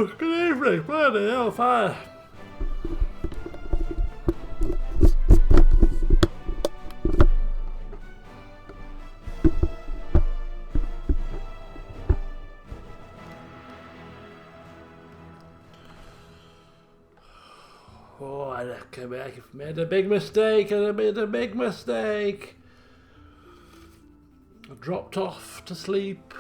Oh, good evening. Bloody hell, fire. Oh, I've made a big mistake. I dropped off to sleep.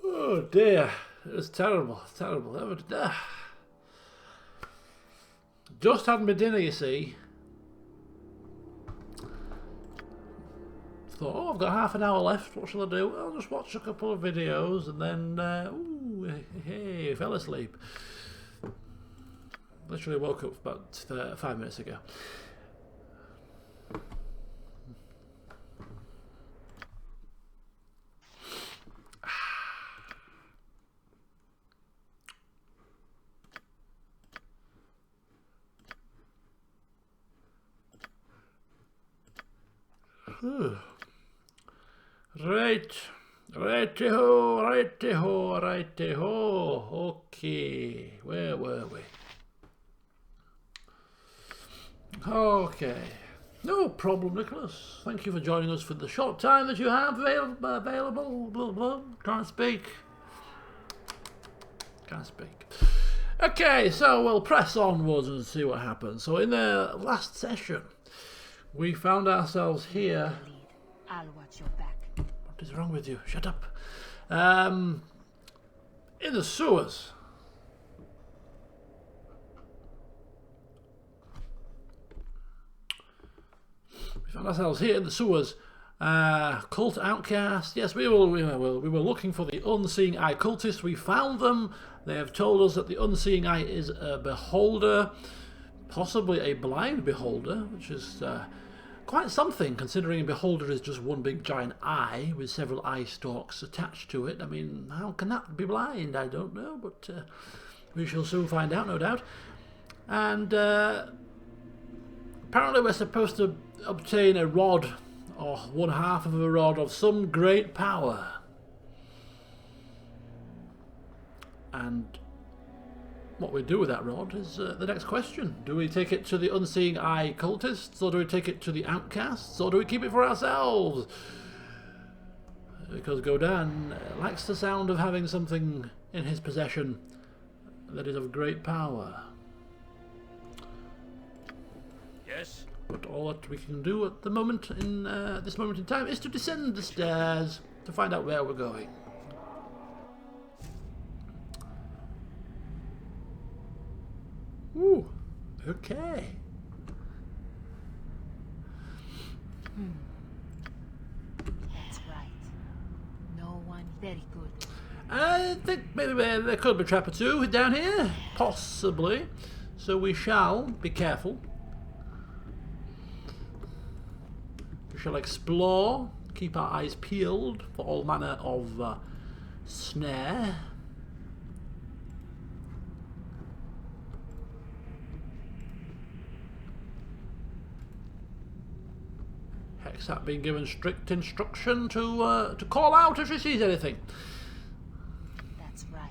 Oh dear, it's terrible, Just had my dinner, you see. Thought, oh, I've got half an hour left, what shall I do? I'll just watch a couple of videos and then, hey, fell asleep. Literally woke up about 5 minutes ago. Righty-ho. Okay, where were we? Okay, no problem, Nicholas. Thank you for joining us for the short time that you have available. Blah, blah. Can't speak. Okay, so we'll press onwards and see what happens. So in the last session, we found ourselves here. I'll watch your back. What is wrong with you? Shut up. In the sewers. We found ourselves here in the sewers. Cult outcast. Yes, we were looking for the Unseeing Eye cultists. We found them. They have told us that the Unseeing Eye is a beholder, possibly a blind beholder, which is quite something, considering a beholder is just one big giant eye with several eye stalks attached to it. I mean, how can that be blind? I don't know, but we shall soon find out, no doubt. And apparently we're supposed to obtain a rod, or one half of a rod of some great power. And what we do with that rod is the next question. Do we take it to the Unseeing Eye cultists, or do we take it to the outcasts, or do we keep it for ourselves? Because Godan likes the sound of having something in his possession that is of great power. Yes? But all that we can do at the moment, in this moment in time, is to descend the stairs to find out where we're going. Ooh, okay. That's right. No one. Very good. I think maybe there could be a trap or two down here, possibly. So we shall be careful. We shall explore, keep our eyes peeled for all manner of snare. Hexat being given strict instruction to call out if she sees anything. That's right.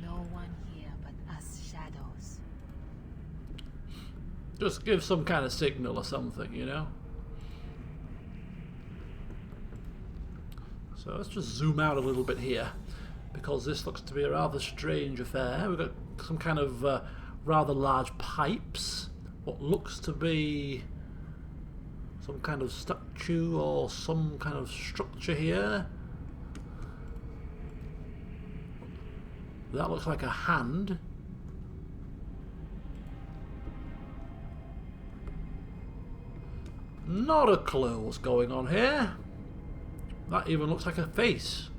No one here but us shadows. Just give some kind of signal or something, you know. So let's just zoom out a little bit here, because this looks to be a rather strange affair. We've got some kind of rather large pipes, what looks to be some kind of statue or some kind of structure here. That looks like a hand. Not a clue what's going on here. That even looks like a face.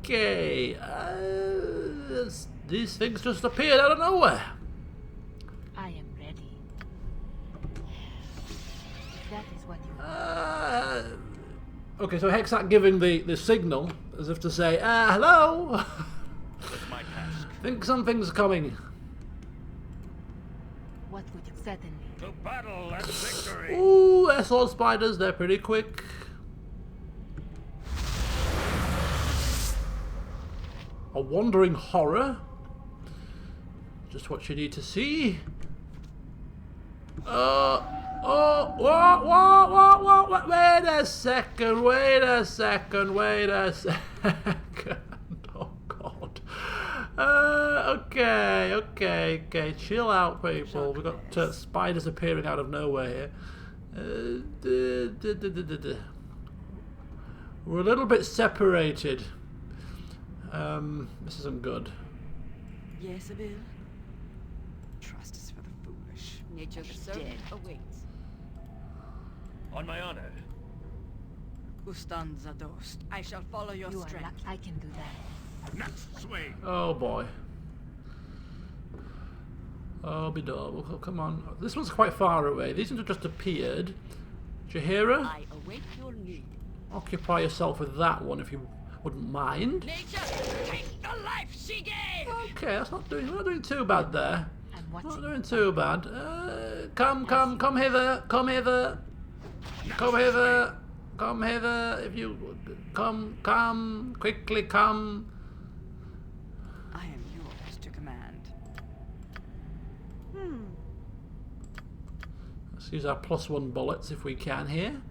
Okay. These things just appeared out of nowhere. I am ready. That is what you Okay, so Hexat giving the signal as if to say, hello. What's my task? Think something's coming. What would you certainly? To battle and victory. Ooh, they're sword spiders. They're pretty quick. A wandering horror. Just what you need to see. What? Wait a second. Oh, God. Okay. Chill out, people. We've got spiders appearing out of nowhere here. We're a little bit separated. This isn't good. Yes, Bhaal. Trust is for the foolish. Nature's dead awaits. On my honor. Ustanza dost. I shall follow your You are strength. lucky. I can do that. Next swing. Oh boy. Oh, be done. Oh, come on. This one's quite far away. These ones have just appeared. Jahira, I await your need. occupy yourself with that one if you wouldn't mind. Nature, take the life she gave! Okay, that's we're not doing too bad there. I'm Not watching. doing too bad. Come hither. Come hither. If you come, quickly come. I am yours to command. Let's use our +1 bullets if we can here.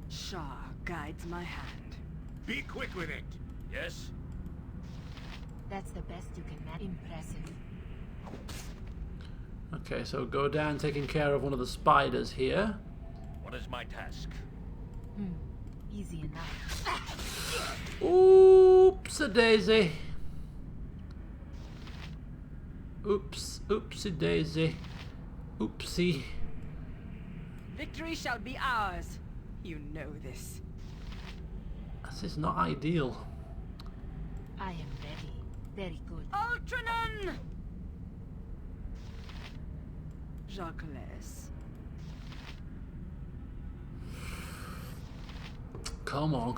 Shah guides my hand. Be quick with it. Yes. That's the best you can manage. Impressive. Okay, so Godan taking care of one of the spiders here. What is my task? Easy enough. Oops-a daisy. Oopsie daisy. Oopsie. Victory shall be ours. You know this. This is not ideal. I am ready. Very good. Ultranon! Jacques. Come on.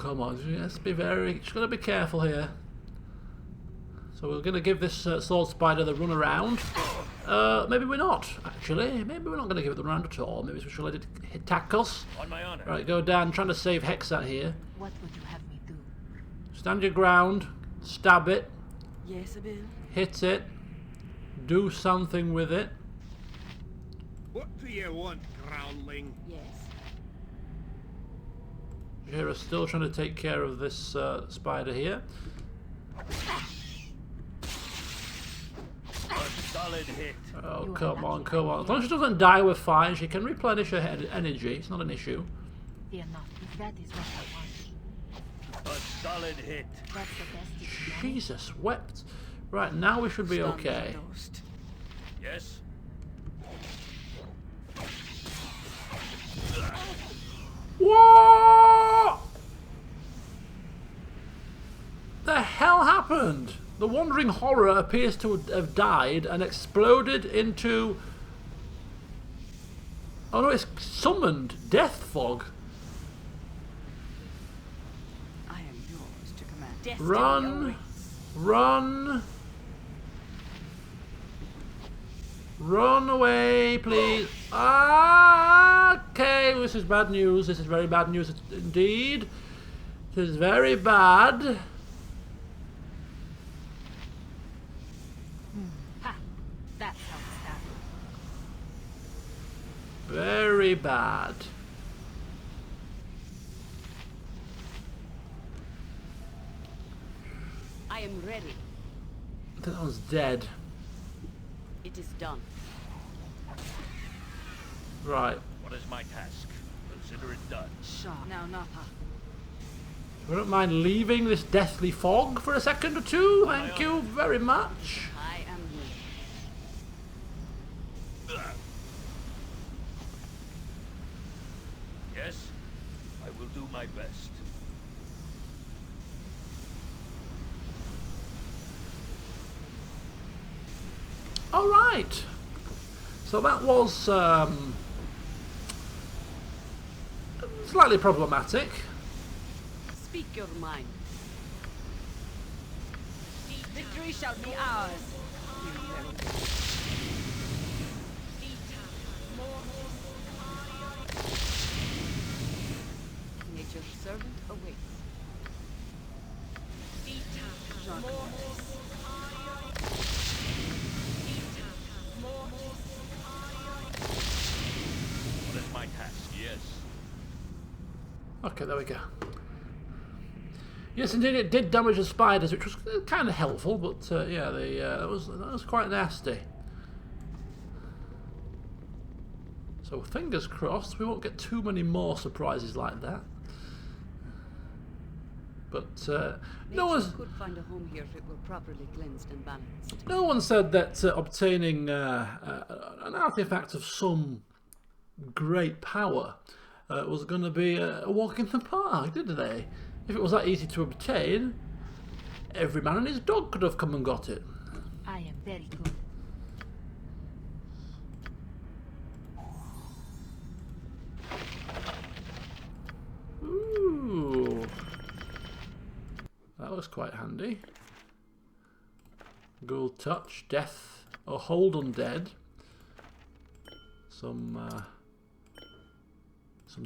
Let's be just gotta be careful here. So we're gonna give this sword spider the run around. Maybe we're not, actually. Maybe we're not gonna give it the run at all. Maybe we should let it attack us. On my honor. Right, go down, trying to save Hexat here. What would you have me do? Stand your ground, stab it, Yes, Bhaal. hit it, do something with it. What do you want, groundling? Yes. Jahira's still trying to take care of this spider here. A solid hit. Oh, You are come on. lucky. As long as she doesn't die, we're fine. She can replenish her energy. It's not an issue. Fear not. If that is what I want, A solid hit. that's the best you can manage. Jesus wept. Right, now we should be Ustanza okay. dost. Yes. What? The hell happened? The wandering horror appears to have died and exploded into... Oh no, it's summoned death fog. I am yours to command. Destiny Run. awaits. Run. Run away, please. Okay, this is bad news. This is very bad news indeed. This is very bad. Ha! That's how it's done. Very bad. I am ready. That one's dead. It is done. Right. What is my task? Consider it done. Shah. Now, Napa. You don't mind leaving this deathly fog for a second or two? Thank you very much. I am my best. All right. So that was slightly problematic. Speak your mind. Victory shall be ours. Nature's servant awaits. What is my task? Yes. Okay, there we go. Yes, indeed, it did damage the spiders, which was kind of helpful, but yeah, that was quite nasty. So fingers crossed, we won't get too many more surprises like that. But no one's could find a home here if it were properly cleansed and balanced. no one said that obtaining an artifact of some great power was going to be a walk in the park, did they? If it was that easy to obtain, every man and his dog could have come and got it. I am very good. Ooh, that was quite handy. Gold touch, death, or hold undead. Some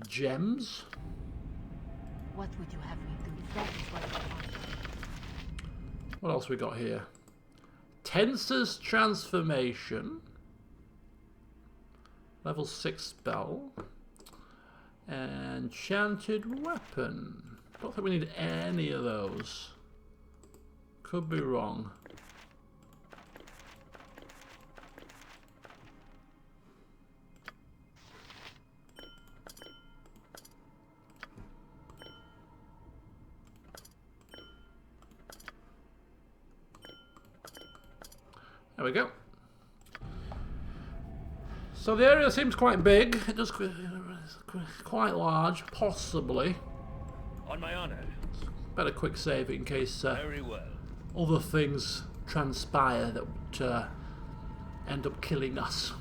gems. What would you have me do? That is what I want. What else we got here? Tensor's transformation. Level 6 spell. Enchanted weapon. Don't think we need any of those. Could be wrong. There we go. So the area seems quite big. It does quite large, possibly. On my honor. Better quick save it in case Very well. other things transpire that would end up killing us.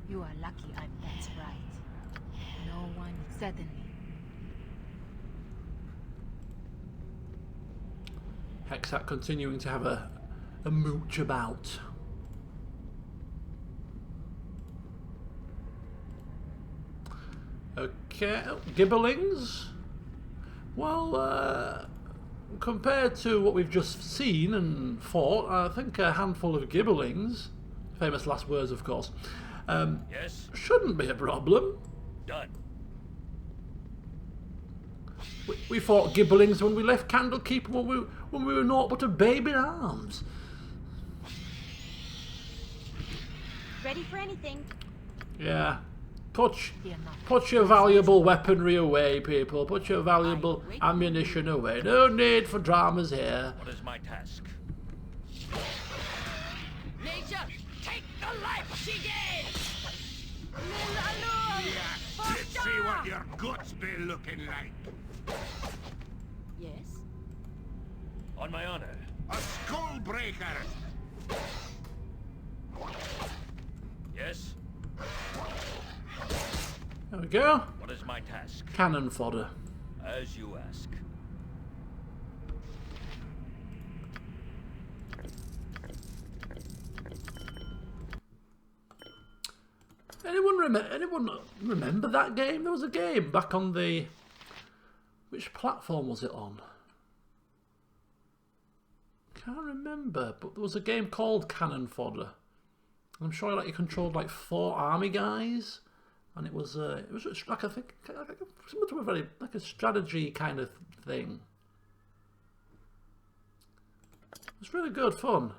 You are lucky that's right. No one suddenly. Hexat continuing to have a mooch about. Okay, gibberlings. Well, compared to what we've just seen and fought, I think a handful of gibberlings, famous last words of course, Yes. shouldn't be a problem. Done. We fought gibberlings when we left Candlekeep when we were naught but a babe in arms. Ready for anything? Yeah. Put Fear not. Put your valuable weaponry away, people. Put your valuable ammunition away. No need for dramas here. What is my task? Nature, take the life she gave! Let's see what your guts be looking like. Yes? On my honor. A skull breaker. Yes. There we go. What is my task? Cannon fodder. As you ask. Anyone remember that game? There was a game back on the... Which platform was it on? Can't remember, but there was a game called Cannon Fodder. I'm sure like you controlled like 4 army guys, and it was like I think similar to a very like a strategy kind of thing. It was really good fun.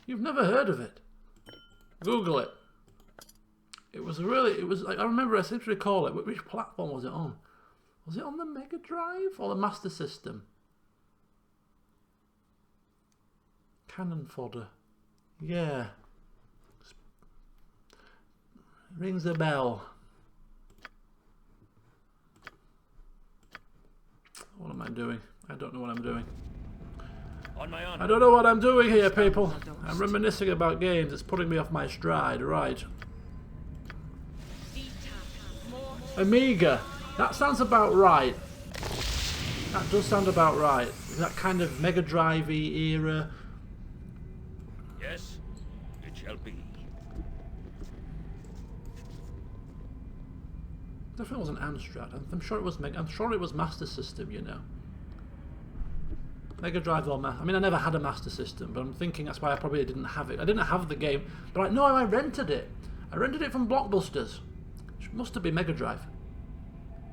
You've never heard of it? Google it. It was like I remember. I seem to recall it. Which platform was it on? Was it on the Mega Drive or the Master System? Cannon Fodder. Yeah. Rings a bell. doing. I don't know what I'm doing. On my honor. I don't know what I'm doing here, people. I'm reminiscing about games. It's putting me off my stride. Right. Amiga. That sounds about right. That does sound about right. That kind of Mega Drive-y era. Yes, it shall be. Definitely wasn't Amstrad. I'm sure it was I'm sure it was Master System, you know. Mega Drive or I mean, I never had a Master System, but I'm thinking that's why I probably didn't have it. I didn't have the game, but no, I rented it. I rented it from Blockbusters. It must have been Mega Drive.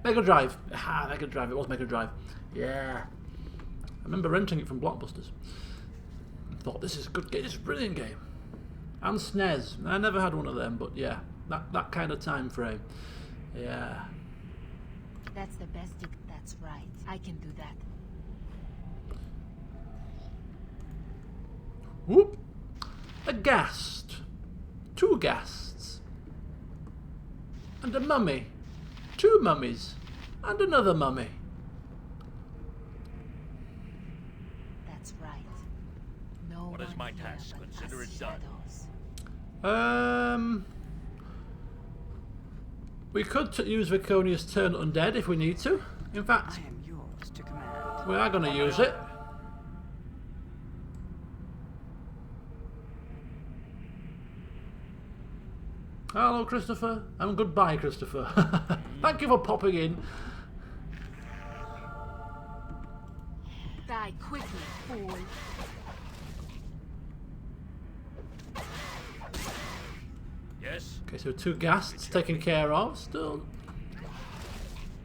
Mega Drive. Ah, Mega Drive. It was Mega Drive. Yeah. I remember renting it from Blockbusters. I thought, this is a good game. This is a brilliant game. And SNES. I never had one of them, but yeah, that kind of time frame. Yeah. That's the best. That's right. I can do that. Whoop. A ghast. 2 ghasts. And a mummy. 2 mummies. And another mummy. That's right. No What is one my here task? but Consider us it done. shadows. We could use Viconia's turn undead if we need to. In fact, I am yours to command. we are going to use it. Hello, Christopher. And goodbye, Christopher. Thank you for popping in. Die quickly, fool. Yes. Okay, so 2 ghasts taken care of. Still,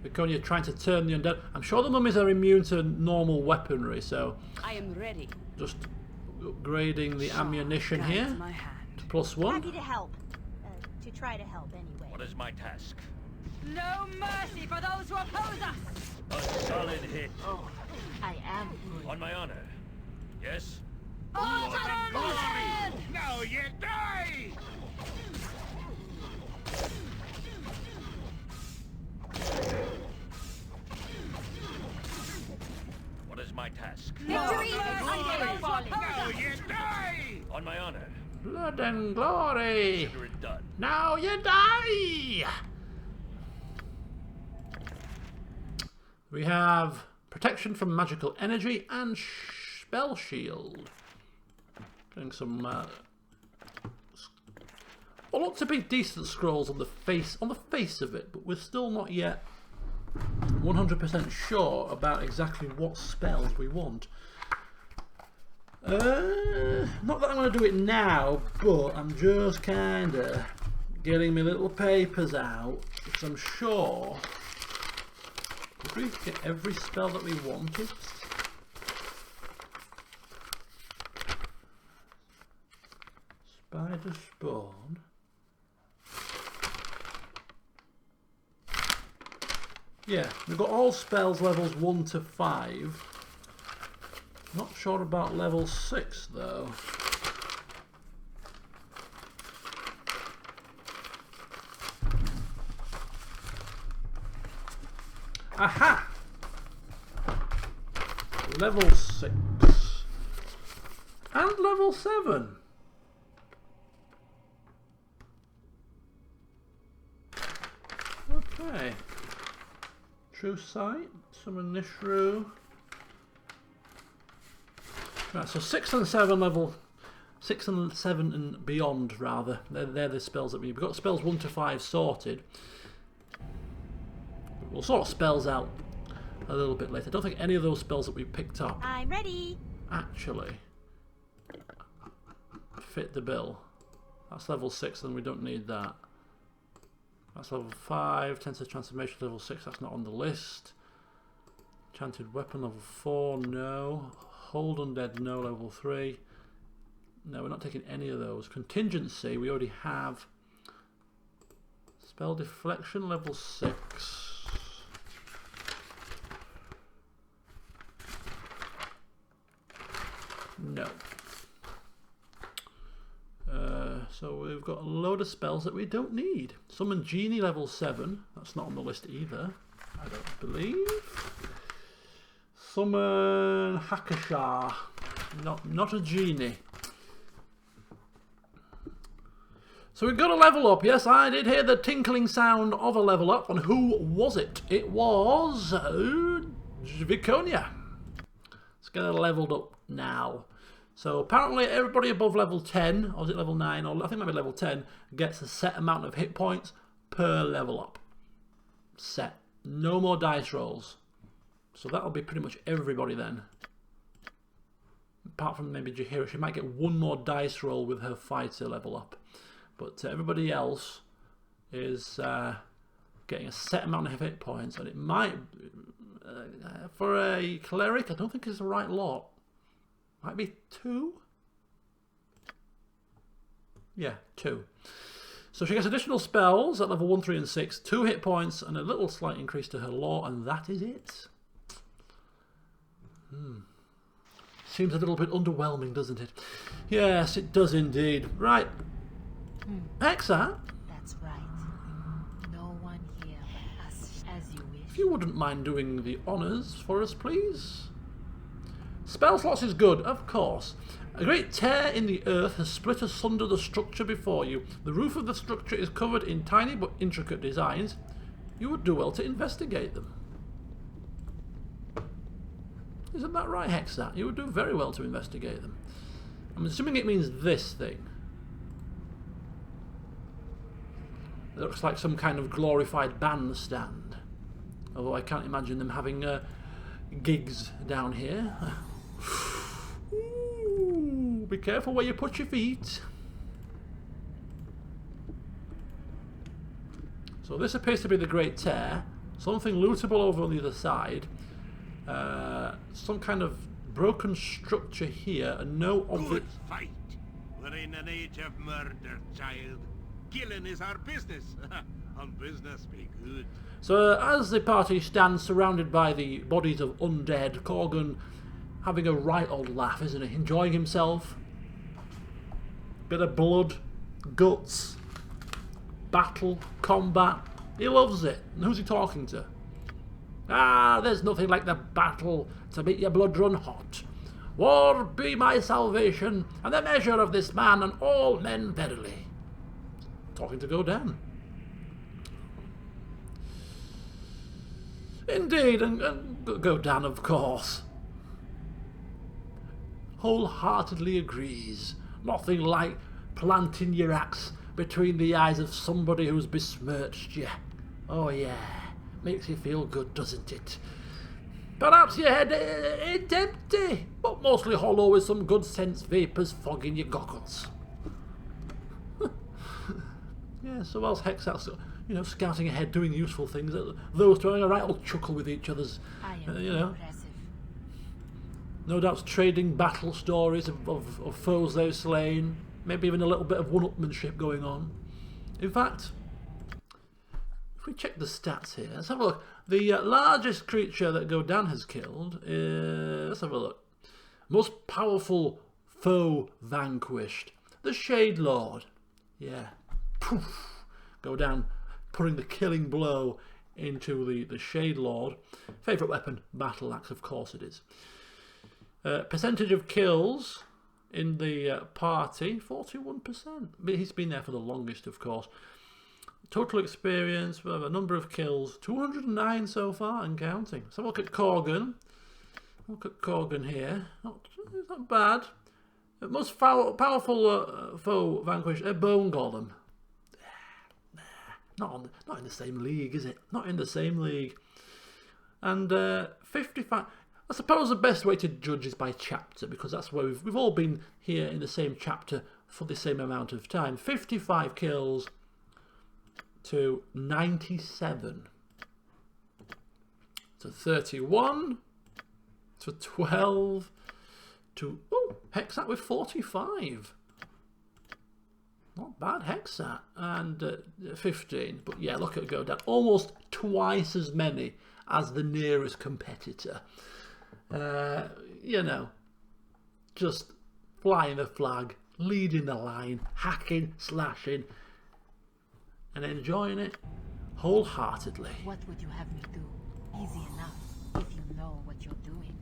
Viconia trying to turn the undead. I'm sure the mummies are immune to normal weaponry, so I am ready. just upgrading the ammunition Guides here my hand. to +1. Happy to help. To try to help anyway. What is my task? No mercy for those who oppose us! A solid hit. Oh, I am good. On my honor. Yes. Order of the head! Now you die! What is my task? Victory! Now you die! On my honor. Blood and glory. Consider it done. Now you die. We have protection from magical energy and spell shield. Getting some what look to be decent scrolls on the face of it, but we're still not yet 100% sure about exactly what spells we want. Not that I'm going to do it now, but I'm just kind of getting my little papers out, because I'm sure if we get every spell that we wanted. Spider spawn. Yeah, we've got all spells levels 1 to 5. Not sure about level 6 though. Aha! Level 6. And level 7. Okay. True Sight, summon Nishru. Right, so 6 and 7 level, 6 and 7 and beyond rather. They're the spells that we've got. Spells 1 to 5 sorted. We'll sort spells out a little bit later. I don't think any of those spells that we picked up I'm ready. actually fit the bill. That's level 6, and we don't need that. That's level 5. Tensor Transformation level 6. That's not on the list. Enchanted Weapon level 4. No. Hold Undead, no. Level 3. No, we're not taking any of those. Contingency, we already have. Spell Deflection, level 6. No. So we've got a load of spells that we don't need. Summon Genie, level 7. That's not on the list either, I don't believe. Summon Hackashah. Not a genie. So we've got a level up. Yes, I did hear the tinkling sound of a level up. And who was it? It was Viconia. Let's get it leveled up now. So apparently everybody above level 10, or is it level 9, or I think maybe level 10, gets a set amount of hit points per level up. Set. No more dice rolls. So that'll be pretty much everybody then. Apart from maybe Jaheira, she might get one more dice roll with her fighter level up. But everybody else is getting a set amount of hit points, and it might, for a cleric, I don't think it's the right lot. Might be 2? Yeah, 2. So she gets additional spells at level 1, 3 and 6, 2 hit points and a little slight increase to her lore, and that is it. Seems a little bit underwhelming, doesn't it? Yes, it does indeed. Right. Hexa? That's right. No one here but us, as you wish. If you wouldn't mind doing the honours for us, please. Spell slots is good, of course. A great tear in the earth has split asunder the structure before you. The roof of the structure is covered in tiny but intricate designs. You would do well to investigate them. Isn't that right, Hexa? You would do very well to investigate them. I'm assuming it means this thing. It looks like some kind of glorified bandstand. Although I can't imagine them having gigs down here. Ooh, be careful where you put your feet. So this appears to be the Great Tear. Something lootable over on the other side. Some kind of broken structure here, and no obvious... Good fight. We're in an age of murder, child. Killing is our business. On business be good. So as the party stands surrounded by the bodies of undead, Corgan having a right old laugh, isn't he? Enjoying himself. Bit of blood, guts, battle, combat. He loves it. And who's he talking to? Ah, there's nothing like the battle to make your blood run hot. War be my salvation, and the measure of this man and all men verily. Talking to Godan. Indeed, and Godan, of course. Wholeheartedly agrees. Nothing like planting your axe between the eyes of somebody who's besmirched you. Oh yeah. Makes you feel good, doesn't it? Perhaps your head ain't empty, but mostly hollow with some good sense vapours fogging your goggles. Yeah, so whilst Hexat's, scouting ahead, doing useful things, those two having a right old chuckle with each other's, Impressive. no doubt trading battle stories of foes they've slain, maybe even a little bit of one-upmanship going on. In fact, if we check the stats here, let's have a look. The largest creature that Godan has killed is... Let's have a look. Most powerful foe vanquished. The Shade Lord. Yeah. Poof. Godan putting the killing blow into the Shade Lord. Favourite weapon? Battle axe, of course it is. Percentage of kills in the party? 41%. But he's been there for the longest, of course. Total experience, a number of kills, 209 so far and counting. So look at Corgan. Look at Corgan here. Not bad. Most powerful foe vanquished, a bone golem. Not in the same league, is it? Not in the same league. And 55. I suppose the best way to judge is by chapter, because that's where we've all been here in the same chapter for the same amount of time. 55 kills. To 97, to 31, to 12, to Hexat with 45. Not bad, Hexat, and 15. But yeah, look at Godan, almost twice as many as the nearest competitor. Just flying the flag, leading the line, hacking, slashing. And enjoying it wholeheartedly. What would you have me do? Easy enough, if you know what you're doing.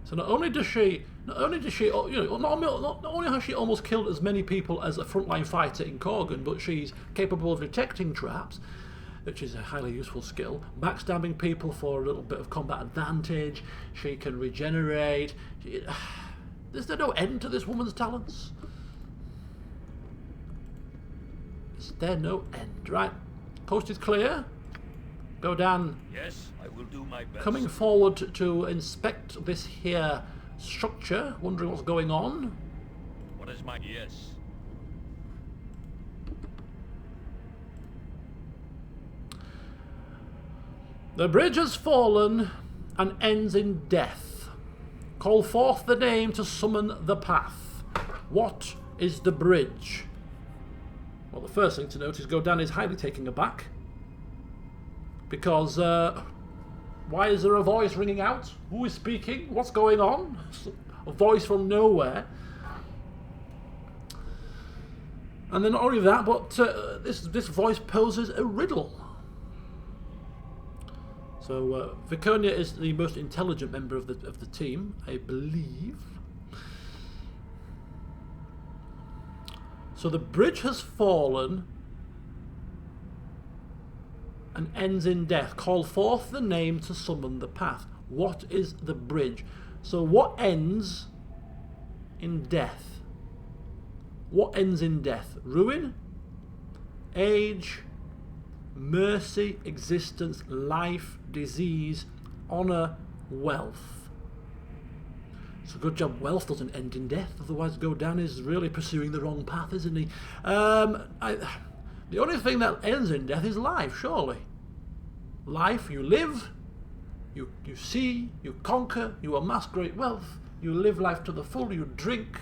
So not only does she, not only has she almost killed as many people as a frontline fighter in Korgan, but she's capable of detecting traps, which is a highly useful skill. Backstabbing people for a little bit of combat advantage. She can regenerate. Is there no end to this woman's talents? Is there no end? Right. Coast is clear. Godan Yes, I will do my best. coming forward to inspect this here structure, wondering what's going on. What is my... Yes. The bridge has fallen and ends in death. Call forth the name to summon the path. What is the bridge? Well, the first thing to note is Godan is highly taken aback. Because, why is there a voice ringing out? Who is speaking? What's going on? A voice from nowhere. And then not only that, but this voice poses a riddle. So Viconia is the most intelligent member of the team, I believe. So the bridge has fallen and ends in death. Call forth the name to summon the path. What is the bridge? So what ends in death? What ends in death? Ruin? Age? Mercy? Existence? Life? Disease? Honour? Wealth? It's a good job wealth doesn't end in death, otherwise Godan is really pursuing the wrong path, isn't he? The only thing that ends in death is life, surely. Life, you live, you see, you conquer, you amass great wealth, you live life to the full, you drink,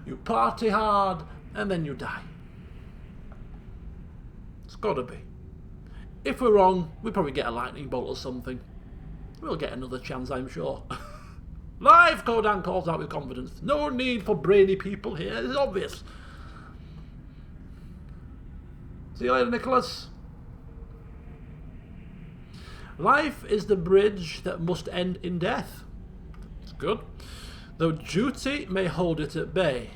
you party hard, and then you die. It's gotta be. If we're wrong, we probably get a lightning bolt or something. We'll get another chance, I'm sure. Life, Godan calls out with confidence. No need for brainy people here, it's obvious. See you later, Nicholas. Life is the bridge that must end in death. It's good. Though duty may hold it at bay.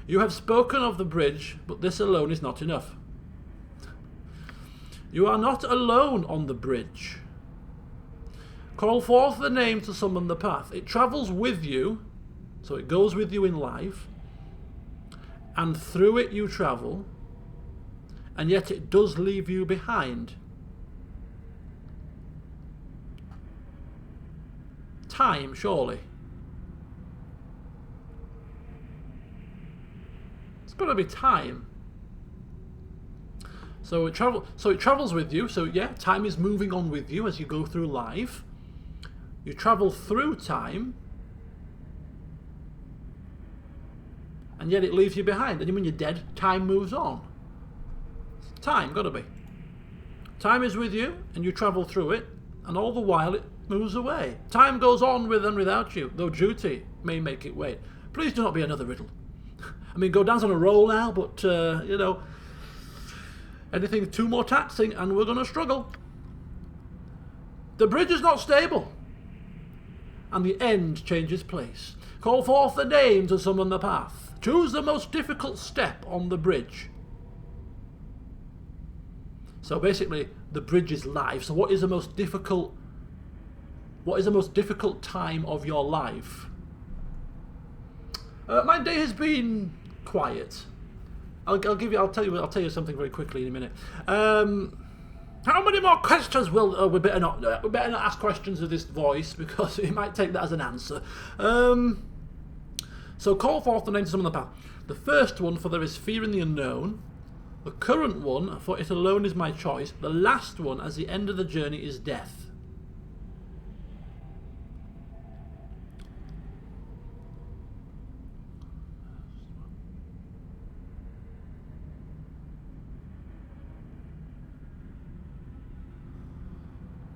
You have spoken of the bridge, but this alone is not enough. You are not alone on the bridge. Call forth the name to summon the path. It travels with you, so it goes with you in life. And through it you travel, and yet it does leave you behind. Time, surely. It's got to be time. So it travels with you. So yeah, time is moving on with you as you go through life. You travel through time. And yet it leaves you behind. And when you're dead, time moves on. Time, gotta be. Time is with you, and you travel through it, and all the while it moves away. Time goes on with and without you, though duty may make it wait. Please do not be another riddle. I mean, Godan's on a roll now, but, you know, anything too more taxing, and we're gonna struggle. The bridge is not stable, and the end changes place. Call forth the name to summon the path. Choose the most difficult step on the bridge. So basically, the bridge is life. So what is the most difficult time of your life? My day has been quiet. I'll tell you something very quickly in a minute. How many more questions will we better not ask questions of this voice, because it might take that as an answer. So call forth the name to summon the path. The first one, for there is fear in the unknown. The current one, for it alone is my choice. The last one, as the end of the journey is death.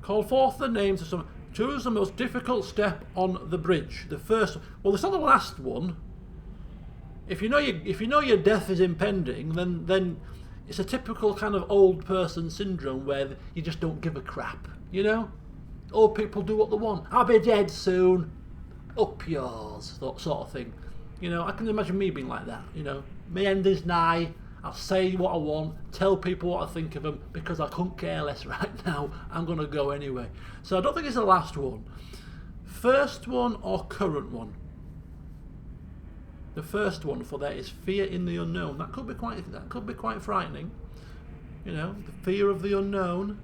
Call forth the name to summon. Choose the most difficult step on the bridge. The first, well, it's not the last one. If you know your death is impending, then it's a typical kind of old person syndrome where you just don't give a crap, you know? Old people do what they want. I'll be dead soon. Up yours, that sort of thing. You know, I can imagine me being like that, you know. My end is nigh. I'll say what I want, tell people what I think of them, because I couldn't care less right now. I'm going to go anyway. So I don't think it's the last one. First one or current one? The first one for that is fear in the unknown. That could be quite frightening. You know, the fear of the unknown.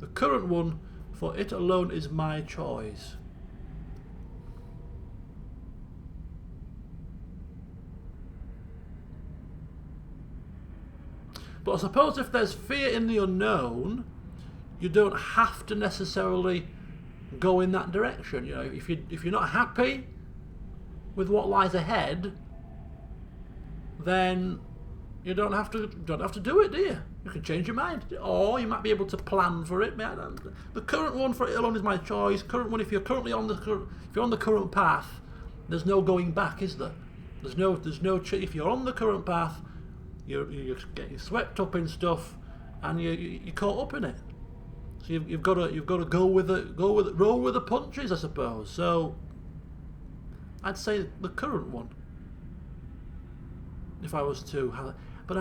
The current one for it alone is my choice. But I suppose if there's fear in the unknown, you don't have to necessarily go in that direction. You know, if you're not happy with what lies ahead, then you don't have to do it, do you? You can change your mind, or you might be able to plan for it. The current one for it alone is my choice. Current one, if you're on the current path, there's no going back, is there? There's no if you're on the current path, you're getting swept up in stuff, and you're caught up in it. So you've got to roll with the punches, I suppose. So I'd say the current one, if I was to. But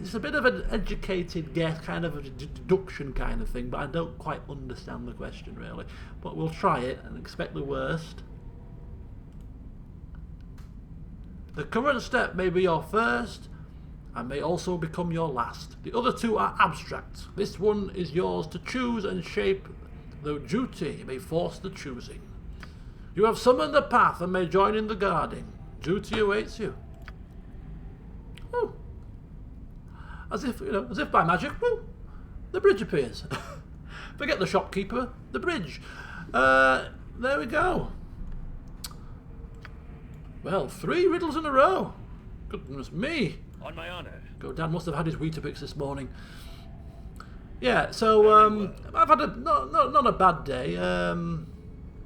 it's a bit of an educated guess, kind of a deduction kind of thing. But I don't quite understand the question really. But we'll try it and expect the worst. The current step may be your first, and may also become your last. The other two are abstract. This one is yours to choose and shape, though duty may force the choosing. You have summoned the path and may join in the guarding. Duty awaits you. Oh. As if by magic, the bridge appears. Forget the shopkeeper, the bridge. There we go. Well, 3 riddles in a row. Goodness me. On my honor. Godan must have had his Weetabix this morning. Yeah, so I've had not a bad day.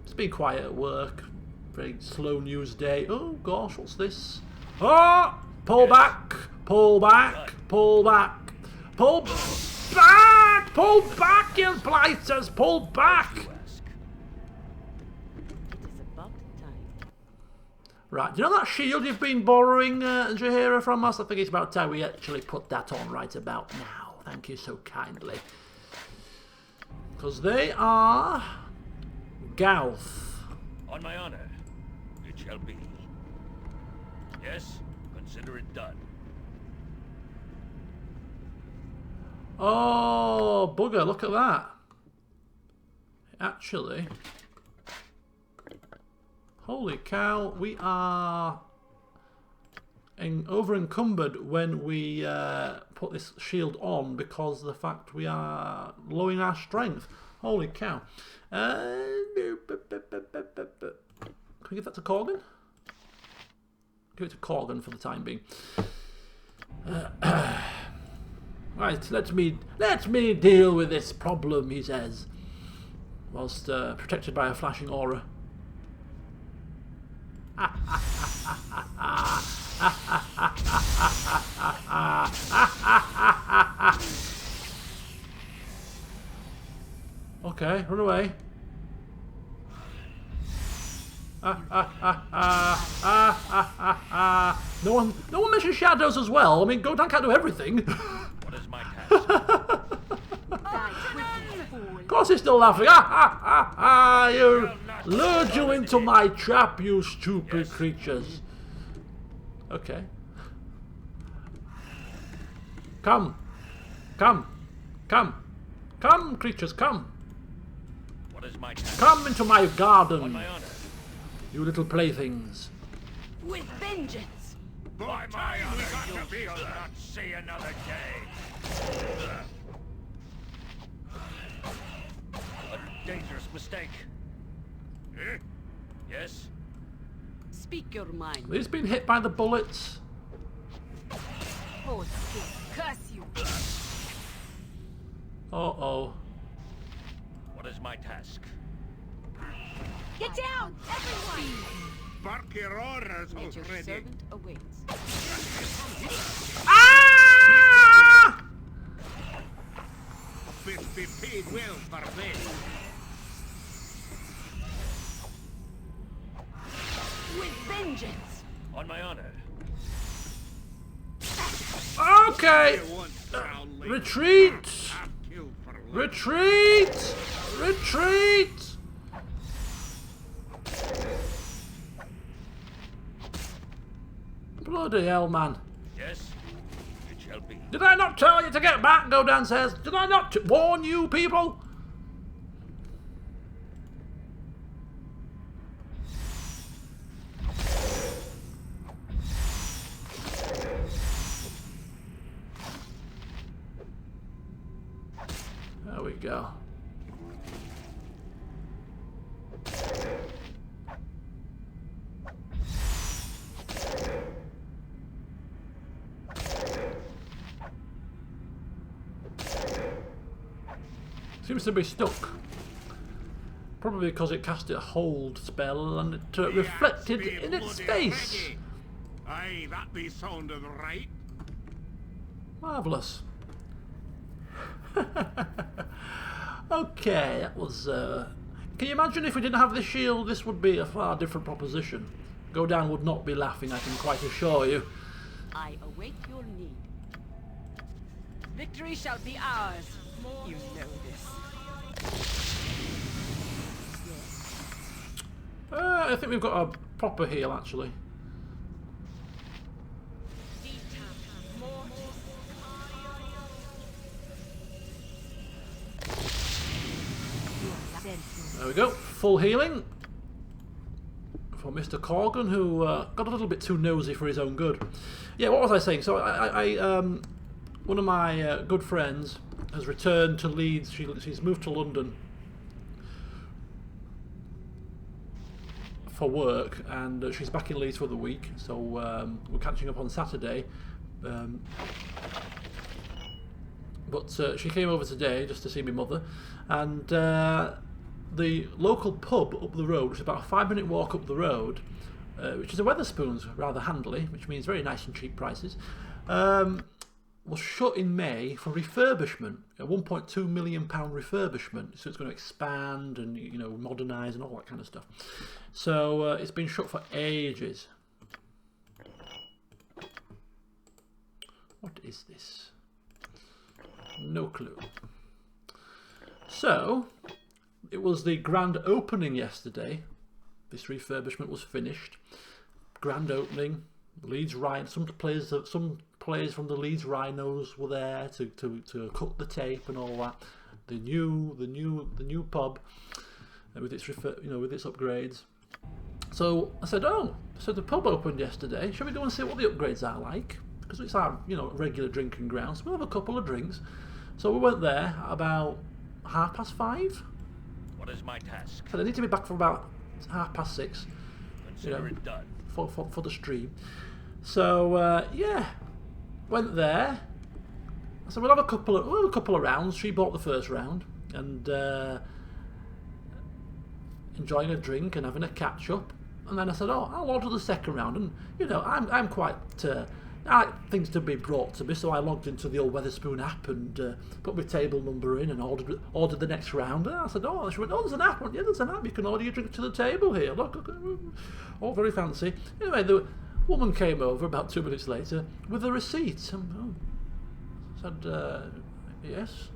It's been quiet at work. Very slow news day. Oh gosh, what's this? Oh! Pull back! Pull back! Pull back! Pull back! Pull back, you blighters! Pull back! It is about time. Right, do you know that shield you've been borrowing, Jaheira, from us? I think it's about time we actually put that on right about now. Thank you so kindly. Because they are Gauth. On my honor. It shall be. Yes, consider it done. Oh, bugger, look at that. Actually, holy cow, we are over encumbered when we put this shield on because of the fact we are lowering our strength. Holy cow. Can we give that to Corgan? Give it to Corgan for the time being. Right, let me deal with this problem, he says, whilst protected by a flashing aura. Okay, run away. No one mentions shadows as well. I mean, Godan can't do everything. What is my task? Of course he's still laughing. You lured you into my trap, you stupid creatures. Okay. Come, creatures, come. What is my task? Come into my On garden, my honor. you little playthings. With vengeance! By my honor, you shall not see another day. A dangerous mistake. Yes? Speak your mind. He's been hit by the bullets. Hold still. Curse you. Uh-oh. What is my task? Get down, everyone! Bark your orders, Your already. servant awaits. Ah! best be paid well for this. With vengeance! On my honor. Okay. You want brown lady? Retreat. I've killed for love. Retreat. Retreat. Bloody hell, man. Yes, it shall be. Did I not tell you to get back, Godan says? Did I not warn you people? There we go. Seems to be stuck. Probably because it cast a hold spell and it reflected Yes, in its bloody face. Peggy. Aye, that be sounding right. Marvellous. Okay, that was... Can you imagine if we didn't have the shield? This would be a far different proposition. Godan would not be laughing, I can quite assure you. I await your need. Victory shall be ours. You know this. I think we've got a proper heal, actually. There we go, full healing for Mr. Corgan, who got a little bit too nosy for his own good. Yeah, what was I saying? So one of my good friends has returned to Leeds. She's moved to London for work, and she's back in Leeds for the week. So we're catching up on Saturday. But she came over today just to see my mother, and the local pub up the road, which is about a 5-minute walk up the road, which is a Wetherspoons, rather handily, which means very nice and cheap prices, was shut in May for refurbishment, a £1.2 million refurbishment. So it's going to expand and, you know, modernise and all that kind of stuff. So it's been shut for ages. What is this? No clue. So it was the grand opening yesterday. This refurbishment was finished. Grand opening. Leeds Rhino. Some players from the Leeds Rhinos were there to cut the tape and all that. The new pub with its with its upgrades. So I said, so the pub opened yesterday. Shall we go and see what the upgrades are like? Because it's our regular drinking ground. So we'll have a couple of drinks. So we went there at about 5:30. What is my task? So I need to be back for about 6:30. Consider it done. For the stream. So yeah, went there. I said we'll have a couple of rounds. She bought the first round and enjoying a drink and having a catch up. And then I said, I'll order the second round. And I'm quite. I like things to be brought to me, so I logged into the old Wetherspoon app and put my table number in and ordered the next round. And I said, she went, there's an app. Yeah, there's an app. You can order your drink to the table here. Look, all very fancy. Anyway, the woman came over about 2 minutes later with a receipt. I said, yes.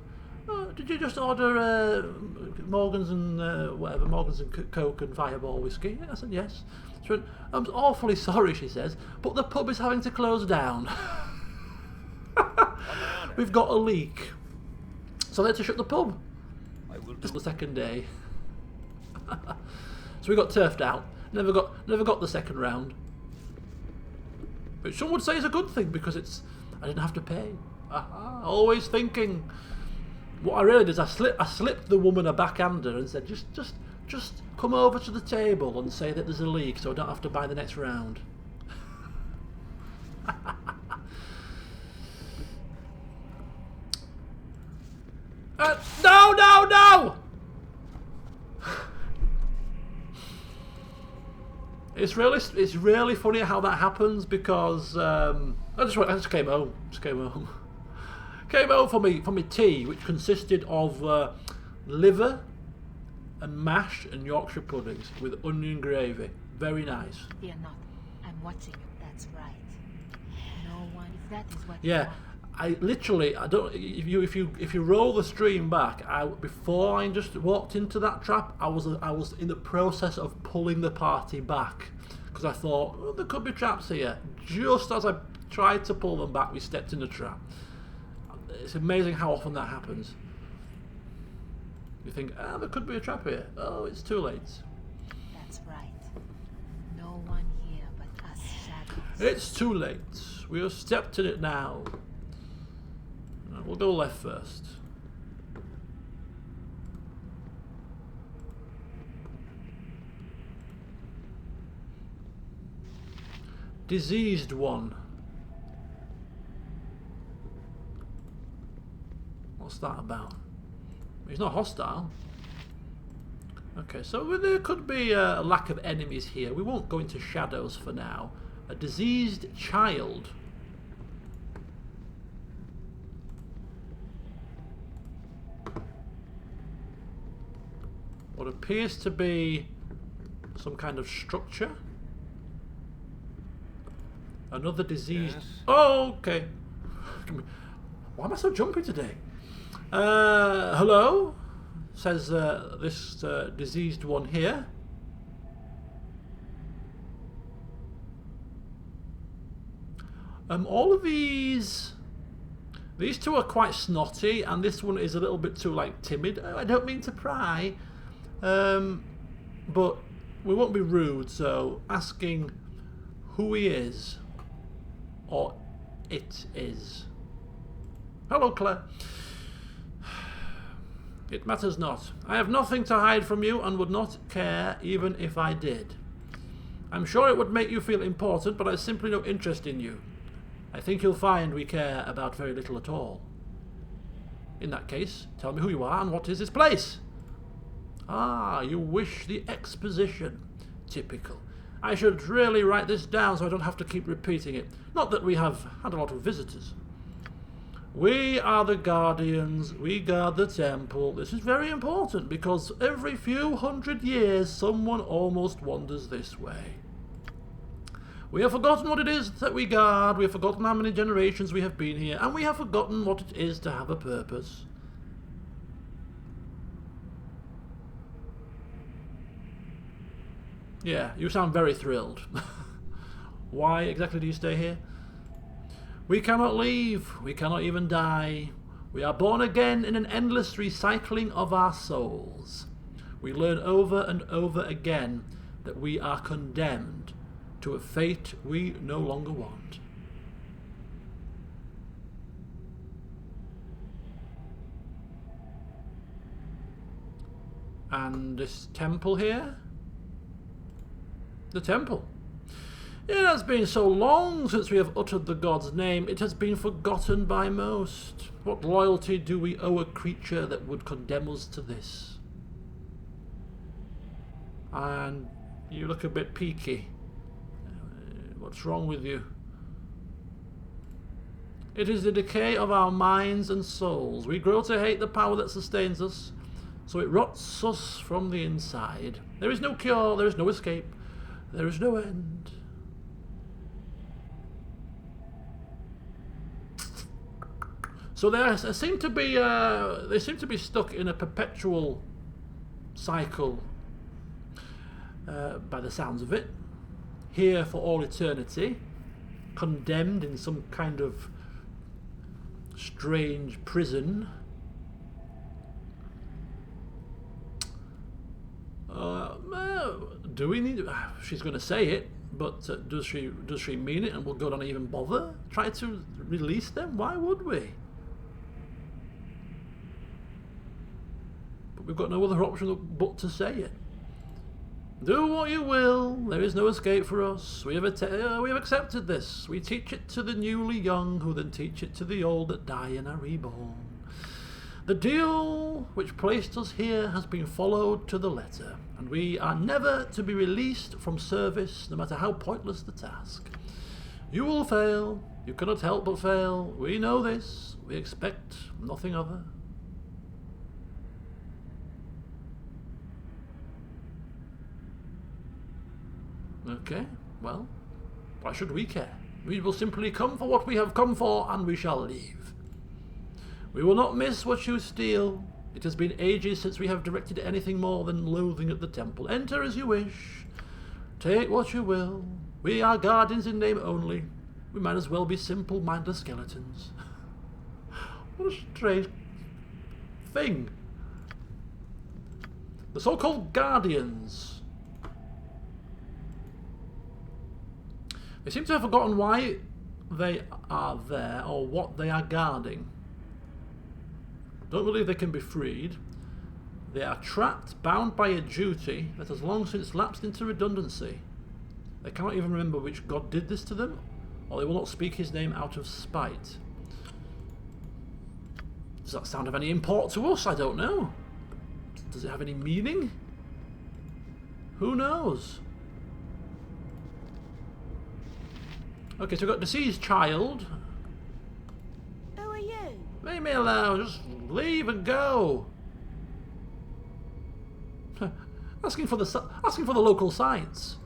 Did you just order Morgan's and Morgan's and Coke and Fireball whiskey? I said, yes. She went, I'm awfully sorry, she says, but the pub is having to close down. We've got a leak. So they had to shut the pub. This was the second day. So we got turfed out. Never got the second round. Which some would say is a good thing because I didn't have to pay. Always thinking. What I really did is I slipped the woman a backhander and said, just come over to the table and say that there's a leak so I don't have to buy the next round. No! It's really funny how that happens because I just came home. came over for me tea, which consisted of liver and mash and Yorkshire puddings with onion gravy. Very nice. Fear not. I'm watching you. That's right. No one. If that is what Yeah. you want. I literally, I don't. If you roll the stream back, before I just walked into that trap, I was in the process of pulling the party back because I thought, oh, there could be traps here. Just as I tried to pull them back, we stepped in a trap. It's amazing how often that happens. You think, there could be a trap here. Oh, it's too late. That's right. No one here but us shadows. It's too late. We have stepped in it now. We'll go left first. Diseased one. What's that about? He's not hostile. Okay, so there could be a lack of enemies here. We won't go into shadows for now. A diseased child. What appears to be some kind of structure. Another diseased... Yes? Oh, okay. Why am I so jumpy today? Hello? Says this diseased one here. All of these two are quite snotty, and this one is a little bit too timid. I don't mean to pry, but we won't be rude. So asking who he is or it is. Hello, Claire. It matters not. I have nothing to hide from you and would not care even if I did. I'm sure it would make you feel important, but I have simply no interest in you. I think you'll find we care about very little at all. In that case, tell me who you are and what is this place? Ah, you wish the exposition. Typical. I should really write this down so I don't have to keep repeating it. Not that we have had a lot of visitors. We are the guardians, we guard the temple. This is very important because every few hundred years someone almost wanders this way. We have forgotten what it is that we guard, we have forgotten how many generations we have been here, and we have forgotten what it is to have a purpose. Yeah, you sound very thrilled. Why exactly do you stay here? We cannot leave, we cannot even die. We are born again in an endless recycling of our souls. We learn over and over again that we are condemned to a fate we no longer want. And this temple here? The temple. It has been so long since we have uttered the god's name, it has been forgotten by most. What loyalty do we owe a creature that would condemn us to this? And you look a bit peaky. What's wrong with you? It is the decay of our minds and souls. We grow to hate the power that sustains us, so it rots us from the inside. There is no cure, there is no escape, there is no end. So they seem to be stuck in a perpetual cycle, by the sounds of it. Here for all eternity, condemned in some kind of strange prison. Do we need? She's going to say it, but does she mean it? And will Godan even bother try to release them? Why would we? But we've got no other option but to say it. Do what you will, there is no escape for us. We have accepted this. We teach it to the newly young, who then teach it to the old that die and are reborn. The deal which placed us here has been followed to the letter, and we are never to be released from service, no matter how pointless the task. You will fail. You cannot help but fail. We know this. We expect nothing other. Okay, well, why should we care? We will simply come for what we have come for, and we shall leave. We will not miss what you steal. It has been ages since we have directed anything more than loathing at the temple. Enter as you wish. Take what you will. We are guardians in name only. We might as well be simple, mindless skeletons. What a strange thing. The so-called guardians. They seem to have forgotten why they are there or what they are guarding. Don't believe they can be freed. They are trapped, bound by a duty that has long since lapsed into redundancy. They cannot even remember which god did this to them, or they will not speak his name out of spite. Does that sound of any import to us? I don't know. Does it have any meaning? Who knows? Okay, so we've got deceased child. Who are you? Leave me alone. Just leave and go. asking for the local sites.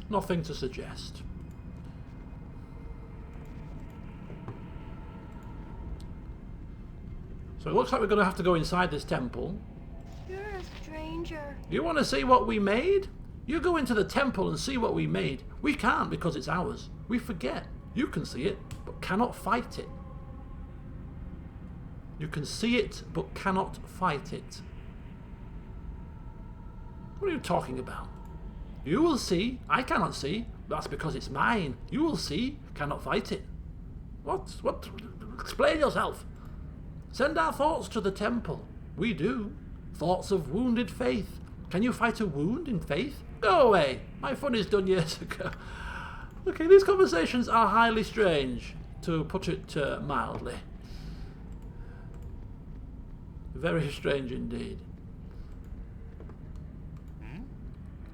Nothing to suggest. So it looks like we're going to have to go inside this temple. You're a stranger. You want to see what we made? You go into the temple and see what we made. We can't because it's ours. We forget. You can see it, but cannot fight it. You can see it, but cannot fight it. What are you talking about? You will see. I cannot see. That's because it's mine. You will see. Cannot fight it. What? What? Explain yourself. Send our thoughts to the temple. We do. Thoughts of wounded faith. Can you fight a wound in faith? Go away. My fun is done years ago. Okay, these conversations are highly strange, to put it mildly. Very strange indeed.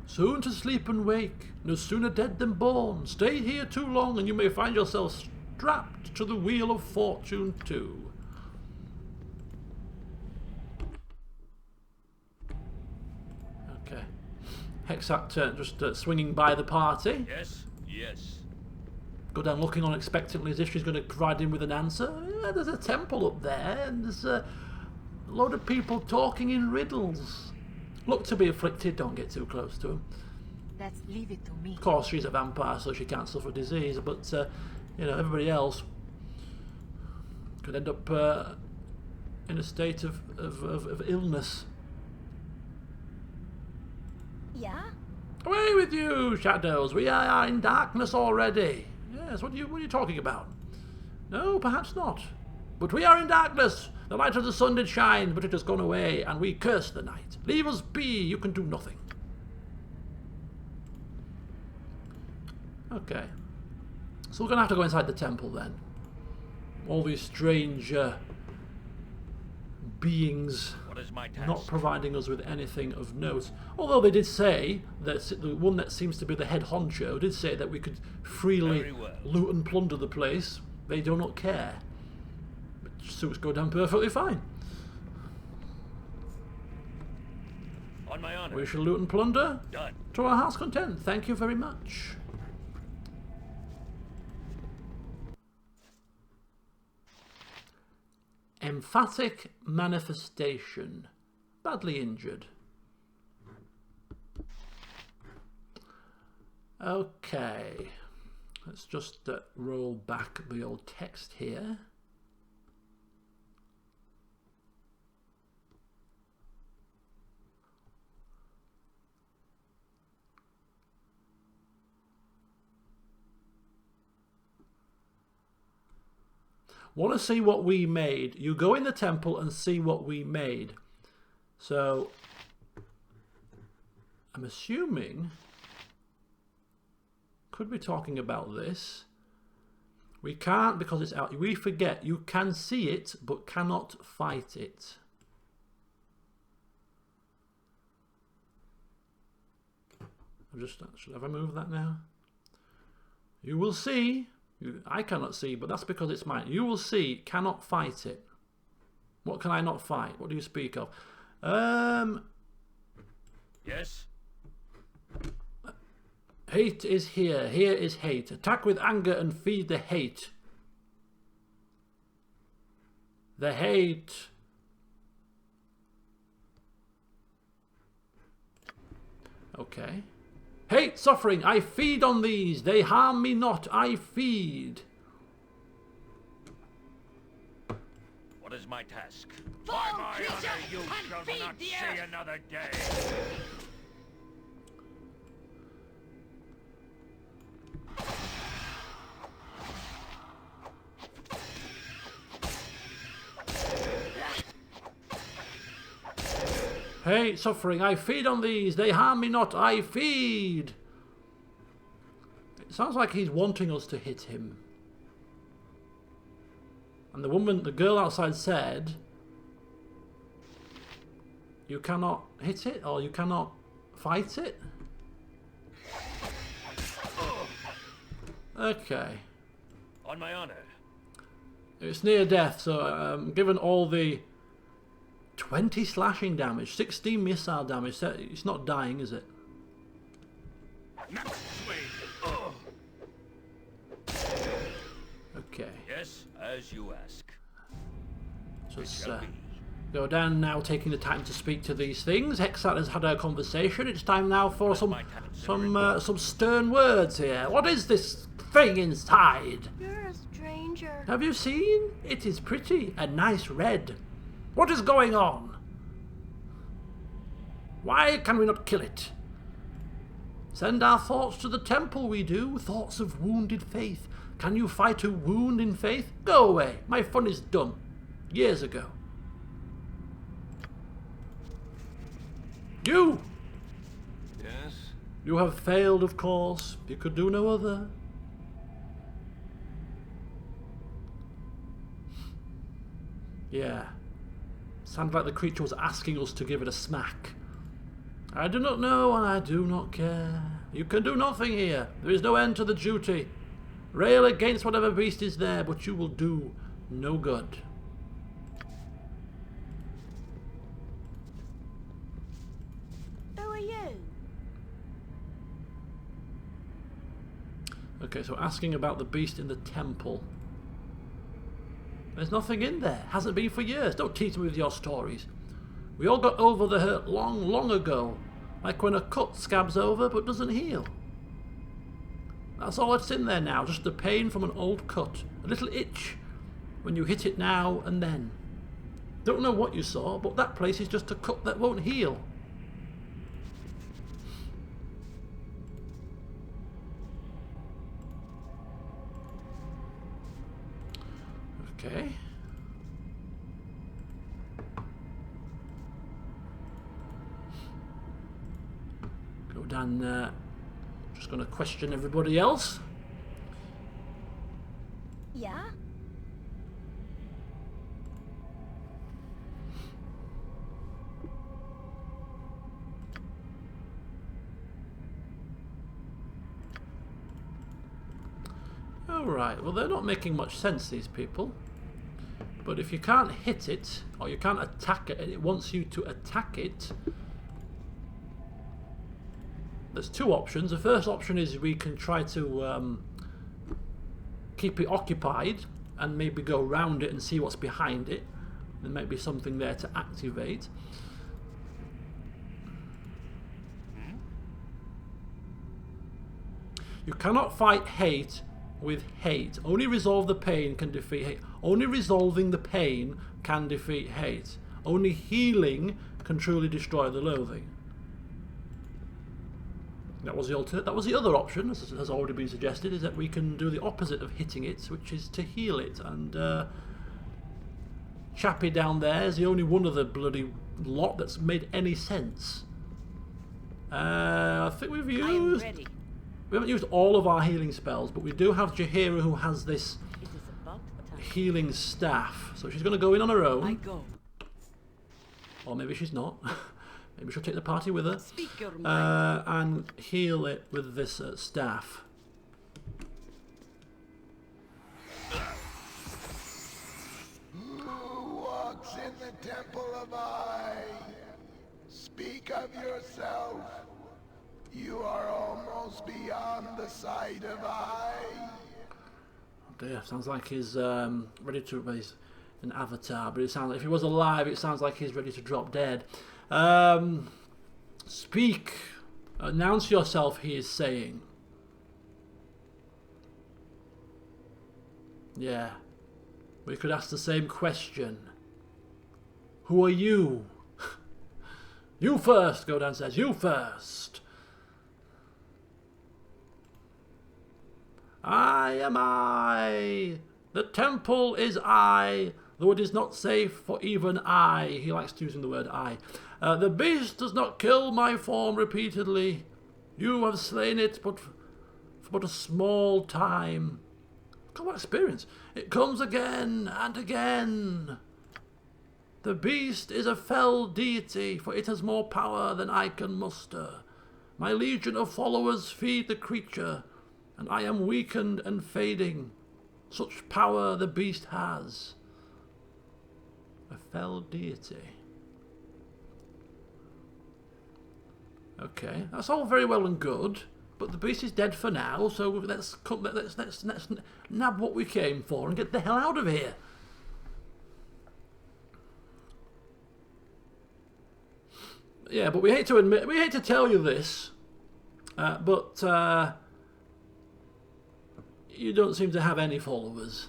Soon to sleep and wake, no sooner dead than born. Stay here too long and you may find yourself strapped to the wheel of fortune too. Okay. Hexac just swinging by the party. Yes, yes. Godan looking on expectantly as if she's going to provide him with an answer. Yeah, there's a temple up there and there's a load of people talking in riddles. Look to be afflicted, don't get too close to him. Let's leave it to me. Of course, she's a vampire, so she can't suffer disease, but, you know, everybody else could end up in a state of illness. Yeah? Away with you, shadows! We are in darkness already. Yes, what are you talking about? No, perhaps not. But we are in darkness. The light of the sun did shine, but it has gone away, and we curse the night. Leave us be, you can do nothing. Okay. So we're going to have to go inside the temple then. All these strange beings What is my task? not providing us with anything of note. Although they did say, that the one that seems to be the head honcho did say that we could freely Very well. loot and plunder the place. They do not care. Suits go down perfectly fine. On my honor. We shall loot and plunder Done. to our heart's content. Thank you very much. Emphatic manifestation. Badly injured. Okay. Let's just roll back the old text here. Want to see what we made? You go in the temple and see what we made. So I'm assuming could be talking about this. We can't because it's out. We forget. You can see it but cannot fight it. Have I moved that now? You will see. I cannot see, but that's because it's mine. You will see. Cannot fight it. What can I not fight? What do you speak of? Yes? Hate is here. Here is hate. Attack with anger and feed the hate. The hate. Okay. Hate, suffering, I feed on these. They harm me not, I feed. What is my task? By my honor, you shall not see another day. Hate, suffering, I feed on these. They harm me not, I feed. It sounds like he's wanting us to hit him. And the girl outside said, you cannot hit it, or you cannot fight it. Okay. On my honor. It's near death, so given all the 20 slashing damage, 16 missile damage, it's not dying, is it? Okay. Yes, as you ask. So it's Godan now taking the time to speak to these things. Hexat has had a conversation. It's time now for some stern words here. What is this thing inside? You're a stranger. Have you seen? It is pretty, a nice red. What is going on? Why can we not kill it? Send our thoughts to the temple, we do. Thoughts of wounded faith. Can you fight a wound in faith? Go away. My fun is done. Years ago. You! Yes? You have failed, of course. You could do no other. Yeah. Sounds like the creature was asking us to give it a smack. I do not know and I do not care. You can do nothing here. There is no end to the duty. Rail against whatever beast is there, but you will do no good. Who are you? Okay, so asking about the beast in the temple. There's nothing in there. Hasn't been for years. Don't tease me with your stories. We all got over the hurt long, long ago. Like when a cut scabs over but doesn't heal. That's all that's in there now. Just the pain from an old cut. A little itch when you hit it now and then. Don't know what you saw, but that place is just a cut that won't heal. Okay. Godan, just going to question everybody else. Yeah? Alright, well they're not making much sense, these people. But if you can't hit it, or you can't attack it, and it wants you to attack it, there's two options. The first option is we can try to keep it occupied and maybe go around it and see what's behind it. There might be something there to activate. You cannot fight hate with hate. Only resolve the pain can defeat hate. Only resolving the pain can defeat hate. Only healing can truly destroy the loathing. That was the alternate. That was the other option, as has already been suggested, is that we can do the opposite of hitting it, which is to heal it. And Chappie down there is the only one of the bloody lot that's made any sense. I think we've used. We haven't used all of our healing spells, but we do have Jaheira who has this healing staff. So she's going to go in on her own. Or maybe she's not. Maybe we should take the party with her. Speak your mind. And heal it with this staff. Who walks in the temple of I? Speak of yourself. You are almost beyond the sight of I. Dear, sounds like he's ready to. He's an avatar, but it sounds like if he was alive, it sounds like he's ready to drop dead. Speak, announce yourself. He is saying. Yeah, we could ask the same question. Who are you? You first, Godan says. You first. I am I. The temple is I, though it is not safe for even I. He likes using the word I. The beast does not kill my form repeatedly. You have slain it for but a small time. Come on, experience. It comes again and again. The beast is a fell deity, for it has more power than I can muster. My legion of followers feed the creature, and I am weakened and fading. Such power the beast has. A fell deity. Okay, that's all very well and good, but the beast is dead for now, so let's nab what we came for and get the hell out of here. Yeah, but we hate to tell you this, but you don't seem to have any followers.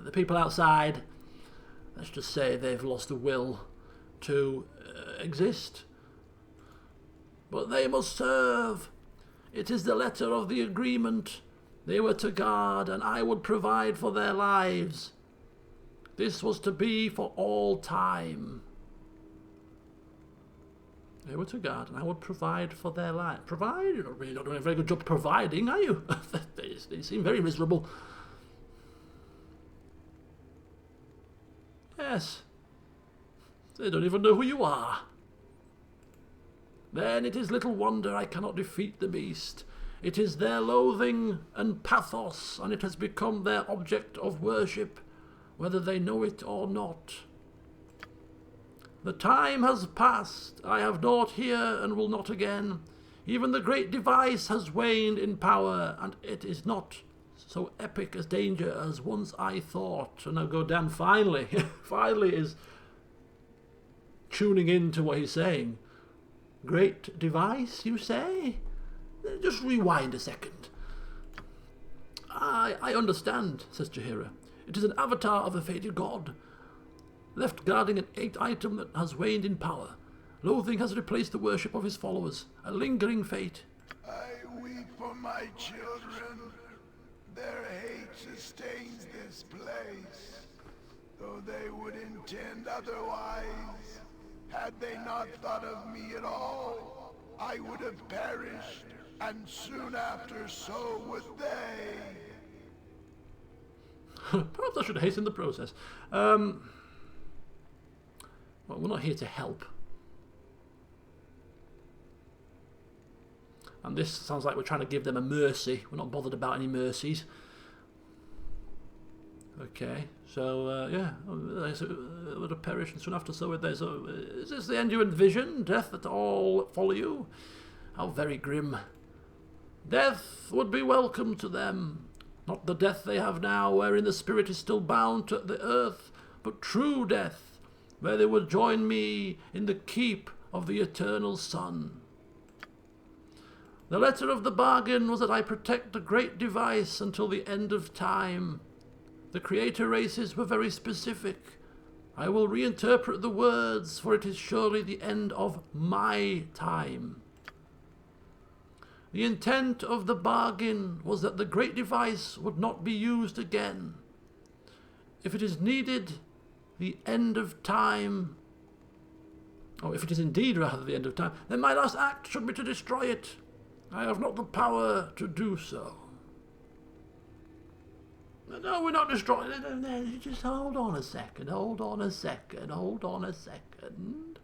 The people outside, let's just say they've lost the will to exist. But they must serve. It is the letter of the agreement. They were to guard, and I would provide for their lives. This was to be for all time. They were to guard, and I would provide for their lives. Provide? You're really not doing a very good job providing, are you? They seem very miserable. Yes. They don't even know who you are. Then it is little wonder I cannot defeat the beast. It is their loathing and pathos, and it has become their object of worship, whether they know it or not. The time has passed. I have naught here and will not again. Even the great device has waned in power, and it is not so epic as danger as once I thought. And now Godan finally is tuning in to what he's saying. Great device, you say? Just rewind a second. I understand, says Jaheira. It is an avatar of a faded god, left guarding an 8 item that has waned in power. Loathing has replaced the worship of his followers, a lingering fate. I weep for my children. Their hate sustains this place, though they would intend otherwise. Had they not thought of me at all, I would have perished, and soon after so would they. Perhaps I should hasten the process. Well, we're not here to help. And this sounds like we're trying to give them a mercy. We're not bothered about any mercies. Okay, so yeah, they would have perished, and soon after so would they. So is this the end you envision? Death that all follow you? How very grim. Death would be welcome to them. Not the death they have now, wherein the spirit is still bound to the earth, but true death, where they would join me in the keep of the eternal sun. The letter of the bargain was that I protect the great device until the end of time. The creator races were very specific. I will reinterpret the words, for it is surely the end of my time. The intent of the bargain was that the great device would not be used again. If it is needed, the end of time, or if it is indeed rather the end of time, then my last act should be to destroy it. I have not the power to do so. No, we're not destroying it. Just hold on a second, hold on a second, hold on a second.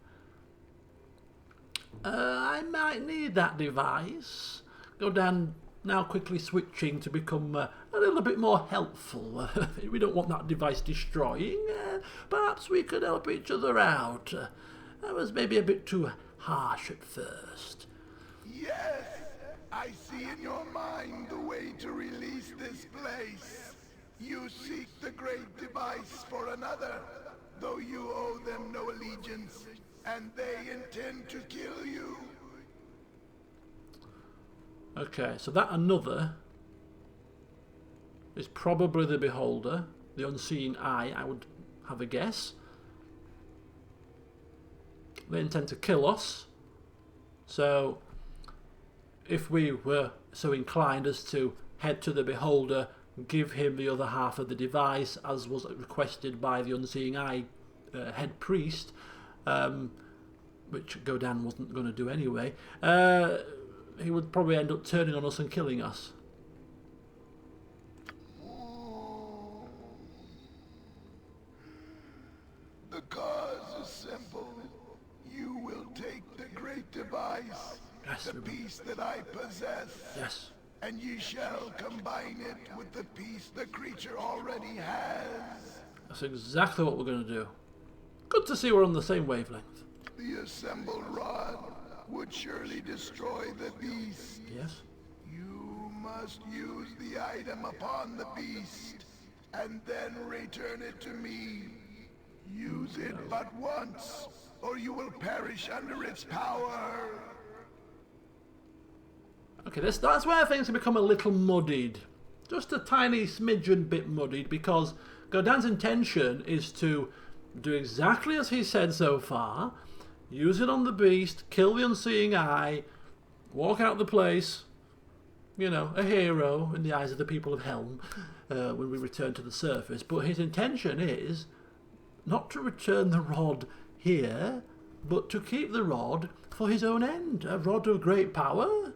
I might need that device. Godan now quickly switching to become a little bit more helpful. We don't want that device destroying. Perhaps we could help each other out. I was maybe a bit too harsh at first. Yes, I see in your mind the way to release this place. You seek the great device for another, though you owe them no allegiance, and they intend to kill you. Okay, so that another is probably the Beholder, the Unseeing Eye, I would have a guess. They intend to kill us, so if we were so inclined as to head to the Beholder, give him the other half of the device, as was requested by the Unseeing Eye head priest, which Godan wasn't going to do anyway, he would probably end up turning on us and killing us. The cause is simple. You will take the great device, Yes, the we will. piece that I possess, Yes. and ye shall combine it with the piece the creature already has. That's exactly what we're going to do. Good to see we're on the same wavelength. The assembled rod would surely destroy the beast. Yes. You must use the item upon the beast, and then return it to me. Use it but once, or you will perish under its power. Okay, that's where things have become a little muddied. Just a tiny smidgen bit muddied, because Godan's intention is to do exactly as he said so far. Use it on the beast, kill the Unseeing Eye, walk out the place, you know, a hero in the eyes of the people of Helm when we return to the surface. But his intention is not to return the rod here, but to keep the rod for his own end. A rod of great power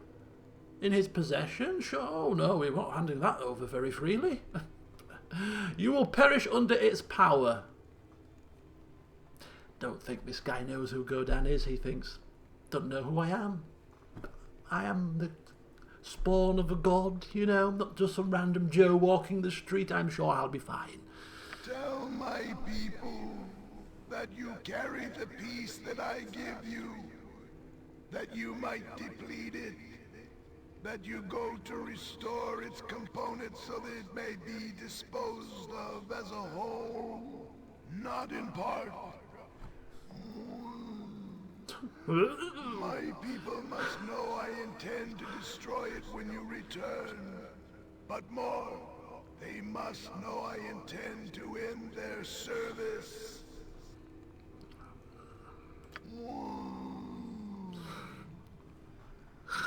in his possession? Sure, oh no, we're not handing that over very freely. You will perish under its power. Don't think this guy knows who Godan is, he thinks. Don't know who I am. I am the spawn of a god, you know, not just some random Joe walking the street. I'm sure I'll be fine. Tell my people that you carry the piece that I give you, that you might deplete it, that you go to restore its components so that it may be disposed of as a whole, not in part. My people must know I intend to destroy it when you return. But more, they must know I intend to end their service.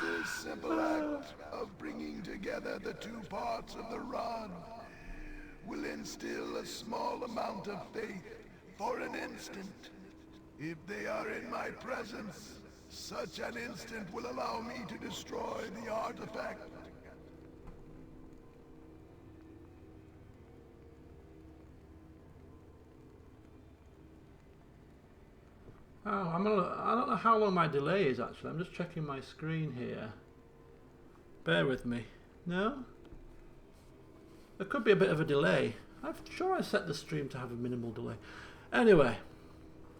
This simple act of bringing together the two parts of the rod will instill a small amount of faith for an instant. If they are in my presence, such an instant will allow me to destroy the artifact. Oh, I don't know how long my delay is actually. I'm just checking my screen here. Bear with me. No? There could be a bit of a delay. I'm sure I set the stream to have a minimal delay. Anyway,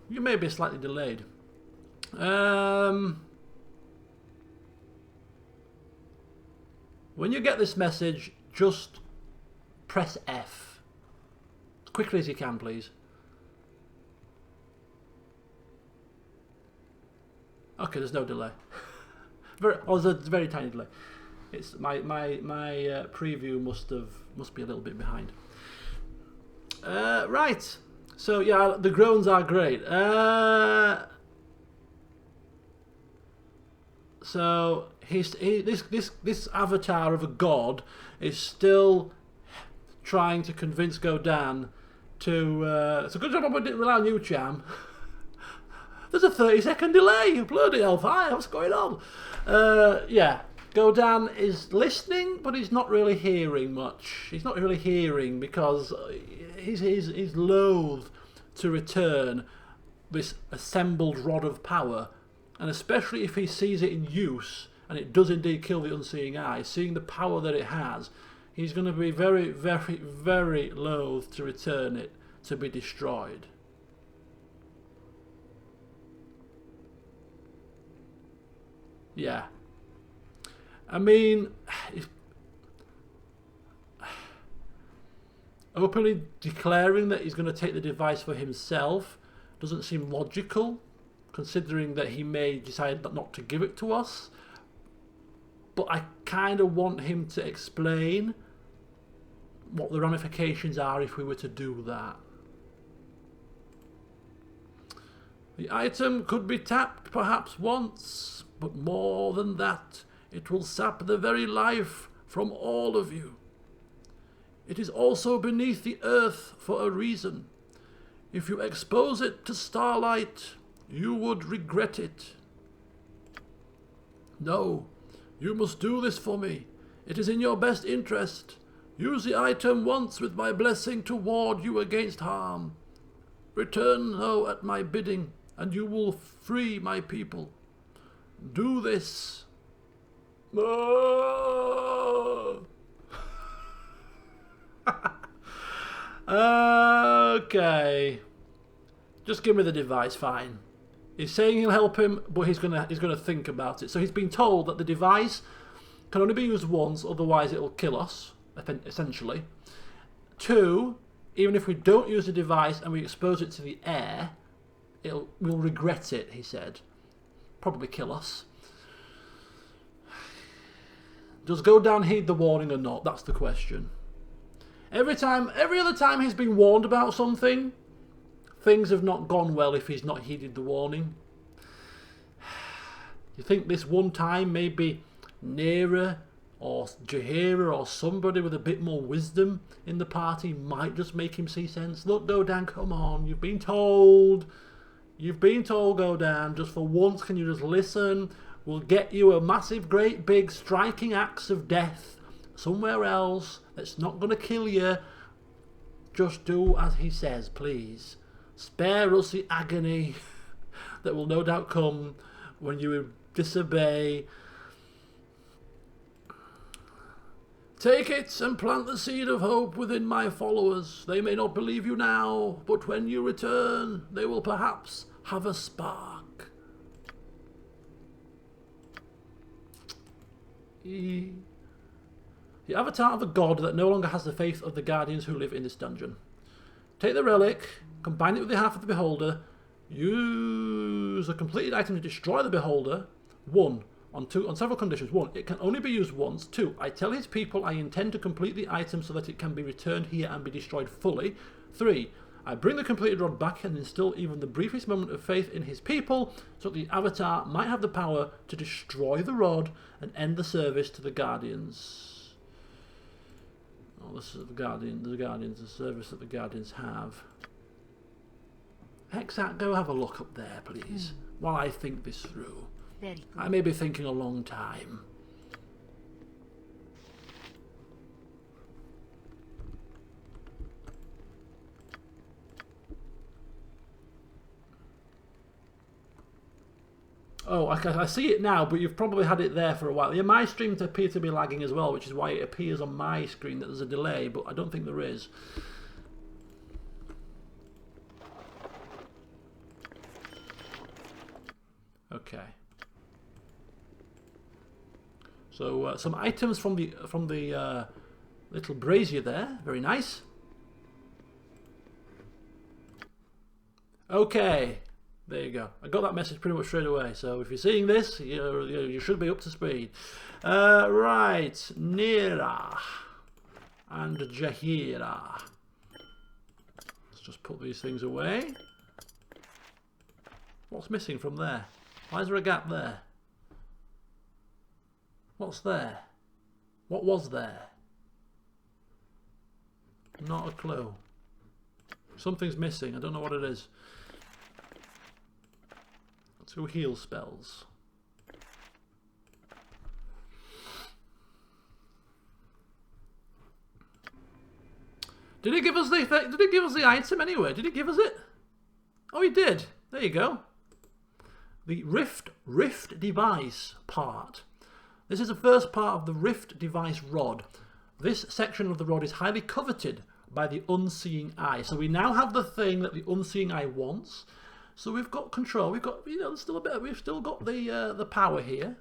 you may be slightly delayed. When you get this message, just press F. As quickly as you can, please. Okay, there's no delay. There's a very tiny delay. It's my preview must be a little bit behind. Right. So yeah, the groans are great. So this avatar of a god is still trying to convince Godan to. It's a good job I didn't rely on you, Cham. There's a 30-second delay. Bloody hellfire! What's going on? Yeah, Godan is listening, but he's not really hearing much. He's not really hearing because he's loath to return this assembled rod of power and especially if he sees it in use, and it does indeed kill the Unseeing Eye, seeing the power that it has, he's going to be very, very, very loath to return it to be destroyed. Yeah. I mean, openly declaring that he's going to take the device for himself doesn't seem logical, considering that he may decide not to give it to us. But I kind of want him to explain what the ramifications are if we were to do that. The item could be tapped perhaps once, but more than that, it will sap the very life from all of you. It is also beneath the earth for a reason. If you expose it to starlight, you would regret it. No, you must do this for me. It is in your best interest. Use the item once with my blessing to ward you against harm. Return, though, at my bidding, and you will free my people. Do this. Okay. Just give me the device, fine. He's saying he'll help him, but he's gonna think about it. So he's been told that the device can only be used once, otherwise it'll kill us, essentially. 2, even if we don't use the device and we expose it to the air, we'll regret it, he said. Probably kill us. Does Godan heed the warning or not? That's the question. Every other time he's been warned about something, things have not gone well if he's not heeded the warning. You think this one time maybe Nera or Jaheira or somebody with a bit more wisdom in the party might just make him see sense? Look, Godan, come on, you've been told. You've been told, Godan, just for once can you just listen? We'll get you a massive, great, big, striking axe of death somewhere else that's not going to kill you. Just do as he says, please. Spare us the agony that will no doubt come when you disobey. Take it and plant the seed of hope within my followers. They may not believe you now, but when you return, they will perhaps have a spark. The avatar of a god that no longer has the faith of the guardians who live in this dungeon. Take the relic, combine it with the half of the beholder, use a completed item to destroy the beholder. 1. On several conditions. 1. It can only be used once. 2. I tell his people I intend to complete the item so that it can be returned here and be destroyed fully. 3. I bring the completed rod back and instill even the briefest moment of faith in his people so that the avatar might have the power to destroy the rod and end the service to the guardians. Oh, this is the guardians, the service that the guardians have. Hexat, go have a look up there, please, while I think this through. Very good. I may be thinking a long time. Oh, I see it now, but you've probably had it there for a while. Yeah, my streams appear to be lagging as well, which is why it appears on my screen that there's a delay, but I don't think there is. Okay. So some items from the little brazier there, very nice. Okay. There you go. I got that message pretty much straight away. So if you're seeing this, you should be up to speed. Right. Nera and Jaheira. Let's just put these things away. What's missing from there? Why is there a gap there? What's there? What was there? Not a clue. Something's missing. I don't know what it is. 2 heal spells. Did he give us the effect? Did he give us the item anyway? Did he give us it? Oh, he did. There you go. the rift device part. This is the first part of the rift device rod. This section of the rod is highly coveted by the Unseeing Eye. So we now have the thing that the Unseeing Eye wants. So we've got control. We've got, you know, there's still a bit. We've still got the power here.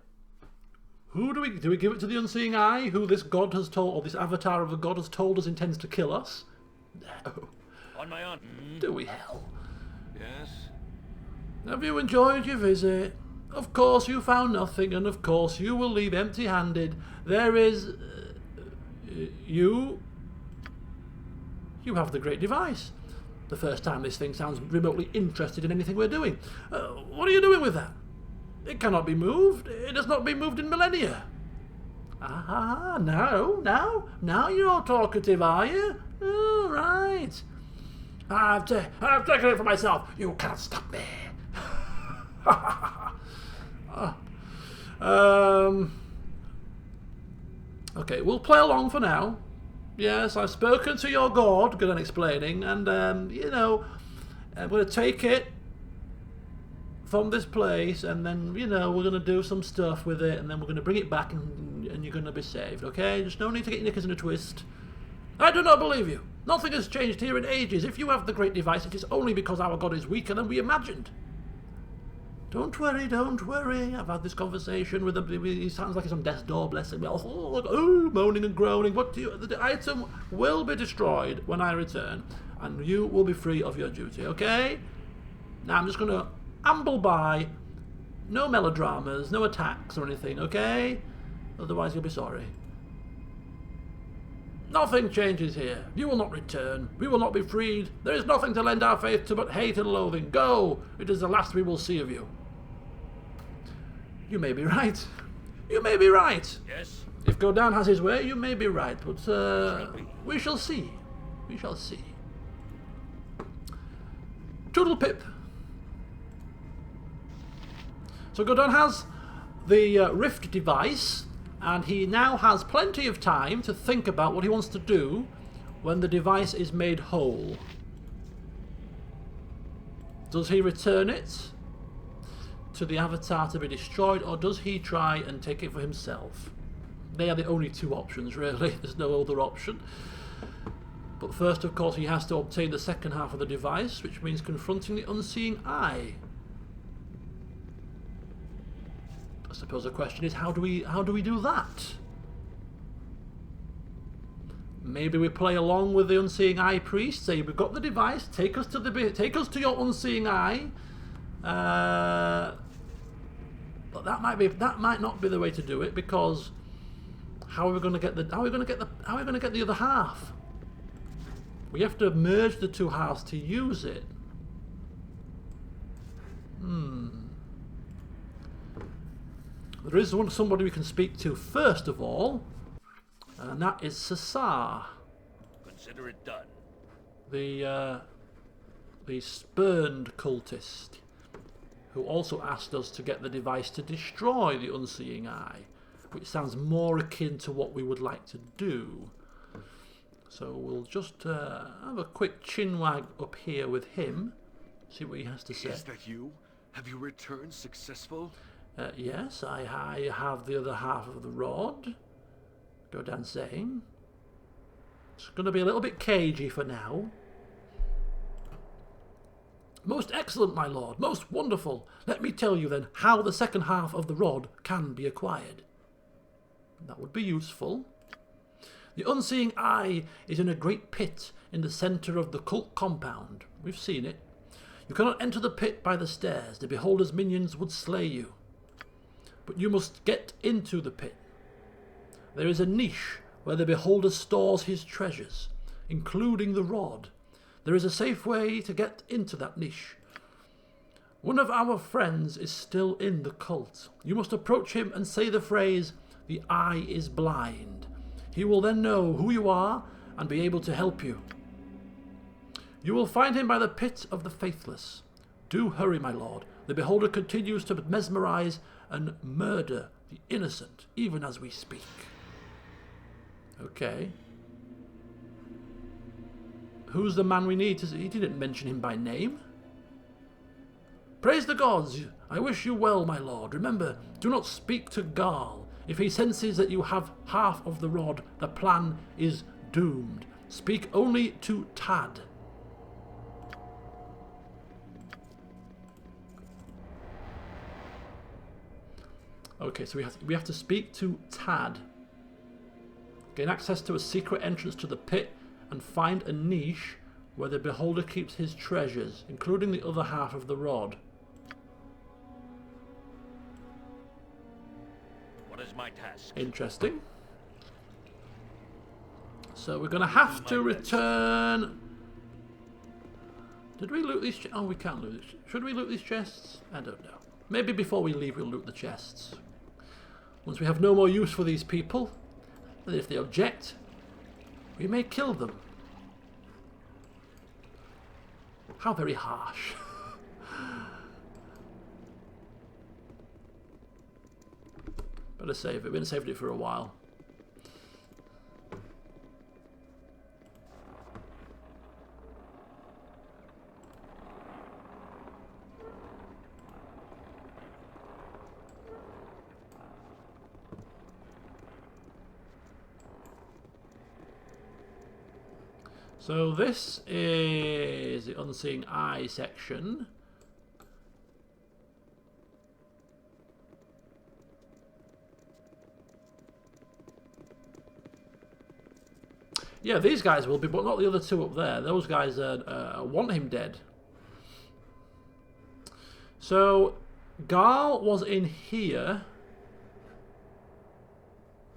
Who do we give it to the Unseeing Eye? Who this god has told, or this avatar of the god has told us intends to kill us? No. On my own. Do we hell? Yes. Have you enjoyed your visit? Of course you found nothing, and of course you will leave empty-handed. There is... You have the great device. The first time this thing sounds remotely interested in anything we're doing. What are you doing with that? It cannot be moved. It has not been moved in millennia. Ah, now you're all talkative, are you? Oh, right. I've taken it for myself. You can't stop me. Okay, we'll play along for now. Yes, I've spoken to your god, Godan explaining, and, you know, I'm going to take it from this place, and then, you know, we're going to do some stuff with it, and then we're going to bring it back, and you're going to be saved, okay? Just no need to get your knickers in a twist. I do not believe you. Nothing has changed here in ages. If you have the great device, it is only because our god is weaker than we imagined. Don't worry, don't worry. I've had this conversation with him. He sounds like he's on death's door, bless him. Oh, moaning and groaning. The item will be destroyed when I return, and you will be free of your duty, okay? Now I'm just going to amble by. No melodramas, no attacks or anything, okay? Otherwise you'll be sorry. Nothing changes here. You will not return. We will not be freed. There is nothing to lend our faith to but hate and loathing. Go! It is the last we will see of you. You may be right. You may be right. Yes. If Godan has his way, you may be right, but we shall see. We shall see. Toodle pip. So Godan has the rift device, and he now has plenty of time to think about what he wants to do when the device is made whole. Does he return it to the avatar to be destroyed, or does he try and take it for himself? They are the only two options, really. There's no other option. But first, of course, he has to obtain the second half of the device, which means confronting the Unseeing Eye. I suppose the question is, how do we do that? Maybe we play along with the Unseeing Eye priest, say we've got the device, take us to your Unseeing Eye. But that might not be the way to do it, because how are we going to get the other half? We have to merge the two halves to use it. There is somebody we can speak to first of all, and that is Cesar. Consider it done. The spurned cultist, who also asked us to get the device to destroy the Unseeing Eye, which sounds more akin to what we would like to do. So we'll just have a quick chinwag up here with him, see what he has to say. Is that you? Have you returned successful? Yes, I have the other half of the rod, Godan saying. It's going to be a little bit cagey for now. Most excellent, my lord, most wonderful. Let me tell you then how the second half of the rod can be acquired. That would be useful. The Unseeing Eye is in a great pit in the centre of the cult compound. We've seen it. You cannot enter the pit by the stairs. The beholder's minions would slay you. But you must get into the pit. There is a niche where the beholder stores his treasures, including the rod. There is a safe way to get into that niche. One of our friends is still in the cult. You must approach him and say the phrase, "The eye is blind." He will then know who you are and be able to help you. You will find him by the pit of the faithless. Do hurry, my lord. The beholder continues to mesmerize and murder the innocent, even as we speak. Okay. Who's the man we need to see? He didn't mention him by name. Praise the gods! I wish you well, my lord. Remember, do not speak to Bhaal. If he senses that you have half of the rod, the plan is doomed. Speak only to Tad. Okay, so we have to speak to Tad. Gain access to a secret entrance to the pit and find a niche where the beholder keeps his treasures, including the other half of the rod. What is my task? Interesting. So we're going to have to return... Did we loot these chests? Oh, we can't loot these. Should we loot these chests? I don't know. Maybe before we leave we'll loot the chests. Once we have no more use for these people, and if they object, we may kill them. How very harsh. Better save it. We haven't saved it for a while. So this is the Unseeing Eye section. Yeah, these guys will be, but not the other two up there. Those guys want him dead. So, Bhaal was in here.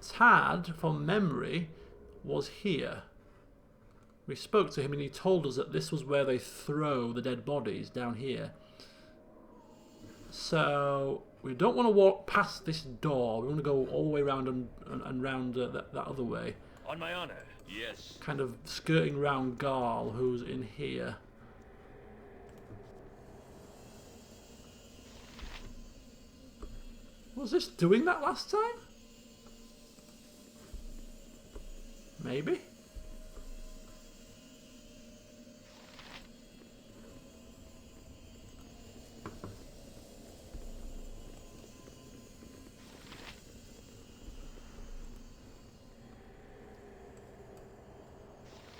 Tad, from memory, was here. We spoke to him and he told us that this was where they throw the dead bodies, down here. So, we don't want to walk past this door. We want to go all the way around and round that other way. On my honor, yes. Kind of skirting round Bhaal, who's in here. Was this doing that last time? Maybe?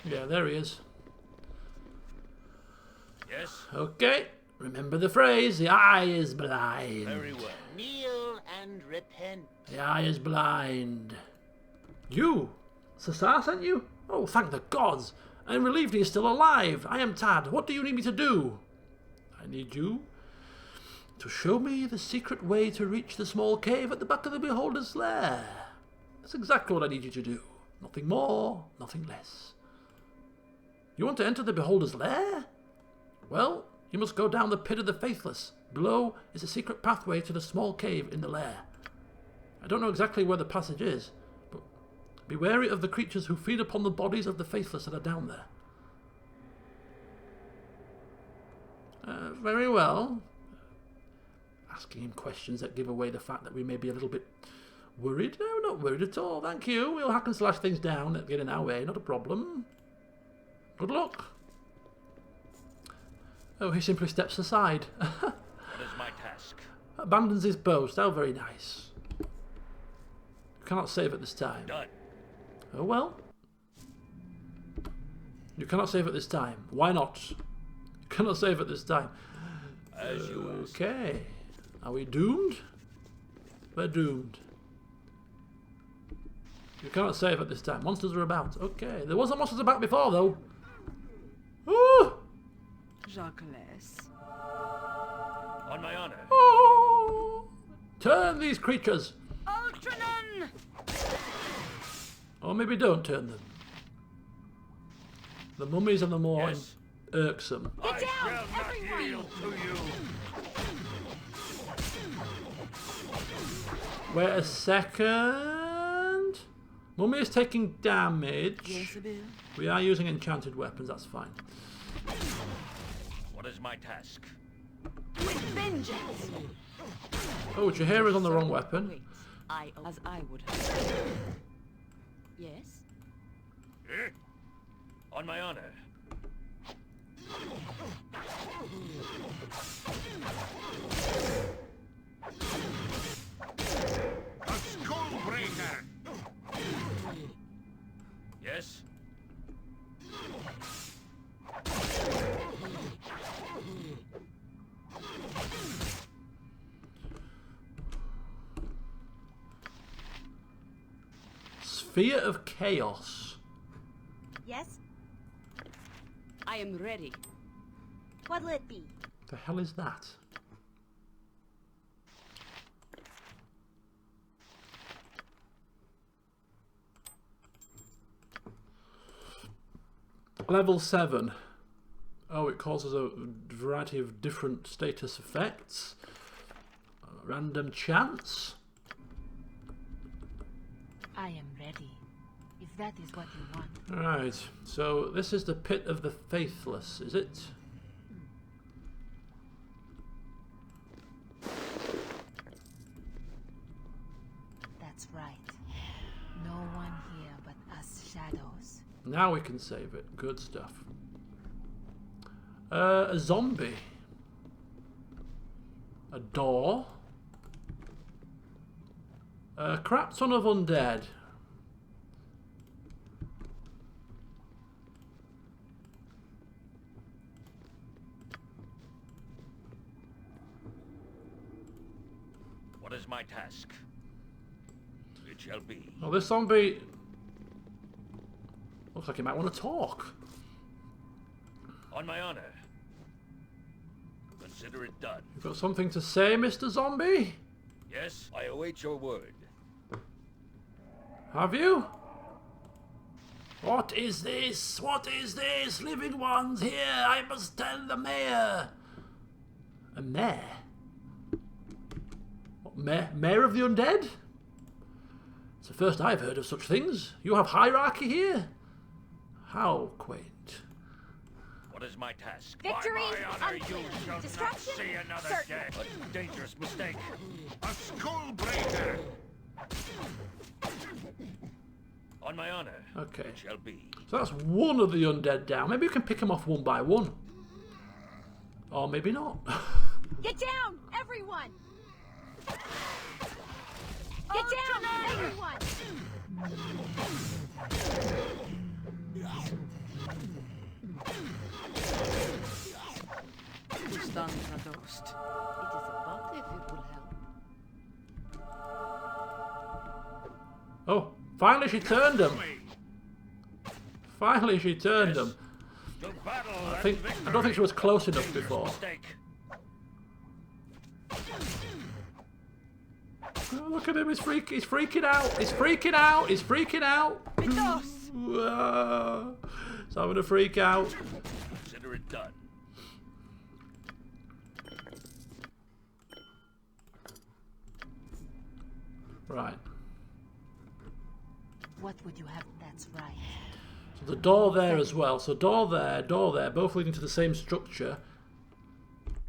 Yeah, there he is. Yes? Okay, remember the phrase, the eye is blind. Very well. Kneel and repent. The eye is blind. You? Cesar sent you? Oh, thank the gods. I am relieved he is still alive. I am Tad. What do you need me to do? I need you to show me the secret way to reach the small cave at the back of the Beholder's lair. That's exactly what I need you to do. Nothing more, nothing less. You want to enter the Beholder's lair? Well, you must go down the pit of the Faithless. Below is a secret pathway to the small cave in the lair. I don't know exactly where the passage is, but be wary of the creatures who feed upon the bodies of the Faithless that are down there. Very well. Asking him questions that give away the fact that we may be a little bit worried. No, not worried at all. Thank you. We'll hack and slash things down that get in our way. Not a problem. Good luck. Oh, he simply steps aside. What is my task? Abandons his boast. How very nice. You cannot save at this time. Done. Oh well. You cannot save at this time. Why not? You cannot save at this time. As you ask. Okay. Are we doomed? We're doomed. You cannot save at this time. Monsters are about. Okay. There wasn't monsters about before though. Ooh! Jacques. On my honor. Oh! Turn these creatures. Ultranon! Or maybe don't turn them. The mummies are the more Yes. irksome. I shall not yield to you. Wait a second. Mummy is taking damage. Yes, Bill. We are using enchanted weapons, that's fine. What is my task? With vengeance! Oh, Jahira's on the wrong weapon. Wait, as I would have. Yes? Eh? On my honor. Yes? Sphere of Chaos. Yes? I am ready. What'll it be? The hell is that? Level 7. Oh, it causes a variety of different status effects. Random chance. I am ready. If that is what you want. Right, so this is the Pit of the Faithless, is it? That's right. No one here but us shadows. Now we can save it. Good stuff. A zombie. A door. A crap ton of undead. What is my task? It shall be. Well, this zombie looks like he might want to talk. On my honor. Consider it done. You've got something to say, Mr. Zombie? Yes, I await your word. Have you? What is this? What is this? Living ones here! I must tell the mayor! A mayor? What, mayor of the undead? It's the first I've heard of such things. You have hierarchy here? How quaint. What is my task? Victory! By my honor, you Unclear. shall Destruction? not see another Certain. day. A dangerous mistake. A skull breaker! On my honor. Okay. It shall be. So that's one of the undead down. Maybe you can pick them off one by one. Or maybe not. Get down, everyone! Get down, everyone! Stand Radost. It is about if it will help. Oh, finally she turned him. Finally she turned him. To battle I don't think she was close enough before. Mistake. Oh, look at him, he's freaking out. He's freaking out. He's freaking out. He's having a freak out. Consider it done. Right. What would you have? That's right. So the door there as well. So door there, both leading to the same structure.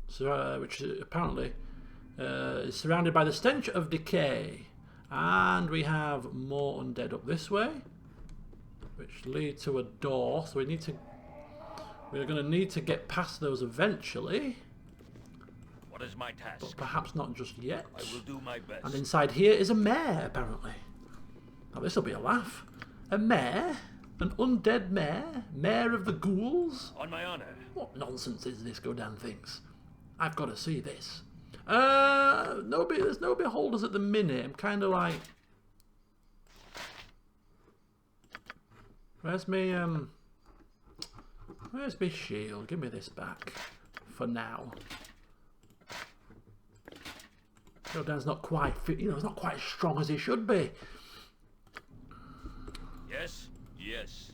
So, which apparently is surrounded by the stench of decay. And we have more undead up this way, which lead to a door. So we're going to need to get past those eventually. What is my task? But perhaps not just yet. I will do my best. And inside here is a mare, apparently. Now this will be a laugh. A mare? An undead mare? Mare of the ghouls? On my honor. What nonsense is this, Godan thinks? I've got to see this. There's no beholders at the minute. I'm kind of like... Where's me shield? Give me this back. For now. Godan's not quite fit, he's not quite as strong as he should be. Yes, yes.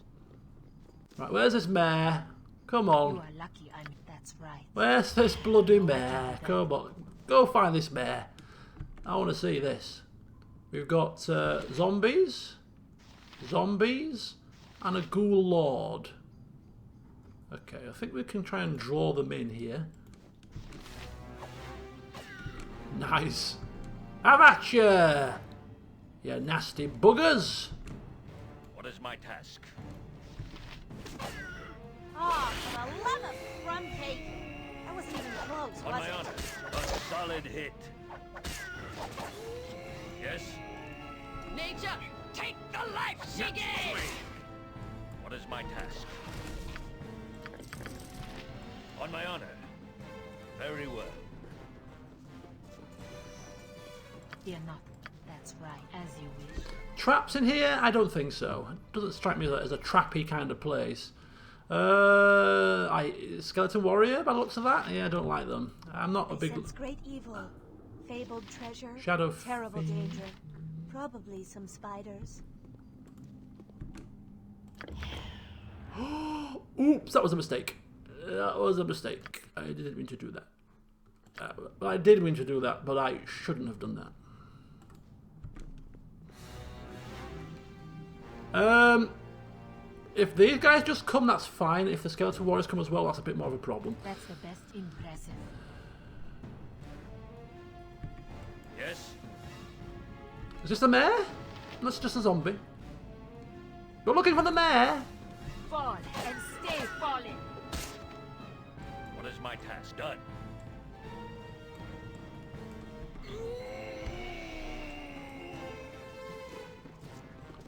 Right, where's this mare? Come You on. are lucky that's right. Where's this bloody mare? Come on. Go find this mare. I want to see this. We've got zombies, and a ghoul lord. Okay, I think we can try and draw them in here. Nice. Have at ya, you nasty buggers. What is my task? Oh, for the love of crumb cake! That wasn't even close, On was my it? honor. A solid hit. Yes? Nature, take the life she gave! my task? On my honor. Very well. Fear not. That's right, as you wish. Traps in here? I don't think so. It doesn't strike me as a trappy kind of place. Skeleton warrior, by the looks of that? Yeah, I don't like them. I'm not a big... sense great evil, fabled treasure, Shadow terrible fiend. danger, probably some spiders. Oops, that was a mistake. That was a mistake. I didn't mean to do that. I did mean to do that, but I shouldn't have done that. If these guys just come, that's fine. If the skeleton warriors come as well, that's a bit more of a problem. That's the best impressive. Yes? Is this the mayor? That's just a zombie. We're looking for the mayor. Fall and stay falling. What is my task? Done.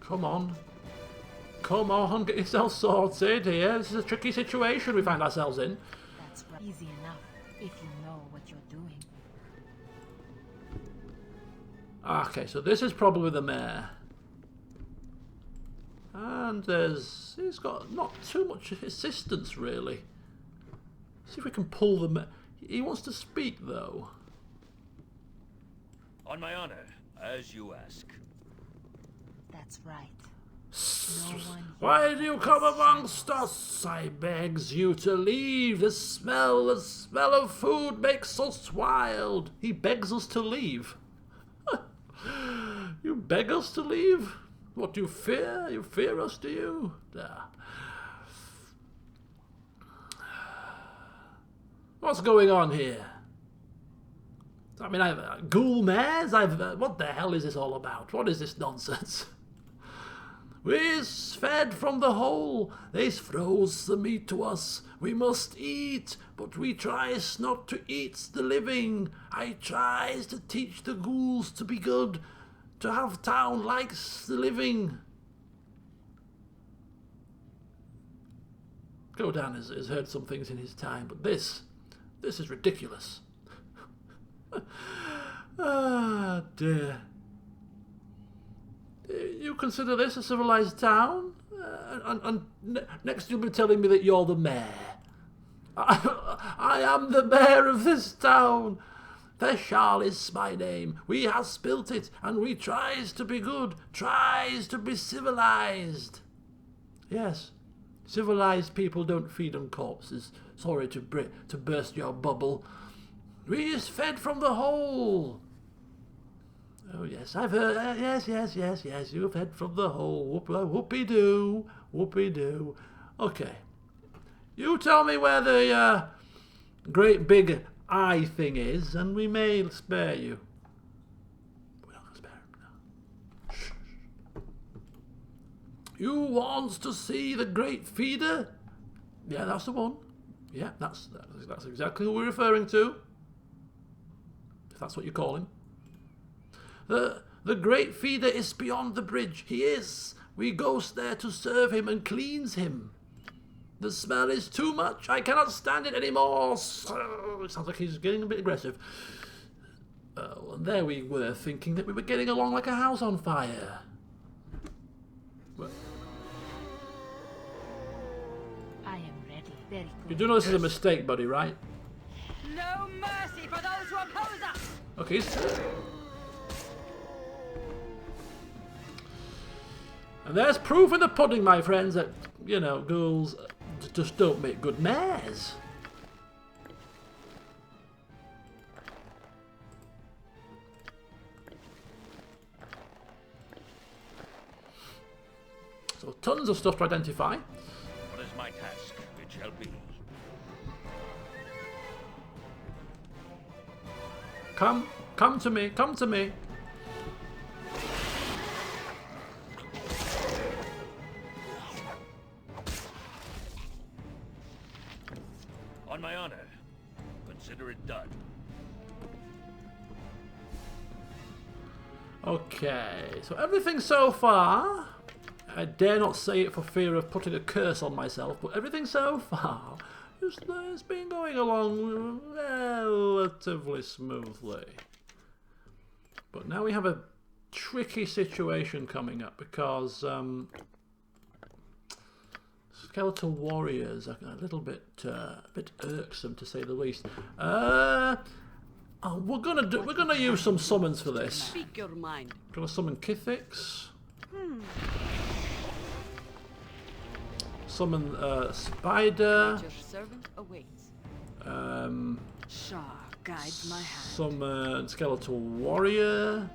Come on. Come on, get yourself sorted here. This is a tricky situation we find ourselves in. That's right. Easy enough if you know what you're doing. Okay, so this is probably the mayor. And he's got not too much assistance really. See if we can pull the mayor. He wants to speak though. On my honor, as you ask. That's right. No one Why do you come amongst us? I begs you to leave. The smell of food makes us wild. He begs us to leave. You beg us to leave? What do you fear? You fear us, do you? What's going on here? I mean, ghoul mares? What the hell is this all about? What is this nonsense? We're fed from the hole. They throws the meat to us. We must eat, but we tries not to eat the living. I tries to teach the ghouls to be good, to have town likes the living. Godan has heard some things in his time, but this is ridiculous. Ah, dear. You consider this a civilized town? And next you'll be telling me that you're the mayor. I am the mayor of this town. Feshal is my name. We has built it, and we tries to be good, tries to be civilized. Yes, civilized people don't feed on corpses. Sorry to burst your bubble. We is fed from the hole. Oh yes, I've heard. Yes. You've fed from the hole. Whoopie-doo, whoopie-doo. Okay, you tell me where the great big eye thing is, and we may spare you. We're not gonna spare him now. Shh. You wants to see the great feeder? Yeah, that's the one. Yeah, that's exactly who we're referring to. If that's what you call him. The great feeder is beyond the bridge. He is. We goes there to serve him and cleans him. The smell is too much. I cannot stand it anymore. So, it sounds like he's getting a bit aggressive. Oh, and there we were thinking that we were getting along like a house on fire. Well, I am ready. Very good. you do know this is a mistake, buddy, right? No mercy for those who oppose us! Okay. And there's proof in the pudding, my friends, that, you know, ghouls just don't make good mares. So tons of stuff to identify. What is my task? It shall be. Come to me, come to me. On my honor, consider it done. Okay, so everything so far, I dare not say it for fear of putting a curse on myself, but everything so far has been going along relatively smoothly. But now we have a tricky situation coming up because skeletal warriors are a little bit irksome, to say the least. We're gonna use some summons for this. Speak your mind. Gonna summon Kithix. Summon Spider. Your servant awaits. Shah guides my hand. Summon Skeletal Warrior.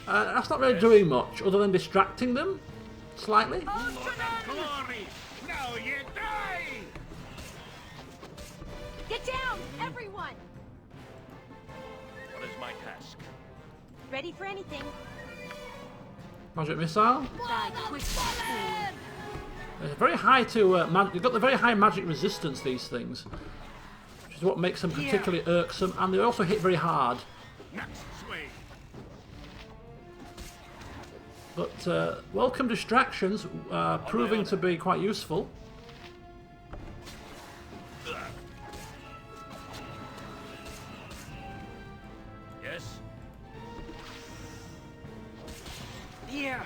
That's not really doing much, other than distracting them slightly. Glory! Now you die! Get down, everyone! What is my task? Ready for anything. Magic missile. Die quickly. It's very high to you've got the very high magic resistance, these things, which is what makes them particularly irksome, and they also hit very hard. Next swing! But welcome distractions, proving to be quite useful. Yes? Here.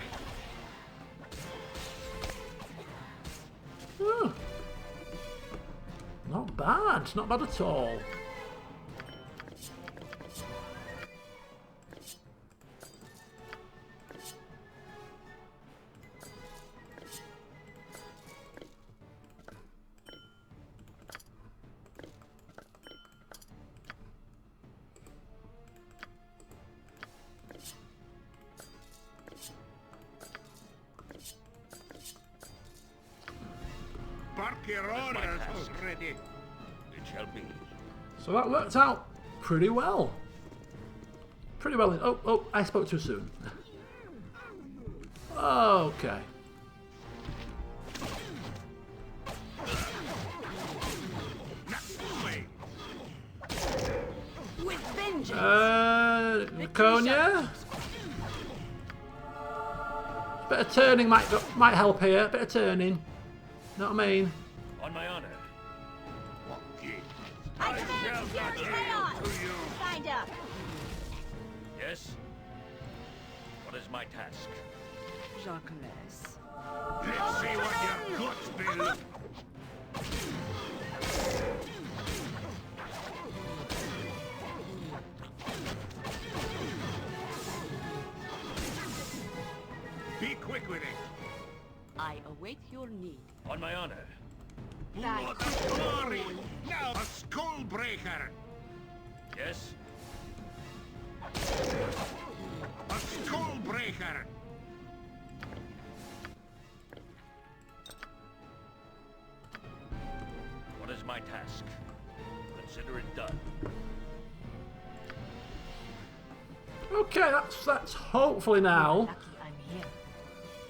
Not bad, not bad at all. Bark your orders already. It shall be. So that worked out pretty well. Pretty well. Oh, I spoke too soon. Okay. Next swing! With vengeance. Laconia? Bit of turning might help here. Bit of turning. Know what I mean? On my honor. I command pure chaos! Signed up. Yes? What is my task? Jacques. Let's see what your guts build! Be quick with it! I await your need. On my honor. Blood of glory! Now a skull breaker! Yes? A skull breaker! What is my task? Consider it done. Okay, that's hopefully now Lucky I'm here.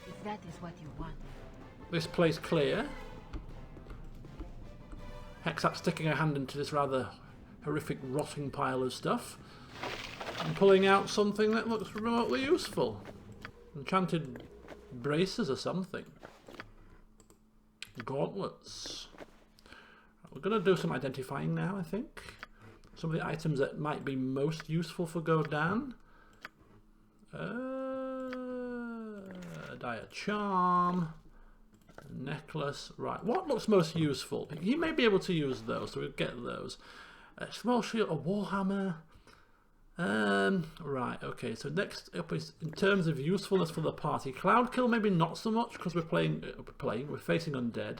If that is what you want. this place clear. Hexat's sticking her hand into this rather horrific rotting pile of stuff and pulling out something that looks remotely useful. Enchanted braces or something. Gauntlets. We're going to do some identifying now, I think. Some of the items that might be most useful for Godan. Dire charm. Necklace. Right, what looks most useful? He may be able to use those, so we'll get those. Small shield, a warhammer. Right, okay, so next up is in terms of usefulness for the party. Cloudkill maybe not so much because we're facing undead.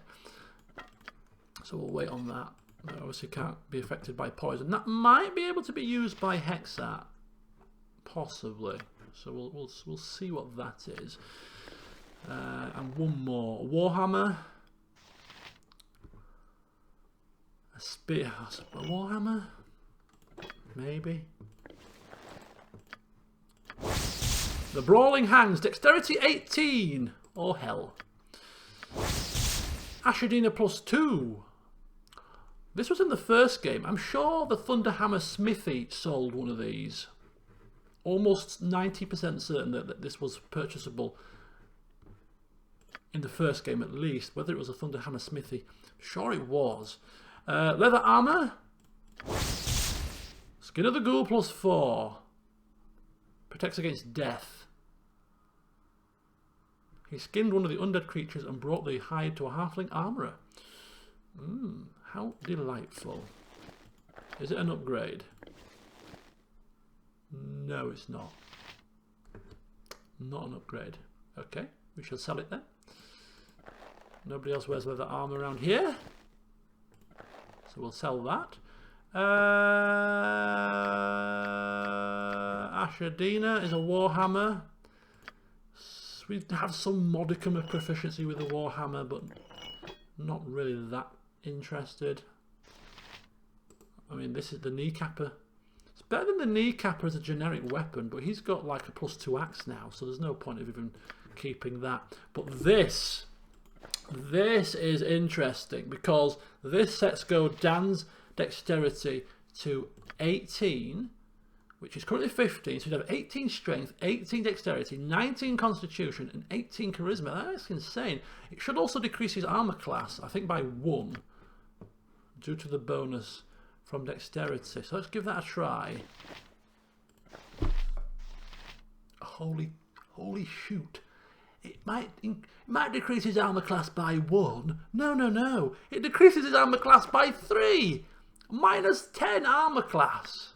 So we'll wait on that. That obviously can't be affected by poison. That might be able to be used by Hexat. Possibly. So we'll see what that is. And one more. Warhammer. A spear. A warhammer? Maybe. The Brawling Hands. Dexterity 18. Oh hell. Ashadina +2. This was in the first game. I'm sure the Thunderhammer Smithy sold one of these. Almost 90% certain that this was purchasable in the first game at least. Whether it was a Thunderhammer Smithy, sure it was. Leather armor. Skin of the Ghoul +4. Protects against death. He skinned one of the undead creatures and brought the hide to a halfling armourer. How delightful. Is it an upgrade? No, it's not. Not an upgrade. Okay, we shall sell it then. Nobody else wears leather armour around here. So we'll sell that. Ashadina is a Warhammer. We have some modicum of proficiency with the Warhammer, but not really that interested. I mean, this is the Kneecapper. It's better than the Kneecapper as a generic weapon, but he's got like a +2 axe now, so there's no point of even keeping that. But this is interesting because this sets Godan's dexterity to 18, which is currently 15, so you'd have 18 strength, 18 dexterity, 19 constitution, and 18 charisma. That's insane. It should also decrease his armor class, I think by 1, due to the bonus from dexterity. So let's give that a try. Holy shoot. It might decrease his armor class by 1. No. It decreases his armor class by 3. -10 armor class.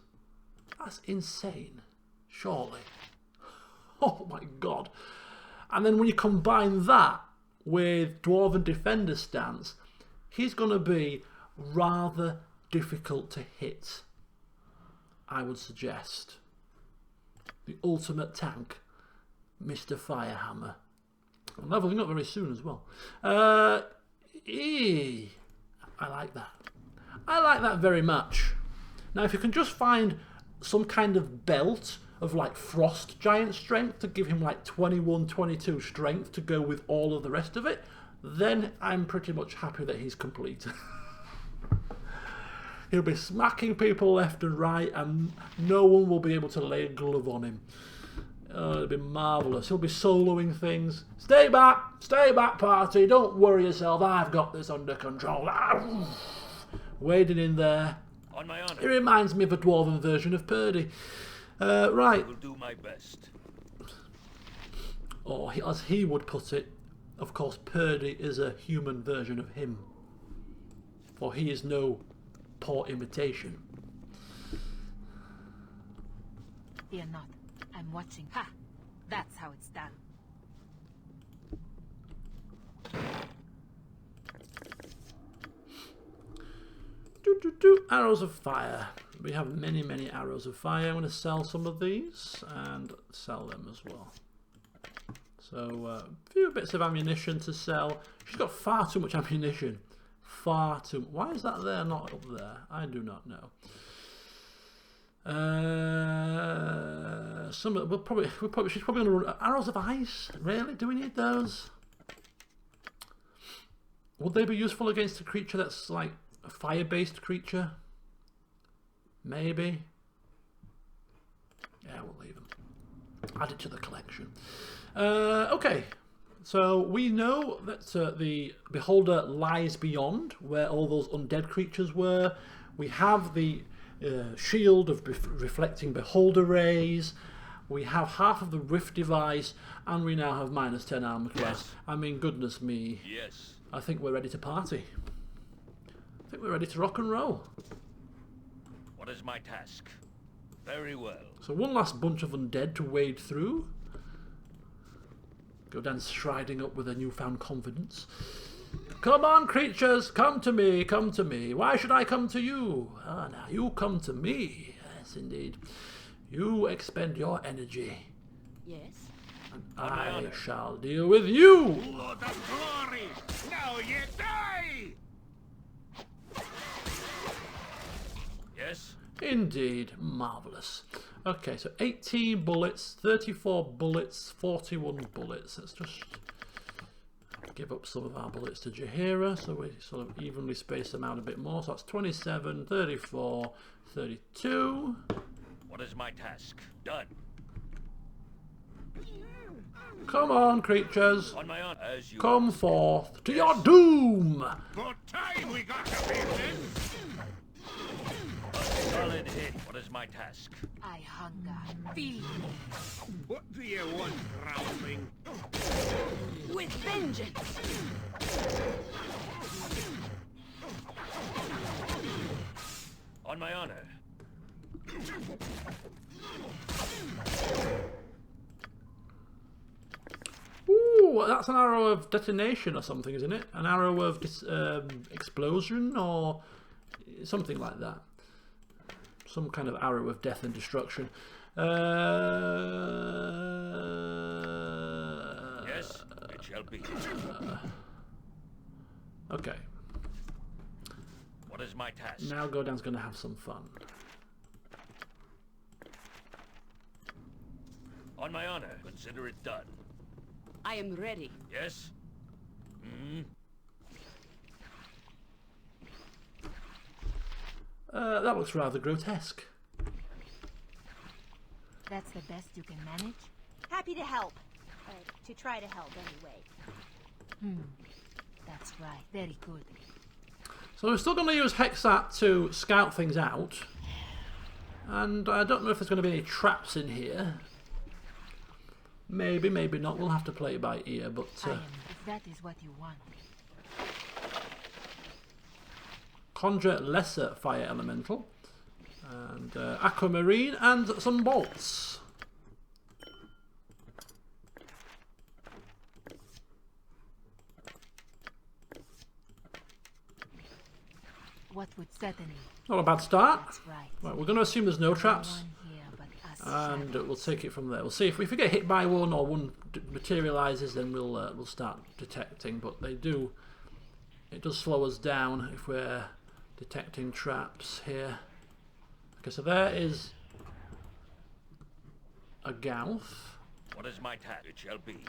That's insane. Surely. Oh my god. And then when you combine that with Dwarven Defender stance, he's going to be rather difficult to hit, I would suggest. The ultimate tank, Mr. Firehammer. I'm leveling up very soon as well. I like that. I like that very much. Now, if you can just find some kind of belt of like frost giant strength to give him like 21, 22 strength to go with all of the rest of it, then I'm pretty much happy that he's complete. He'll be smacking people left and right and no one will be able to lay a glove on him. Oh, it'll be marvellous. He'll be soloing things. Stay back, party. Don't worry yourself. I've got this under control. Wading in there. On my honor. It reminds me of a dwarven version of Purdy. Right. I will do my best. Or as he would put it, of course, Purdy is a human version of him. For he is no poor imitation. Fear not. I'm watching. Ha! That's how it's done. Arrows of fire. We have many arrows of fire. I'm going to sell some of these and sell them as well. So a few bits of ammunition to sell. She's got far too much ammunition. Far too. Why is that there, not up there? I do not know. Some she's probably going to run arrows of ice. Really? Do we need those? Would they be useful against a creature that's like a fire-based creature? Maybe. Yeah, we'll leave them. Add it to the collection. Okay. So we know that the Beholder lies beyond where all those undead creatures were. We have the shield of reflecting Beholder rays. We have half of the Rift device, and we now have -10 armor class. Yes. I mean, goodness me. Yes. I think we're ready to party. I think we're ready to rock and roll. What is my task? Very well. So one last bunch of undead to wade through. Godan striding up with a newfound confidence. Come on, creatures, come to me, come to me. Why should I come to you? Ah, now you come to me. Yes, indeed. You expend your energy. Yes? And On my I honor. shall deal with you. Blood of glory! Now ye die! Yes? Indeed, marvellous. Okay, so 18 bullets, 34 bullets, 41 bullets. Let's just give up some of our bullets to Jaheira, so we sort of evenly space them out a bit more. So that's 27, 34, 32. What is my task? Done. Come on, creatures. On my honor, as you Come forth to your doom. For time we got to be in. A solid hit. What is my task? I hunger. Feed What do you want, Rowling? With vengeance! On my honor. Ooh, that's an arrow of detonation or something, isn't it? An arrow of explosion or something like that. Some kind of arrow of death and destruction. Yes, it shall be. Okay. What is my task? Now Godan's going to have some fun. On my honor. Consider it done. I am ready. Yes? That looks rather grotesque. That's the best you can manage? Happy to help. To try to help anyway. That's right. Very good. So we're still going to use Hexat to scout things out. And I don't know if there's going to be any traps in here. Maybe, maybe not. We'll have to play it by ear, but... I am, if that is what you want. Conjure lesser fire elemental. And aquamarine and some bolts. What would certainly... Not a bad start. That's right. Right, we're going to assume there's no traps. No one here but us And shadows. we'll take it from there. We'll see if we get hit by one or one materializes, then we'll start detecting. But they do, it does slow us down if we're detecting traps here. Okay, so there is a Gauth. What is my task? It shall be.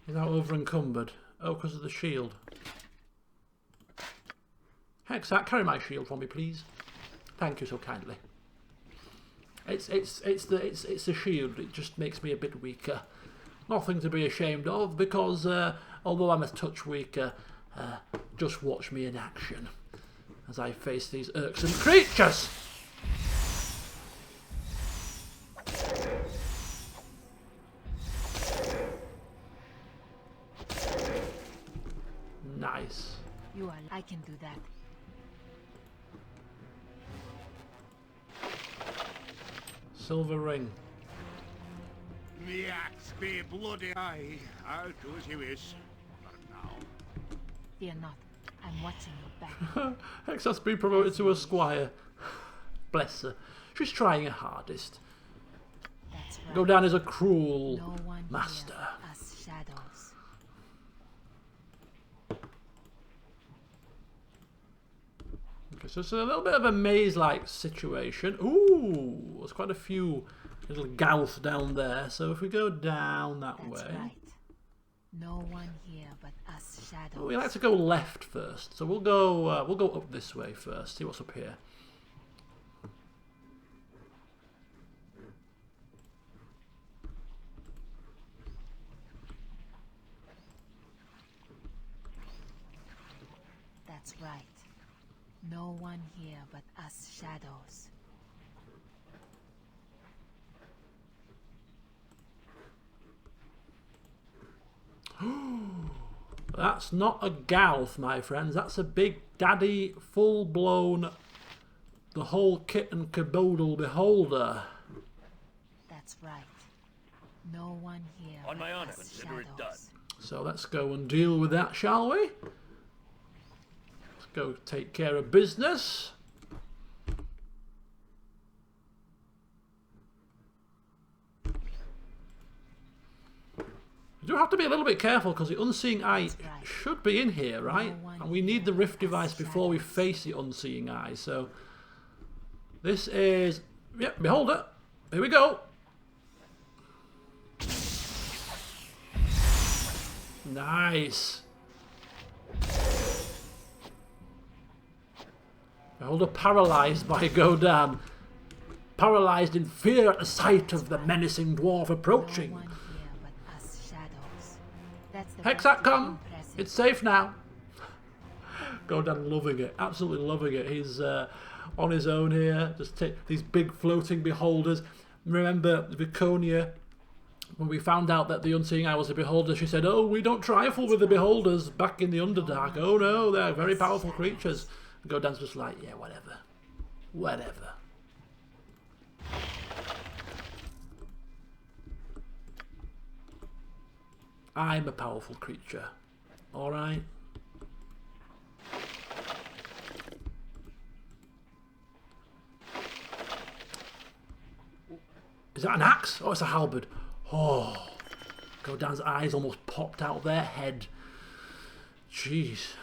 He's now over encumbered. Oh, because of the shield. Hexat, carry my shield for me, please. Thank you so kindly. It's the shield. It just makes me a bit weaker. Nothing to be ashamed of, because although I'm a touch weaker, just watch me in action as I face these irksome creatures. Nice. You are... I can do that. Silver ring. The axe be bloody. Aye, I'll do as you wish. For now. Fear not. I'm watching your back. Hexat's been promoted to a squire. Bless her. She's trying her hardest. That's right. Godan is a cruel No one master. here, us shadows. Okay, so it's a little bit of a maze-like situation. Ooh, there's quite a few little Gauth down there. So if we go down that That's way, right. No one here but us shadows. we like to go left first. So we'll go up this way first. See what's up here. That's right. No one here but us shadows. That's not a Gauth, my friends. That's a big daddy, full-blown, the whole kit and caboodle beholder. That's right. No one here On but my honor, us consider it done. shadows. So let's go and deal with that, shall we? Let's go take care of business. You do have to be a little bit careful because the Unseeing Eye Right. should be in here, right? No one And we need the here Rift but device us before we shadows. face the Unseeing Eye. So this is, yep, Beholder. Here we go. Nice. Beholder paralyzed by Godan. Paralyzed in fear at the sight of the menacing dwarf approaching. No one here but us shadows. That's the Hexatcom, it's safe now. Godan loving it, absolutely loving it. He's on his own here. Just take these big floating beholders. Remember Viconia, when we found out that the Unseeing Eye was a beholder, she said, "Oh, we don't trifle with the beholders back in the Underdark. Oh no, they're very powerful creatures." And Godan's just like, yeah, whatever. Whatever. I'm a powerful creature. Alright? Is that an axe? Oh, it's a halberd. Oh. Godan's eyes almost popped out of their head. Jeez.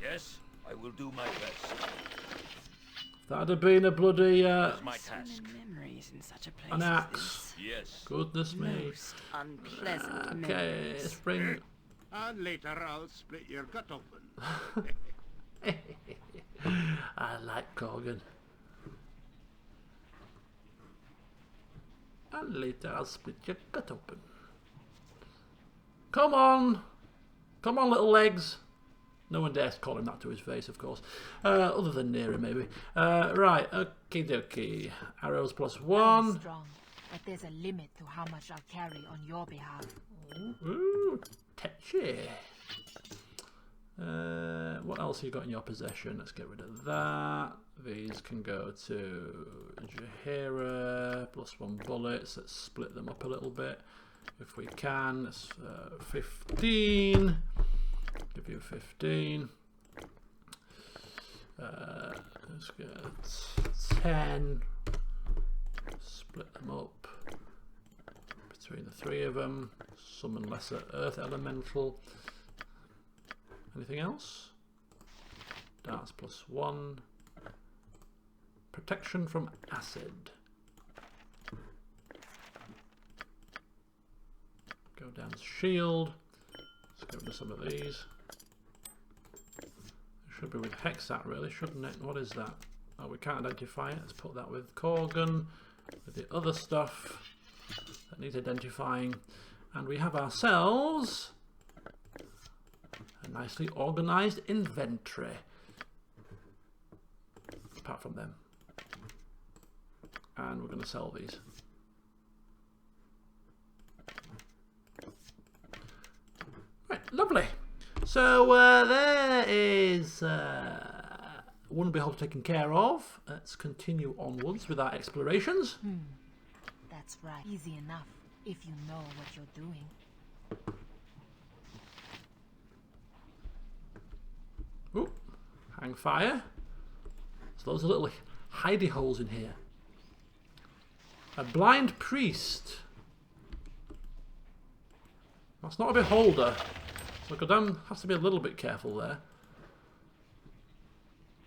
Yes, I will do my best. That'd have been a bloody That's my task. Memories in such a place an as axe. Yes. Goodness this. me. Most unpleasant Okay, memories. let's bring. And later I'll split your gut open. I like Corgan. And later I'll split your gut open. Come on! Come on, little legs! No one dares call him that to his face, of course. Other than Nera, maybe. Right, okie dokie. Arrows plus I'm 1. strong, but there's a limit to how much I'll carry on your behalf. Ooh, tetchy. What else have you got in your possession? Let's get rid of that. These can go to Jaheira, plus 1 bullets. Let's split them up a little bit if we can. That's 15. Give you 15. Let's get 10. Split them up between the 3 of them. Summon lesser earth elemental. Anything else? Darts plus 1. Protection from acid. Godan's shield. Let's get rid of some of these. It should be with Hexat, really, shouldn't it? What is that? Oh, we can't identify it. Let's put that with Corgan. With the other stuff that needs identifying. And we have ourselves a nicely organised inventory. Apart from them. And we're going to sell these. Right, lovely. So there is one beholder taken care of. Let's continue onwards with our explorations. That's right. Easy enough if you know what you're doing. Ooh, hang fire. There's loads of little hidey holes in here. A blind priest. That's not a beholder. So Godan has to be a little bit careful there.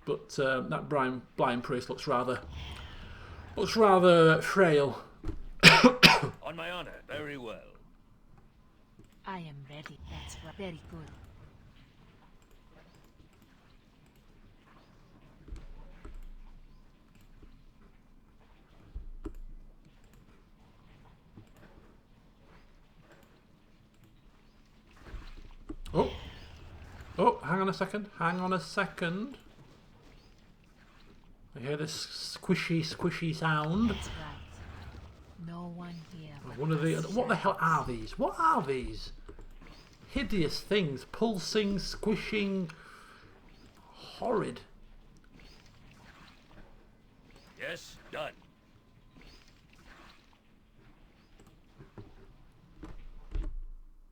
But that blind priest looks rather frail. On my honor, very well. I am ready. That's right. Very good. Oh, hang on a second. Hang on a second. I hear this squishy sound. That's right. No one here. One of the. What the hell are these? What are these? Hideous things. Pulsing, squishing. Horrid. Yes, done.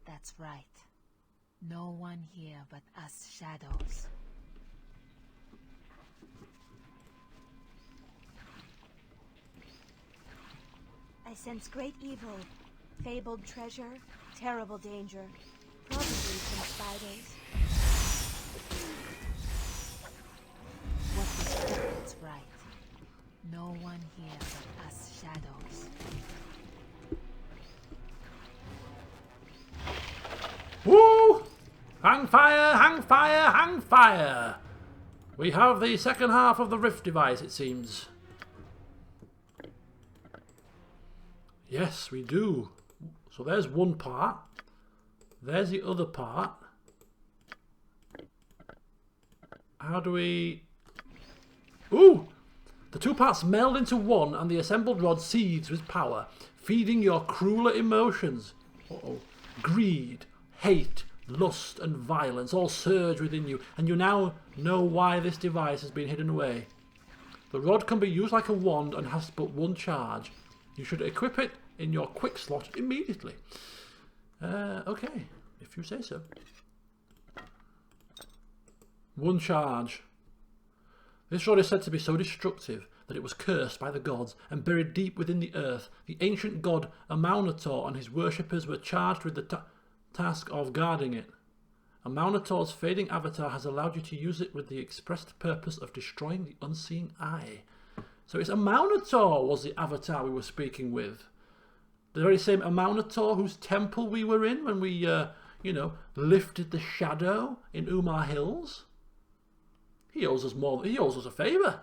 That's right. No one here but us shadows. I sense great evil, fabled treasure, terrible danger. Probably from spiders. What is right? That's right. No one here but us shadows. Woo! Hang fire, hang fire, hang fire! We have the second half of the rift device, it seems. Yes, we do. So there's one part. There's the other part. How do we... Ooh! The two parts meld into one and the assembled rod seethes with power, feeding your crueler emotions. Uh-oh. Greed, hate, lust and violence all surge within you, and you now know why this device has been hidden away. The rod can be used like a wand and has but one charge. You should equip it in your quick slot immediately. Okay, if you say so. One charge. This rod is said to be so destructive that it was cursed by the gods and buried deep within the earth. The ancient god Amaunator and his worshippers were charged with the task of guarding it. Amaunator's fading avatar has allowed you to use it with the expressed purpose of destroying the unseeing eye. So it's Amaunator was the avatar we were speaking with. The very same Amaunator whose temple we were in when we, you know, lifted the shadow in Umar Hills. He owes us more. He owes us a favour.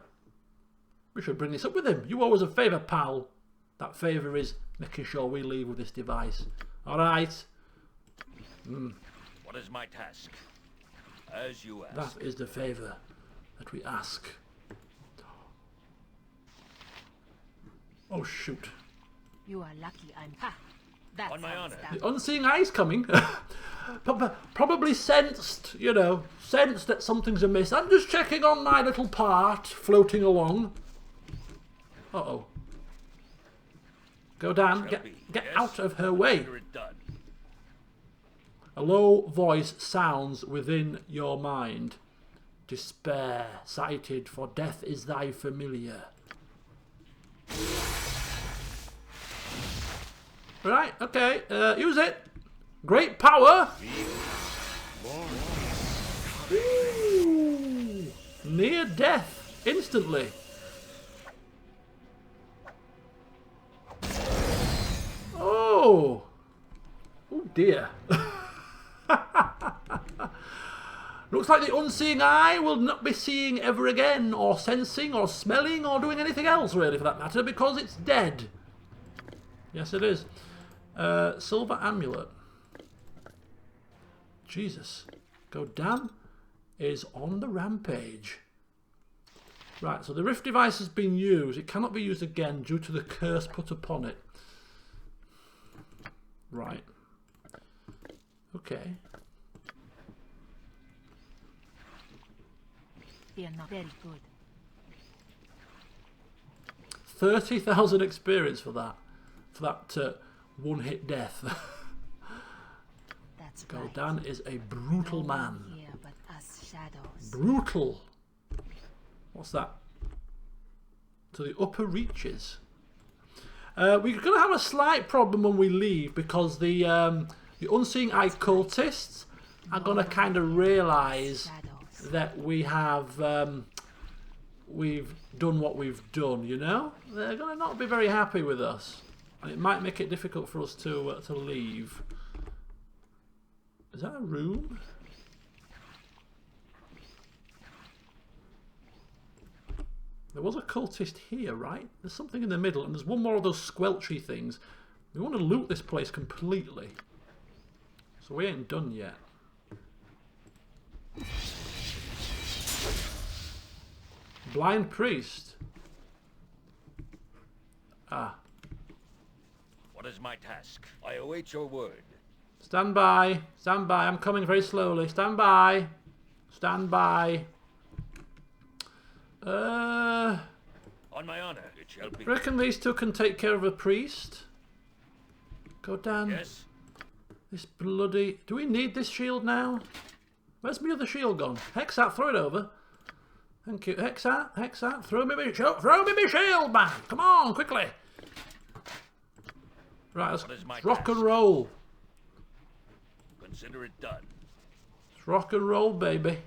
We should bring this up with him. You owe us a favour, pal. That favour is making sure we leave with this device. All right. What is my task? As you ask. That is the favour that we ask. Oh shoot! You are lucky I'm... Ha! That's On my honor. The unseeing eye's coming. Probably sensed, you know, sensed that something's amiss. I'm just checking on my little part, floating along. Uh-oh. Godan, get out of her way. A low voice sounds within your mind. Despair, sighted, for death is thy familiar. Right, okay, use it. Great power. Ooh, near death, instantly. Oh. Oh dear. Looks like the unseeing eye will not be seeing ever again, or sensing, or smelling, or doing anything else really for that matter, because it's dead. Yes, it is. Silver amulet. Jesus. Godan is on the rampage. Right, so the rift device has been used. It cannot be used again due to the curse put upon it. Right. Okay. They are not very good. 30,000 experience for that. For that one-hit death. That's Godan right. is a brutal man. Here but us shadows. Brutal. What's that? To the upper reaches. We're going to have a slight problem when we leave because the unseeing eye cultists are going to kind of realise that we have we've done what we've done. You know, they're going to not be very happy with us, and it might make it difficult for us to leave. Is that a room? There was a cultist here, right? There's something in the middle, and there's one more of those squelchy things. We want to loot this place completely. So we ain't done yet. Blind priest. Ah. What is my task? I await your word. Stand by. Stand by. I'm coming very slowly. Stand by. Stand by. On my honor, it shall be. Reckon these two can take care of a priest? Godan. Yes. This bloody... Do we need this shield now? Where's my other shield gone? Hexat, throw it over. Thank you. Hexat, Hexat, throw me my shield back. Come on, quickly. Right, let's rock and roll. Consider it done. Let's rock and roll, baby.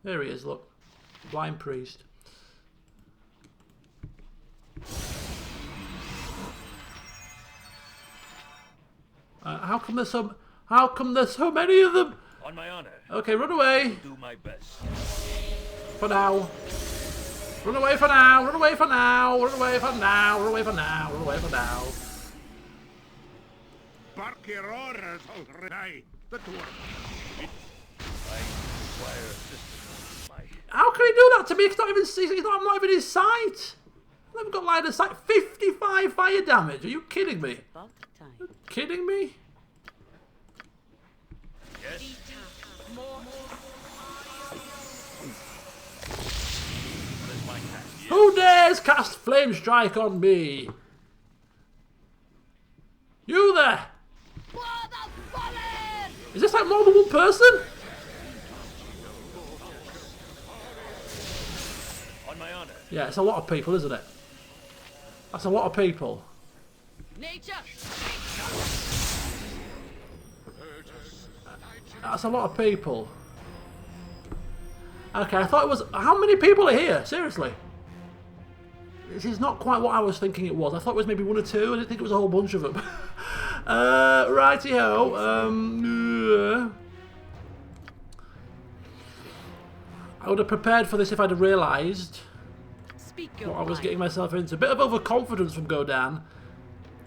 There he is, look. Blind priest. How come there's so... How come there's so many of them? On my honor. Okay, run away. Do my best. For now. Run away for now. Run away for now. Run away for now. Run away for now. Run away for now. Bark your orders already. The dwarf. I require assistance. How can he do that to me? He's not even. I'm not even in sight. I've never got line of sight. 55 fire damage. Are you kidding me? About time. Are you kidding me? Yes. What is my task? Who dares cast flame strike on me? You there? Is this like more than one person? On my honor. Yeah, it's a lot of people, isn't it? That's a lot of people. Nature. That's a lot of people. Okay, I thought it was... How many people are here? Seriously. This is not quite what I was thinking it was. I thought it was maybe one or two. I didn't think it was a whole bunch of them. Righty-ho. I would have prepared for this if I'd have realised what I was getting myself into. A bit of overconfidence from Godan.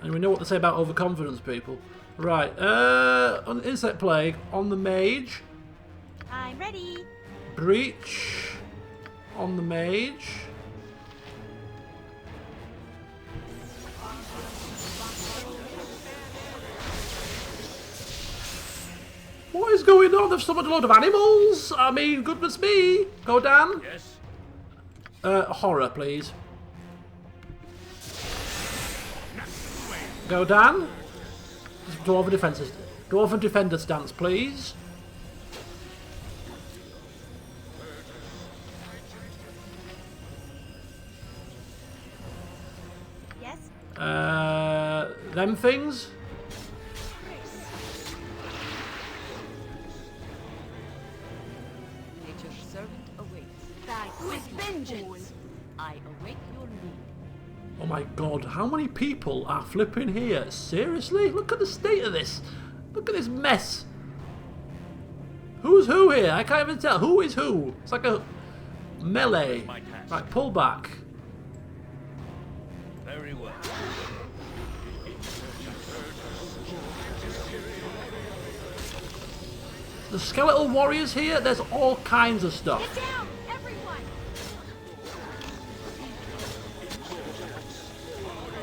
And we know what to say about overconfidence, people. Right, on Insect Plague, on the Mage. I'm ready. Breach, on the Mage. What is going on? They've summoned a load of animals. I mean, goodness me. Godan. Yes. Horror, please. Godan. Dwarven defences. Dwarven defender stance, please. Yes. Them things. Nature's servant awaits. Die With vengeance. I await your need. Oh my god, how many people are flipping here? Seriously? Look at the state of this. Look at this mess. Who's who here? I can't even tell. Who is who? It's like a melee. Right, pull back. Very well. The skeletal warriors here, there's all kinds of stuff. Get down, everyone.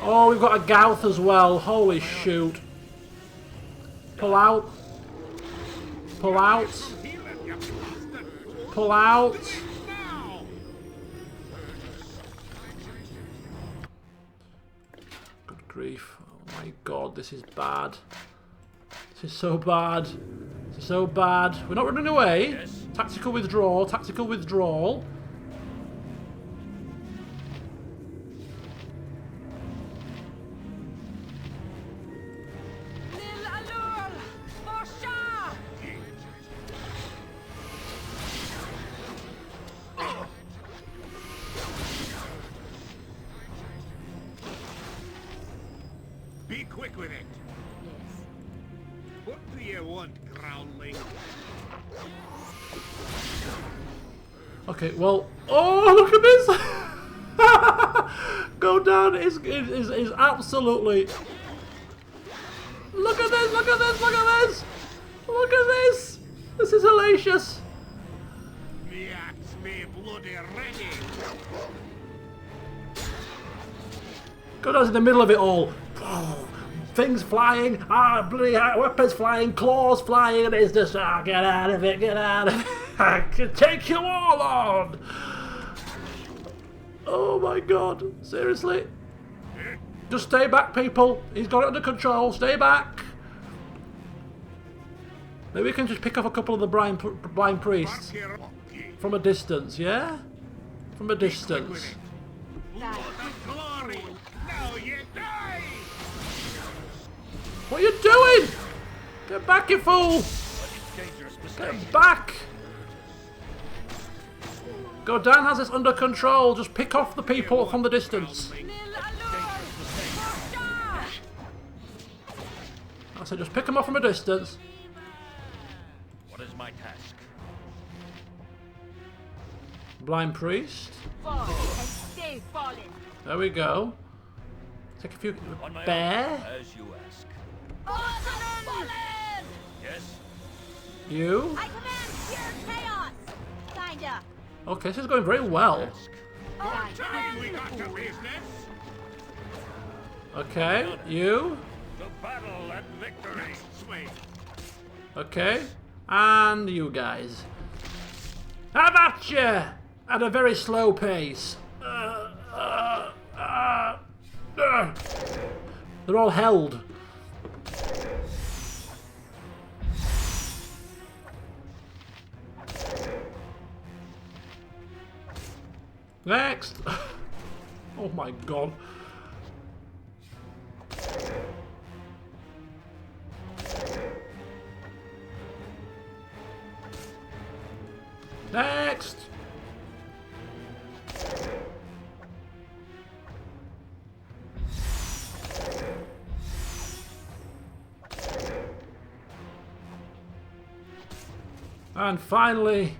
Oh, we've got a Gouth as well. Holy shoot. Pull out. Pull out. Pull out. Good grief. Oh my god, this is bad. This is so bad. This is so bad. We're not running away. Yes. Tactical withdrawal. Tactical withdrawal. Be quick with it. Yes. What do you want, groundling? Okay, well, oh, look at this! Godan is absolutely. Look at this! Look at this! Look at this! Look at this! This is hellacious. Me axe be bloody ready. Godan's in the middle of it all. Things flying, bloody weapons flying, claws flying, and it's just, get out of it, get out of it. I can take you all on. Oh my god, seriously? Just stay back, people. He's got it under control. Stay back. Maybe we can just pick off a couple of the blind priests from a distance, yeah? From a distance. Glory. Now you die. What are you doing? Get back, you fool! Dangerous mistake. Get back! Godan has this under control. Just pick off the people from the distance. I said just pick them off from a distance. What is my task? Blind priest. Fall and stay fallen. There we go. Take a few. On my Bear. honor, as you ask. Fallen! Yes? You. I command pure chaos! Kinda. Okay, this is going very well. Ask. What time we got to business? Okay, you. To battle and victory. Swing. Okay, and you guys. How about you? At a very slow pace. They're all held. Next. Oh my god. Next. And finally,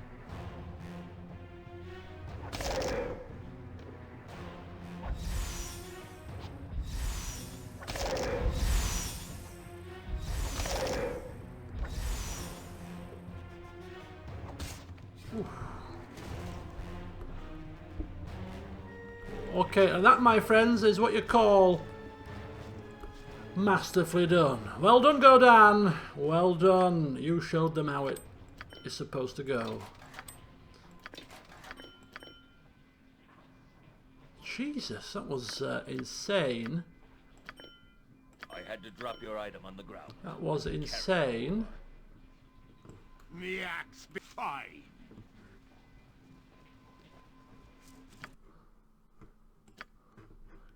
okay, and that, my friends, is what you call masterfully done. Well done, Godan. Well done. You showed them how it is supposed to go. Jesus, that was insane. I had to drop your item on the ground. That was insane. The axe be fine.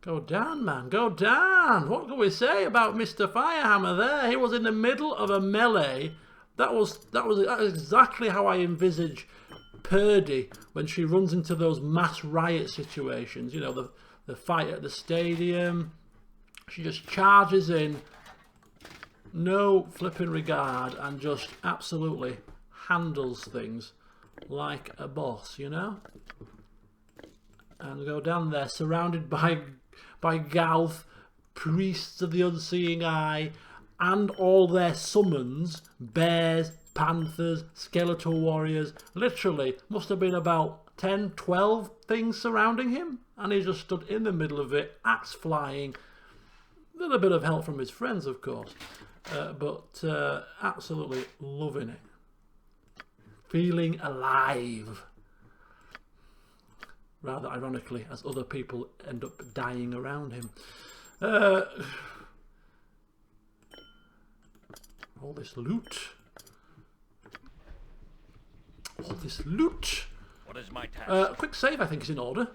Go down, man. Go down. What can we say about Mr. Firehammer there? He was in the middle of a melee. That was exactly how I envisage Purdy when she runs into those mass riot situations. You know, the fight at the stadium. She just charges in, no flipping regard, and just absolutely handles things like a boss, you know? And go down there surrounded by Gauth, priests of the unseeing eye, and all their summons, bears, panthers, skeletal warriors. Literally, must have been about 10, 12 things surrounding him, and he just stood in the middle of it, axe flying. A little bit of help from his friends, of course, but absolutely loving it. Feeling alive. Rather ironically, as other people end up dying around him. All this loot. All this loot. What is my task? Quick save, I think, is in order.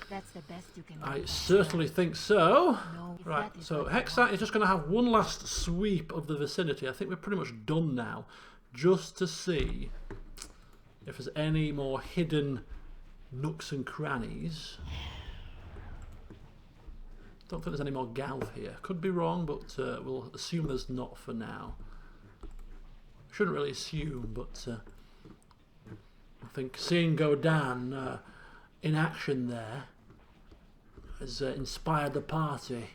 That's the best you can do. I certainly think so. No, if Right, that is so what you Hexite want. is just going to have one last sweep of the vicinity. I think we're pretty much done now, just to see if there's any more hidden nooks and crannies. Don't think there's any more Galv here. Could be wrong, but we'll assume there's not for now. Shouldn't really assume, but I think seeing Godan in action there has inspired the party.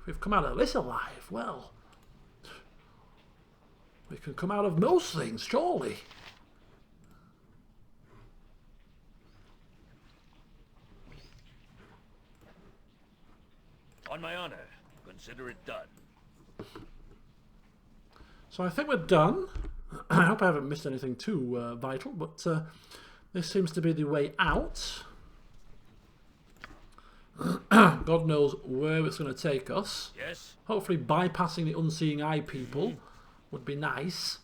If we've come out of this alive, well, we can come out of most things, surely. On my honor, consider it done. So I think we're done. I hope I haven't missed anything too vital, but this seems to be the way out. God knows where it's going to take us. Yes? Hopefully bypassing the unseeing eye people would be nice.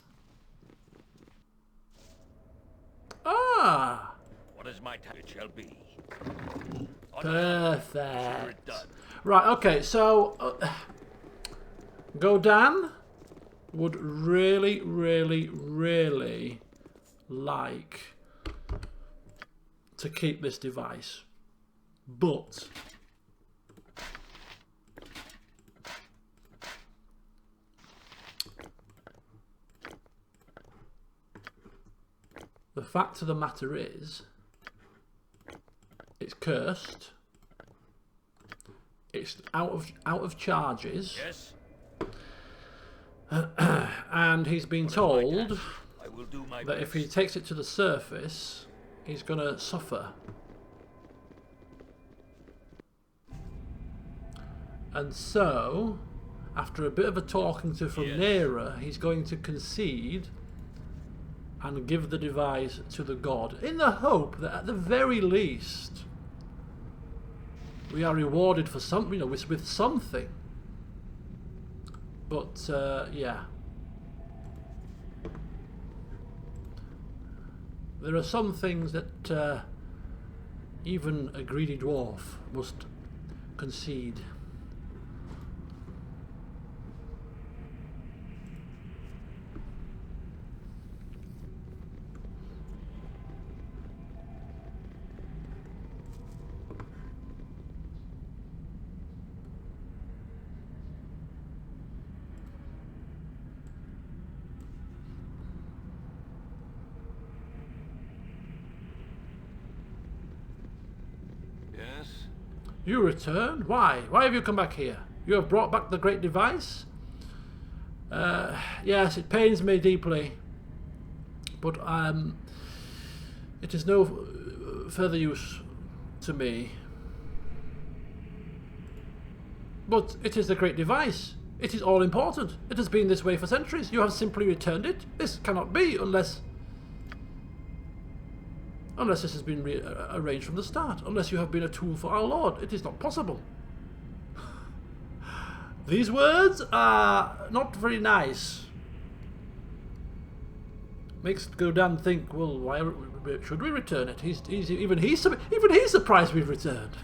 Ah! What is my task? It shall be. On my honor, consider it Perfect. done. Right, okay, so Godan would really, really, really like to keep this device, but the fact of the matter is, it's cursed. It's out of charges. Yes. And he's been told I will do my that if he takes it to the surface, he's going to suffer. And so, after a bit of a talking to from Nera, he's going to concede and give the device to the god, in the hope that at the very least we are rewarded for something, you know, with something. But yeah, there are some things that even a greedy dwarf must concede. You return? Why? Why have you come back here? You have brought back the great device? Yes, it pains me deeply. But it is no further use to me. But it is the great device. It is all important. It has been this way for centuries. You have simply returned it. This cannot be unless this has been arranged from the start. Unless you have been a tool for our Lord. It is not possible. These words are not very nice. Makes Godan think, well, why should we return it? Even he's surprised we've returned.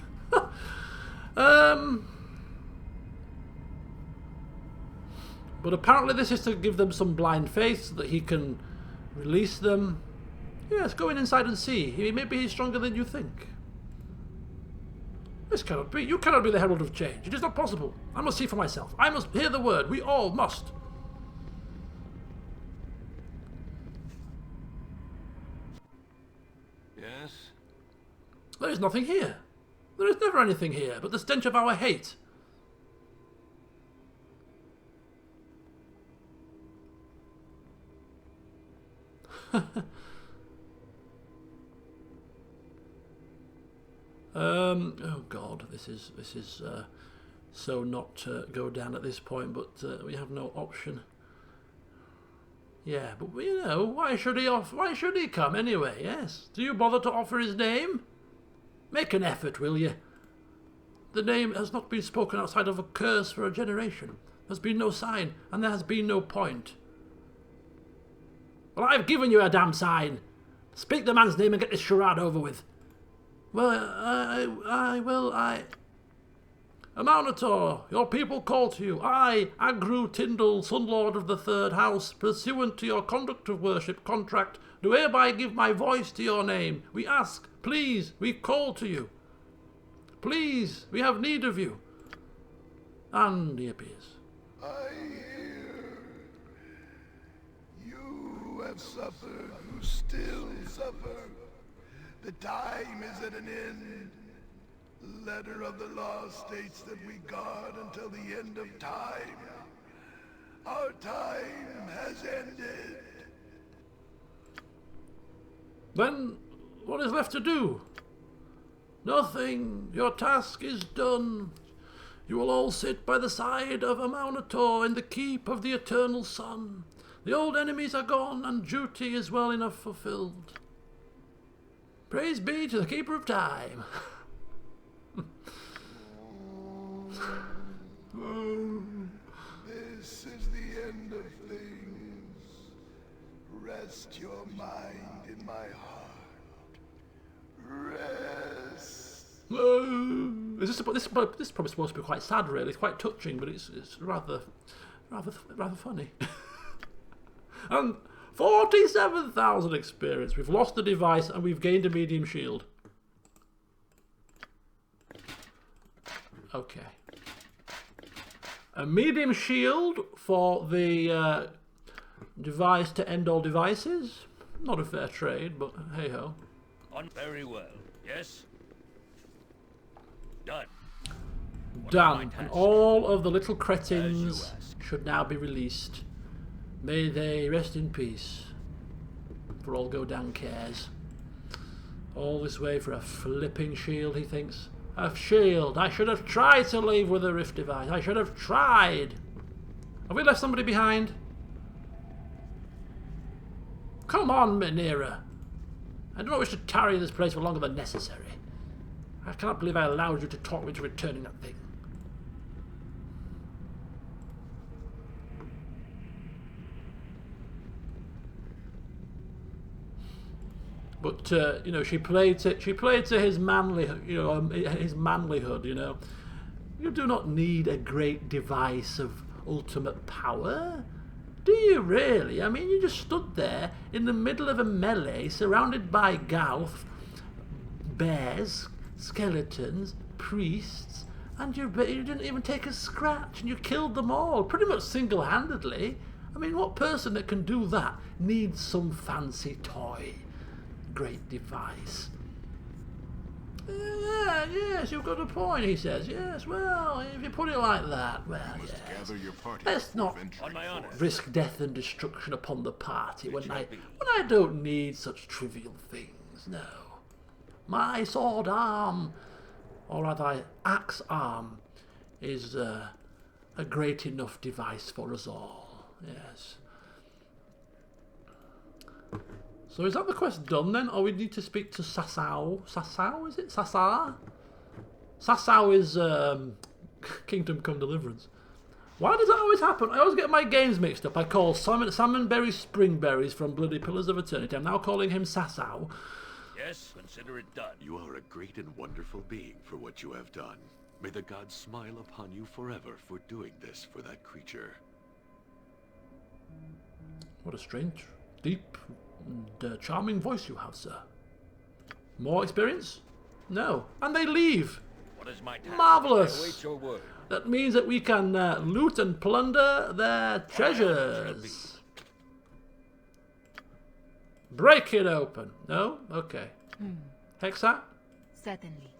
But apparently this is to give them some blind faith so that he can release them. Yes, go inside and see. Maybe he's stronger than you think. This cannot be. You cannot be the herald of change. It is not possible. I must see for myself. I must hear the word. We all must. Yes? There is nothing here. There is never anything here but the stench of our hate. Oh God, this is so not go down at this point, but we have no option. Yeah, but you know, why should he come anyway? Yes, do you bother to offer his name? Make an effort, will you? The name has not been spoken outside of a curse for a generation. There's been no sign, and there has been no point. Well, I've given you a damn sign. Speak the man's name and get this charade over with. Well, Amaunator, your people call to you. I, Agru Tyndall, Sun Lord of the Third House, pursuant to your conduct of worship contract, do hereby give my voice to your name. We ask, please, we call to you. Please, we have need of you. And he appears. I hear you have suffered, you still suffer. The time is at an end. The letter of the law states that we guard until the end of time. Our time has ended. Then, what is left to do? Nothing. Your task is done. You will all sit by the side of Amaunator in the keep of the eternal sun. The old enemies are gone, and duty is well enough fulfilled. Praise be to the Keeper of Time. This is the end of things. Rest your mind in my heart. Rest. This is probably supposed to be quite sad, really. It's quite touching, but it's rather funny. And 47,000 experience. We've lost the device and we've gained a medium shield. Okay. A medium shield for the device to end all devices. Not a fair trade, but hey-ho. Very well. Yes? Done. Done. And all of the little cretins should now be released. May they rest in peace. For all Godan cares. All this way for a flipping shield, he thinks. A shield! I should have tried to leave with a rift device. I should have tried! Have we left somebody behind? Come on, Manera. I do not wish to tarry this place for longer than necessary. I cannot believe I allowed you to talk me into returning that thing. But you know, she played to his manlyhood. You know, his manlyhood. You know, you do not need a great device of ultimate power. Do you really? I mean, you just stood there in the middle of a melee, surrounded by Gauth, bears, skeletons, priests, and you didn't even take a scratch, and you killed them all, pretty much single-handedly. I mean, what person that can do that needs some fancy toy? Great device. Yes, you've got a point, he says. Yes, well, if you put it like that, well, yes. Let's not risk death and destruction upon the party when I don't need such trivial things, no. My sword arm, or rather axe arm, is a great enough device for us all, yes. So is that the quest done then, or we need to speak to Sasau? Sasau, is it? Sasar? Sasau is Kingdom Come Deliverance. Why does that always happen? I always get my games mixed up. I call Salmonberry Springberries from Bloody Pillars of Eternity. I'm now calling him Sasau. Yes, consider it done. You are a great and wonderful being for what you have done. May the gods smile upon you forever for doing this for that creature. What a strange, deep, and charming voice you have, sir. More experience? No. And they leave. What is my task? Marvelous. I await your word. That means that we can loot and plunder their treasures. Break it open. No? Okay. Hexa? Certainly.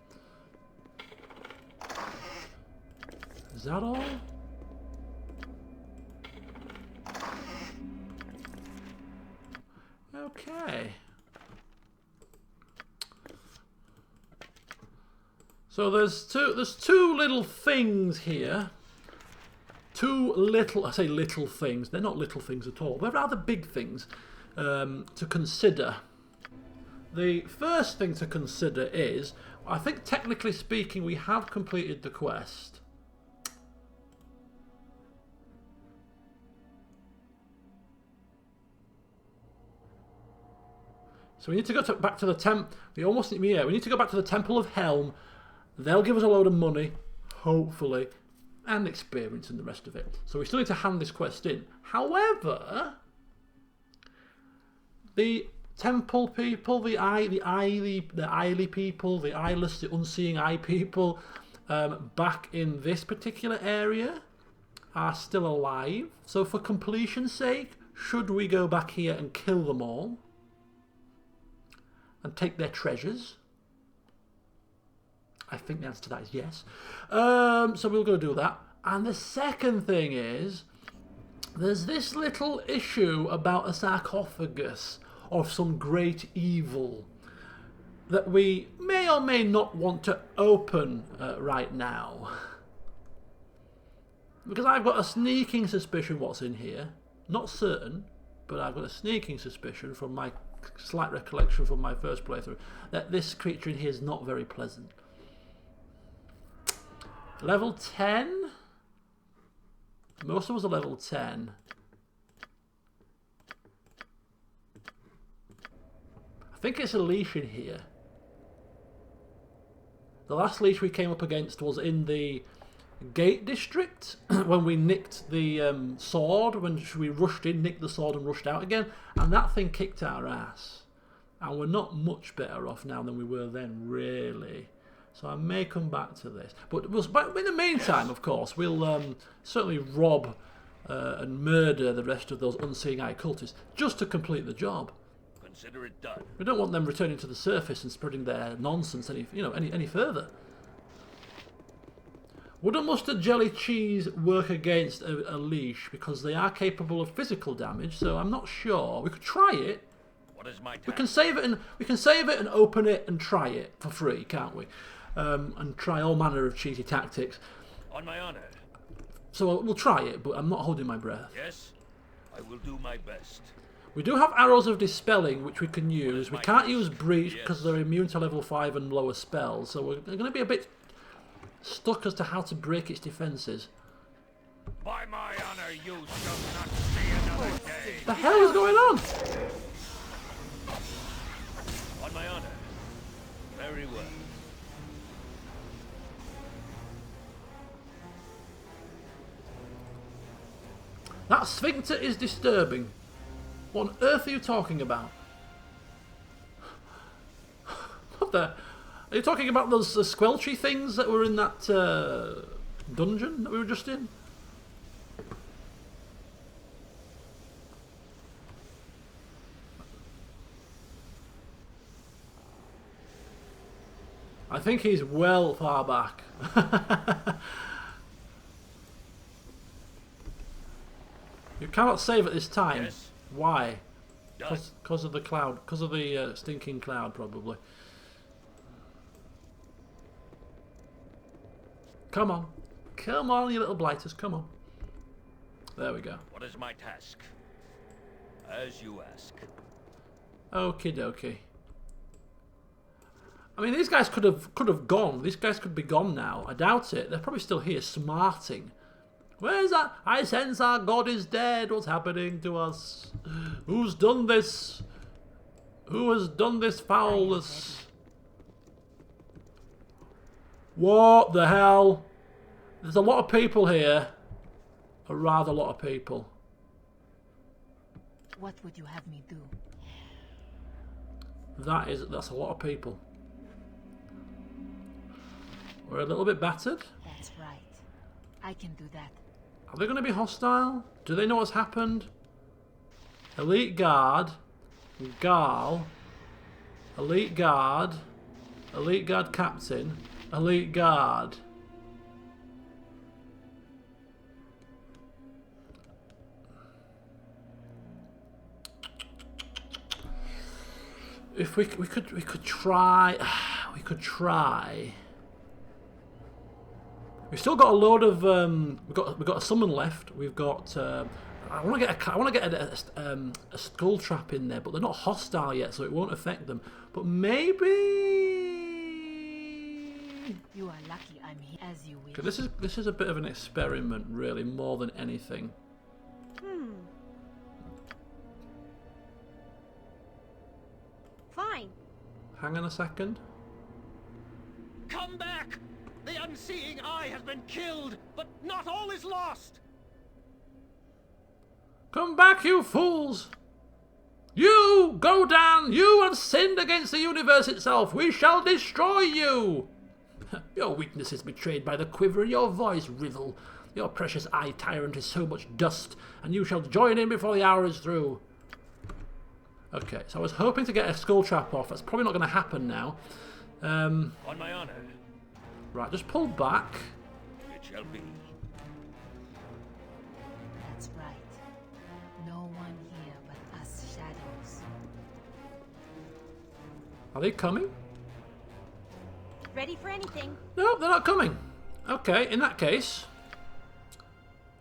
Is that all? Okay. So there's two little things here. Two little, I say little things. They're not little things at all. They're rather big things to consider. The first thing to consider is, I think technically speaking, we have completed the quest. So we need to go back to the we need to go back to the Temple of Helm. They'll give us a load of money, hopefully, and experience and the rest of it. So we still need to hand this quest in. However, the temple people, the eyely people, the eyeless, the unseeing eye people, back in this particular area are still alive. So for completion's sake, should we go back here and kill them all? And take their treasures? I think the answer to that is yes. So we'll go do that. And the second thing is, there's this little issue about a sarcophagus of some great evil that we may or may not want to open right now. Because I've got a sneaking suspicion what's in here. Not certain, but I've got a sneaking suspicion from my slight recollection from my first playthrough that this creature in here is not very pleasant. Level 10? Most of us are level 10. I think it's a leash in here. The last leash we came up against was in the Gate District when we nicked the sword, when we rushed in, nicked the sword and rushed out again, and that thing kicked our ass. And we're not much better off now than we were then, really. So I may come back to this. But in the meantime, of course, we'll certainly rob and murder the rest of those unseeing eye cultists just to complete the job. Consider it done. We don't want them returning to the surface and spreading their nonsense any further. Would a mustard jelly cheese work against a leash? Because they are capable of physical damage, so I'm not sure. We could try it. What is my task? We can save it and open it and try it for free, can't we? And try all manner of cheesy tactics. On my honor. So we'll try it, but I'm not holding my breath. Yes, I will do my best. We do have arrows of dispelling, which we can use. We can't use breach because they're immune to level 5 and lower spells, so we're going to be a bit stuck as to how to break its defences. By my honor, you shall not see another day. The hell is going on? On my honor. Very well. That sphincter is disturbing. What on earth are you talking about? What the? Are you talking about those squelchy things that were in that dungeon that we were just in? I think he's well far back. You cannot save at this time. Yes. Why? Because of the cloud. Because of the stinking cloud, probably. Come on. Come on, you little blighters. Come on. There we go. What is my task? As you ask. Okie dokie. I mean, these guys could have gone. These guys could be gone now. I doubt it. They're probably still here smarting. Where's that? I sense our god is dead. What's happening to us? Who's done this? Who has done this foulness? What the hell? There's a lot of people here. A rather lot of people. What would you have me do? That's a lot of people. We're a little bit battered. That's right. I can do that. Are they going to be hostile? Do they know what's happened? Elite Guard, Bhaal, Elite Guard Captain, Elite Guard. If we could try, we could try. We've still got a load of we've got a summon left. We've got I want to get a skull trap in there, but they're not hostile yet, so it won't affect them. But maybe You are lucky I'm here as you wish. okay, this is a bit of an experiment, really, more than anything. Fine. Hang on a second. Come back! The unseeing eye has been killed, but not all is lost! Come back, you fools! You, Godan, you have sinned against the universe itself. We shall destroy you! Your weakness is betrayed by the quiver in your voice, Rivel. Your precious eye tyrant is so much dust, and you shall join in before the hour is through. Okay, so I was hoping to get a skull trap off. That's probably not going to happen now. On my honor. Right, just pull back. It shall be. That's right. No one here but us shadows. Are they coming? Ready for anything. No, they're not coming. Okay, in that case.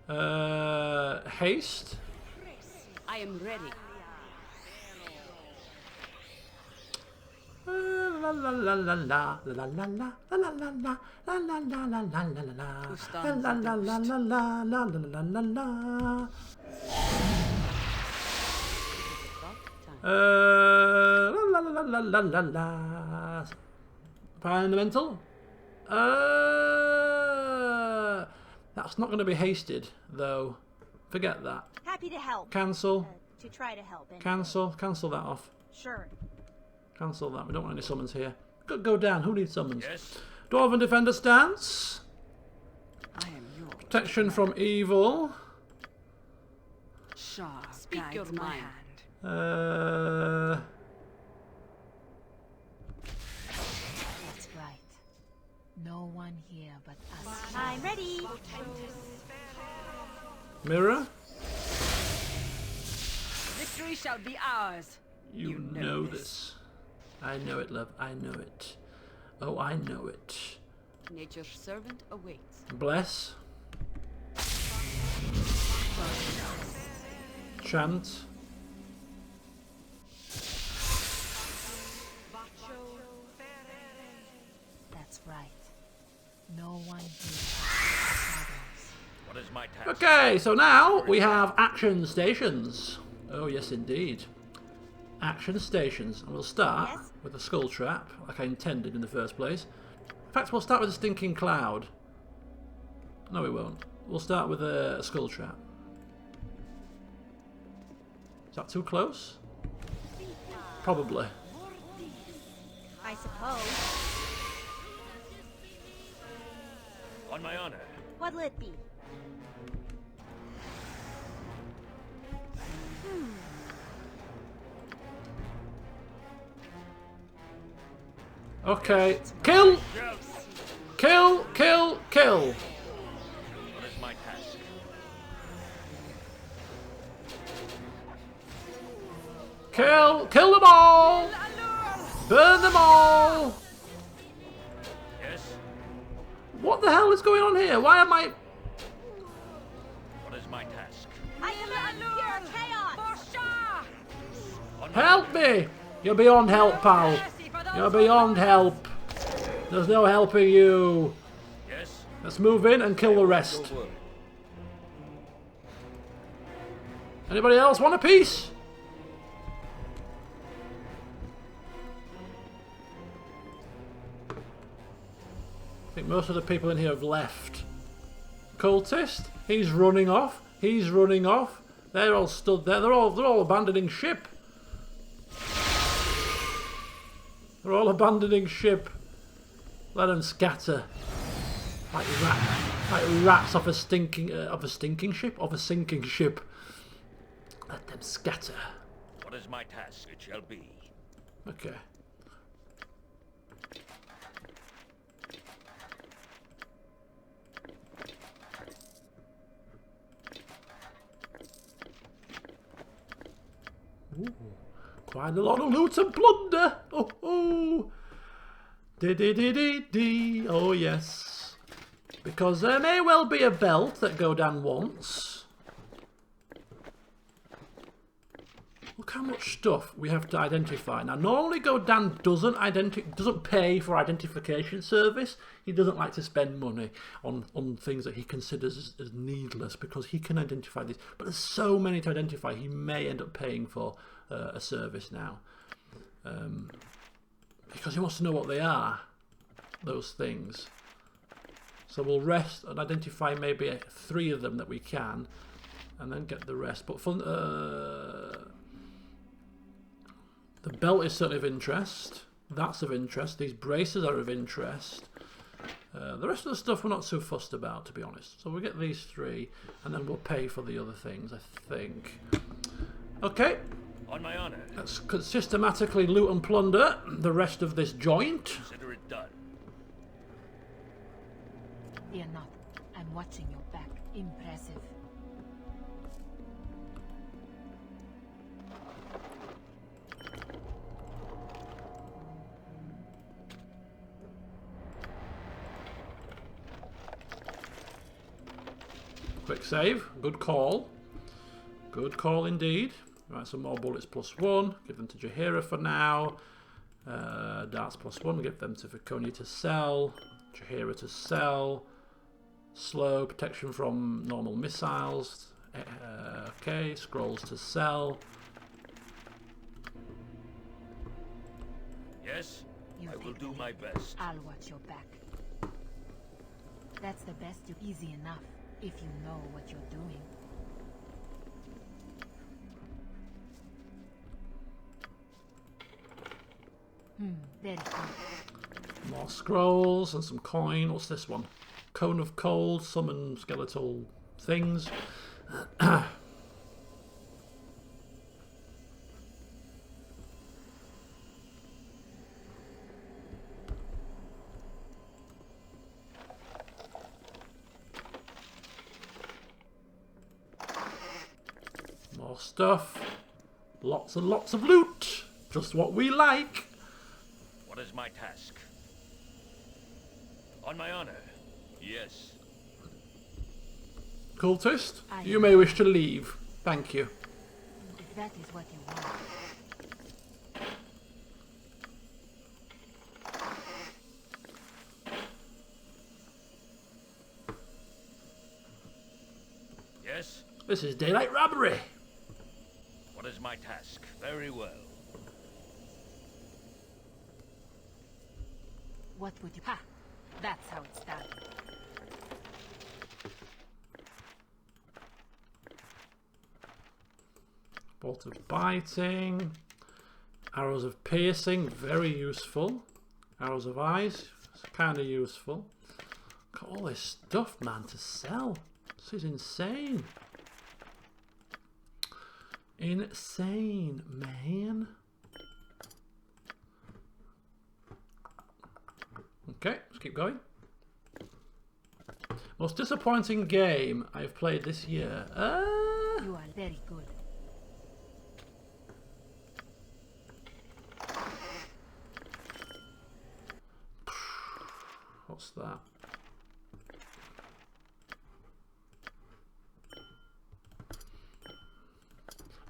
Haste. I am ready. La la la la la la la la la la la la la la la la la la la la Who stands la the la la ghost? la la la la la la. La la la la la la. Fundamental. That's not going to be hasted, though. Forget that. Happy to help. Cancel. To try to help. Anyway. Cancel that off. Sure. Cancel that. We don't want any summons here. Go down. Who needs summons? Yes. Dwarven Defender stance. I am yours. Protection from evil. Shah Speak guides your my mind. hand. one here but us. I'm ready. Mirror? Victory shall be ours. You know this. I know it, love. I know it. Oh, I know it. Nature's servant awaits. Bless. Chant. That's right. No one here. What is my task? Okay, so now we have action stations. Oh, yes, indeed. Action stations. And we'll start with a skull trap, like I intended in the first place. In fact, we'll start with a stinking cloud. No, we won't. We'll start with a skull trap. Is that too close? Probably. I suppose. On my honor. What'll it be? Okay. Kill! Kill! Kill! Kill! What is my task? Kill! Kill them all! Burn them all! Yes? What the hell is going on here? Why am I... What is my task? I command pure chaos! On my Help me! You're beyond help, pal. You're beyond help. There's no helping you. Yes? Let's move in and kill the rest. Anybody else want a piece? I think most of the people in here have left. Cultist, he's running off. He's running off. They're all stood there. They're all abandoning ship. They're all abandoning ship. Let them scatter. Like rats off a sinking ship. Let them scatter. What is my task? It shall be. Okay. Ooh, quite a lot of loot and plunder. Oh, oh. Dee. Oh, yes. Because there may well be a belt that Godan wants. Look how much stuff we have to identify. Now, normally Godan doesn't pay for identification service. He doesn't like to spend money on things that he considers as needless because he can identify these. But there's so many to identify, he may end up paying for a service now. Because he wants to know what they are, those things. So we'll rest and identify maybe 3 of them that we can, and then get the rest. But for, the belt is certainly of interest. That's of interest. These braces are of interest. The rest of the stuff we're not so fussed about, to be honest. So we'll get these 3, and then we'll pay for the other things, I think. Okay. On my honor. Let's systematically loot and plunder the rest of this joint. Consider it done. Fear not. I'm watching your back. Impressive. Quick save. Good call. Good call indeed. Right, some more bullets +1. Give them to Jaheira for now. Darts +1. Give them to Viconia to sell. Jaheira to sell. Slow. Protection from normal missiles. Okay. Scrolls to sell. Yes? You I will take do the my lead. best. I'll watch your back. That's the best you easy enough if you know what you're doing. Very good. More scrolls and some coin. What's this one? Cone of cold. Summon skeletal things. More stuff. Lots and lots of loot. Just what we like. What is my task? On my honor, yes. Cultist, you may wish to leave. Thank you. If that is what you want. Yes? This is daylight robbery. What is my task? Very well. What would you... Ha! That's how it's done. Bolt of biting. Arrows of piercing, very useful. Arrows of eyes, kind of useful. Got all this stuff, man, to sell. This is insane. Insane, man. Okay, let's keep going. Most disappointing game I've played this year. You are very good. What's that?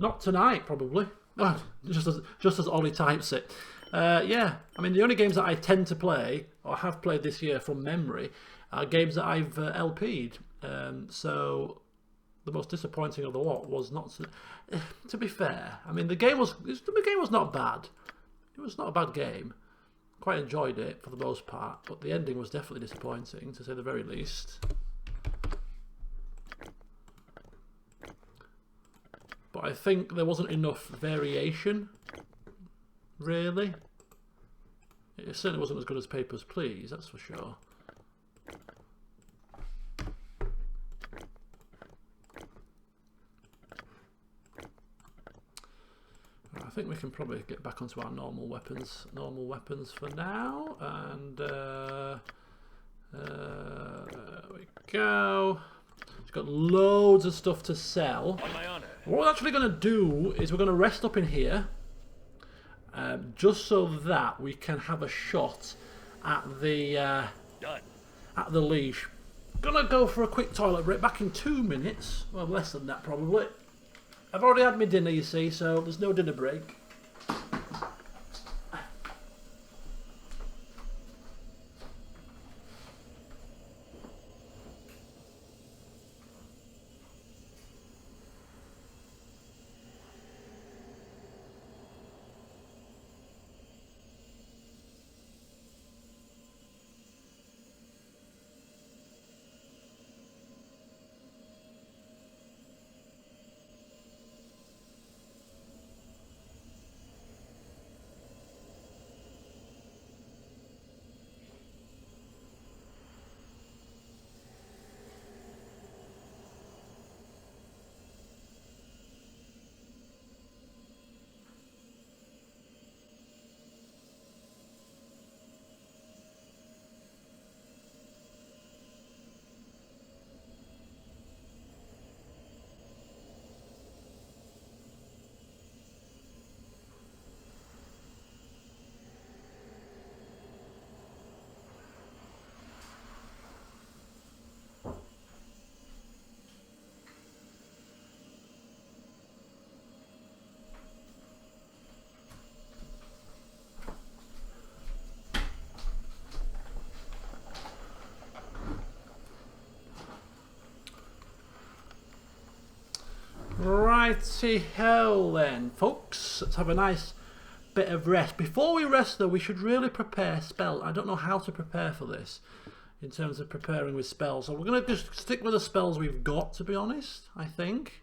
Not tonight, probably. Oh, just as Ollie types it. Yeah, I mean, the only games that I tend to play, or have played this year from memory, are games that I've LP'd. So the most disappointing of the lot was not... To be fair, I mean, the game was not bad. It was not a bad game. Quite enjoyed it for the most part, but the ending was definitely disappointing, to say the very least. But I think there wasn't enough variation, really. It certainly wasn't as good as Papers, Please, that's for sure. I think we can probably get back onto our normal weapons for now, and there we go. It's got loads of stuff to sell. On my honor. What we're actually going to do is we're going to rest up in here, just so that we can have a shot at the leash. Gonna go for a quick toilet break. Back in 2 minutes. Well, less than that probably. I've already had my dinner, you see, so there's no dinner break. Righty-ho then, folks. Let's have a nice bit of rest. Before we rest, though, we should really prepare spells. I don't know how to prepare for this in terms of preparing with spells. So we're going to just stick with the spells we've got, to be honest, I think.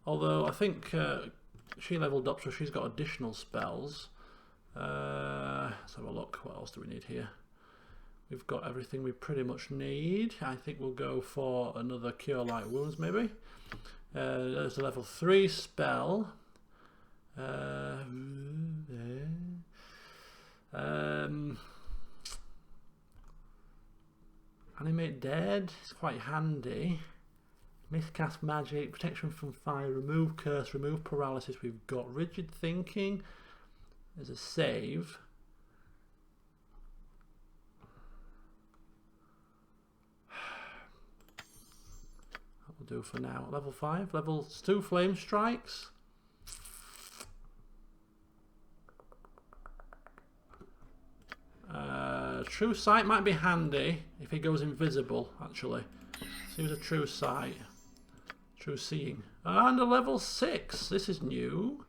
Although, I think she leveled up, so she's got additional spells. Let's have a look. What else do we need here? We've got everything we pretty much need. I think we'll go for another Cure Light Wounds, maybe. There's a level 3 spell. Animate Dead is quite handy. Miscast magic, protection from fire, remove curse, remove paralysis. We've got rigid thinking. There's a save. That will do for now. Level 5, level 2 flame strikes. True sight might be handy if he goes invisible, actually. Seems a true sight. True seeing. And a level 6. This is new.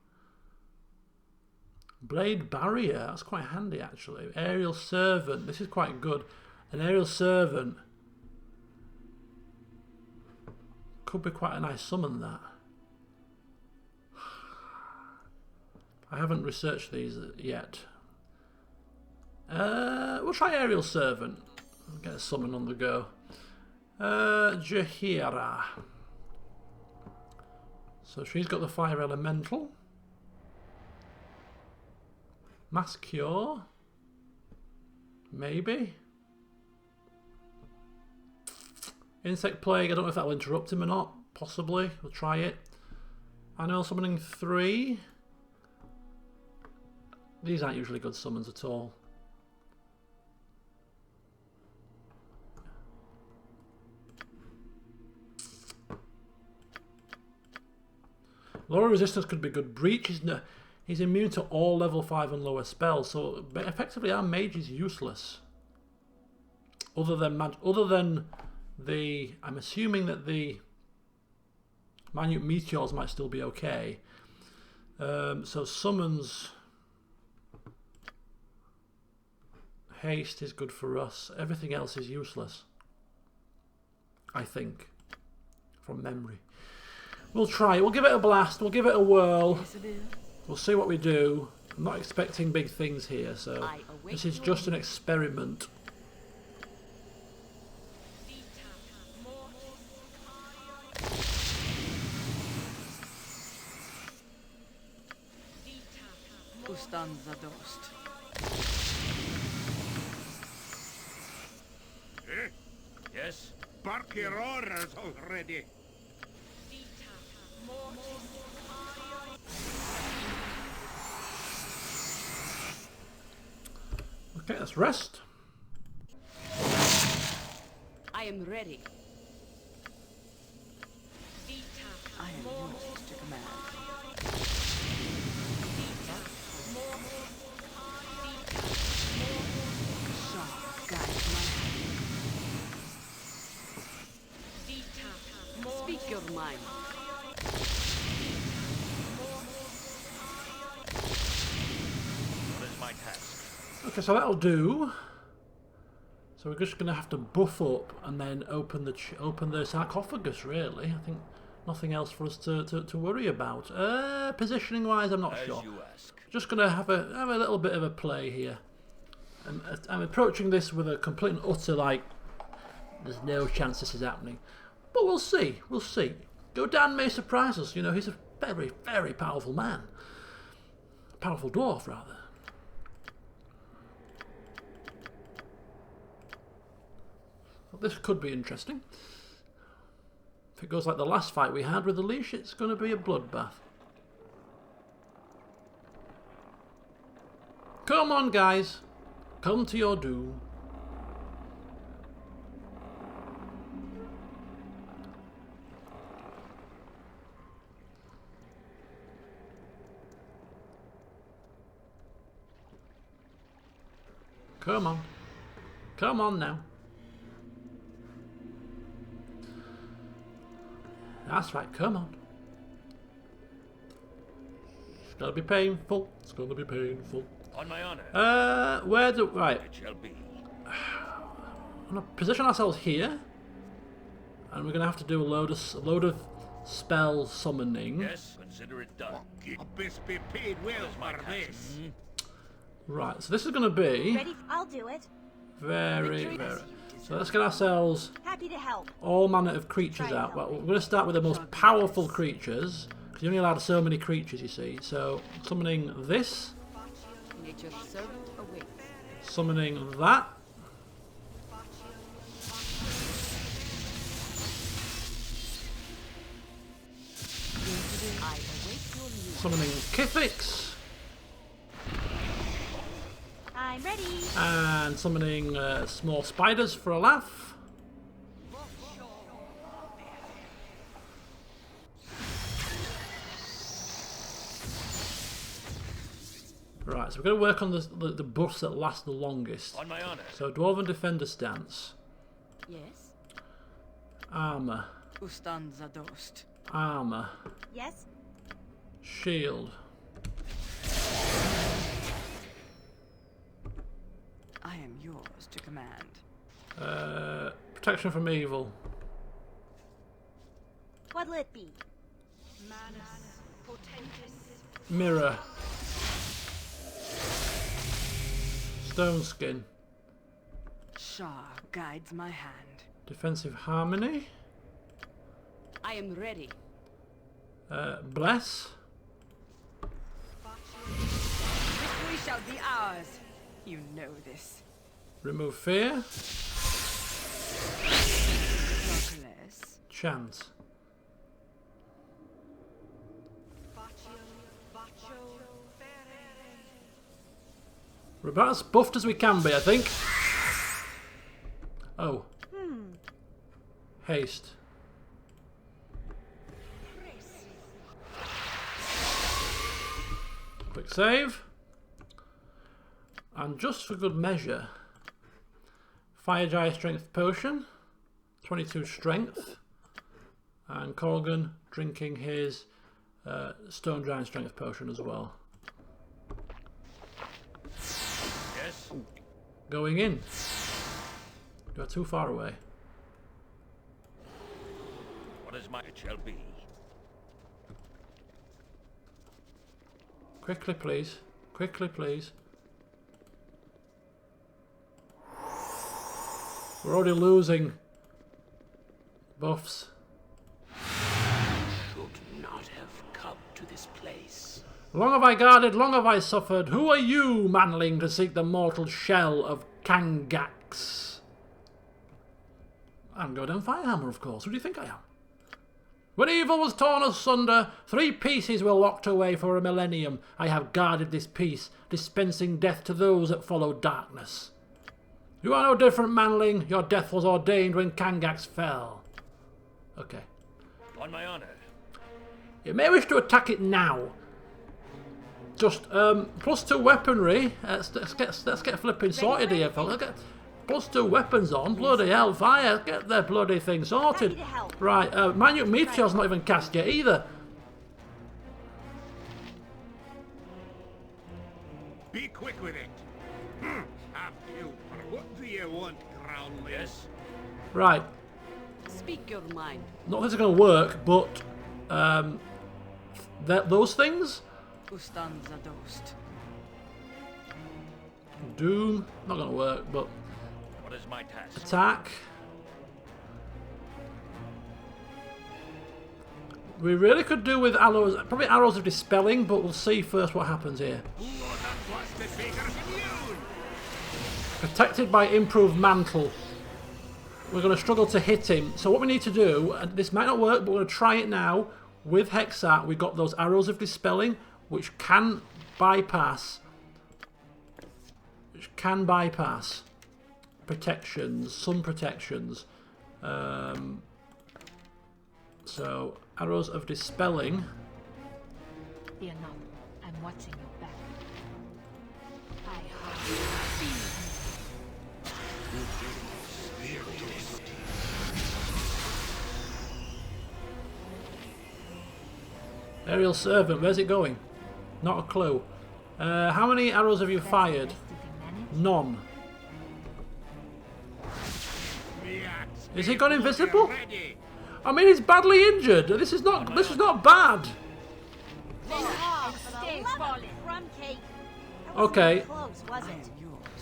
Blade barrier. That's quite handy, actually. Aerial servant. This is quite good. An aerial servant could be quite a nice summon, that. I haven't researched these yet. We'll try aerial servant. Get a summon on the go. Jahira. So she's got the fire elemental. Mass cure. Maybe. Insect plague. I don't know if that will interrupt him or not. Possibly. We'll try it. Annual summoning 3. These aren't usually good summons at all. Lower resistance could be good. Breach is no, he's immune to all level 5 and lower spells, so effectively our mage is useless. Other than the, I'm assuming that the minute meteors might still be okay. So summons, haste is good for us. Everything else is useless, I think, from memory. We'll try it. We'll give it a blast. We'll give it a whirl. We'll see what we do. I'm not expecting big things here, so this is just an experiment. Yes? Bark your orders already. Okay, let's rest. I am ready. I am yours to command. Sharp guides my hand. Speak your mind. What is my task? Okay, so that'll do. So we're just going to have to buff up and then open the sarcophagus, really. I think nothing else for us to worry about. Positioning wise, I'm not sure. You ask. Just going to have a little bit of a play here. I'm approaching this with a complete and utter, like, there's no chance this is happening. But we'll see. We'll see. Godan may surprise us. You know, he's a very, very powerful man. Powerful dwarf, rather. This could be interesting. If it goes like the last fight we had with the leash, it's going to be a bloodbath. Come on, guys. Come to your doom. Come on. Come on now. That's right, come on. It's gonna be painful. It's gonna be painful. On my honor. Right. It shall be. I'm gonna position ourselves here. And we're gonna have to do a load of spell summoning. Yes, consider it done. Best be paid well my for task? this. Right, so this is gonna be Ready? I'll do it. very. So let's get ourselves Happy to help. all manner of creatures out. Well, we're going to start with the most powerful creatures, because you're only allowed so many creatures, you see. So, summoning this. Nature's servant awaits. Summoning that. Summoning Kithix. I'm ready. And summoning small spiders for a laugh. Right, so we're going to work on the buffs that last the longest. On my honor. So Dwarven Defender stance. Yes. Armour. Ustanza dost. Armour. Yes. Shield. I am yours to command. Protection from evil. What'll it be? Manus potentis. Mirror. Stone skin. Shah guides my hand. Defensive harmony. I am ready. Bless. Victory shall be ours. You know this. Remove fear. Darkless. Chant. We're about as buffed as we can be, I think. Oh. Haste. Quick save. And just for good measure, Fire Giant Strength Potion, 22 Strength, and Corgan drinking his Stone Giant Strength Potion as well. Yes. Going in. You are too far away. What is my it shall be? Quickly, please. Quickly, please. We're already losing buffs. Should not have come to this place. Long have I guarded, long have I suffered. Who are you, manling, to seek the mortal shell of Kangax? I'm Godan Firehammer, of course. Who do you think I am? When evil was torn asunder, 3 pieces were locked away for a millennium. I have guarded this peace, dispensing death to those that follow darkness. You are no different, manling. Your death was ordained when Kangax fell. Okay. On my honor. You may wish to attack it now. Just +2 weaponry. Let's get flipping sorted here, fella. Get +2 weapons on. Bloody hell, fire! Get their bloody thing sorted. Happy to help. Right, Minute Meteor's not even cast yet either. Be quick with it. Have you? What do you want, groundlings? Yes. Right, Speak your mind. not that it's going to work, but those things. Ustanza dost. Doom, not going to work, but What is my task? attack. We really could do with arrows, probably arrows of dispelling, but we'll see first what happens here. Protected by improved mantle. We're going to struggle to hit him. So what we need to do, and this might not work, but we're going to try it now. With Hexat, we've got those arrows of dispelling, which can bypass protections, some protections. So arrows of dispelling. Fear not. I'm watching your back. I Aerial Servant, where's it going? Not a clue. How many arrows have you fired? None. Is he gone invisible? I mean, he's badly injured. This is not bad. Okay. Close, was it?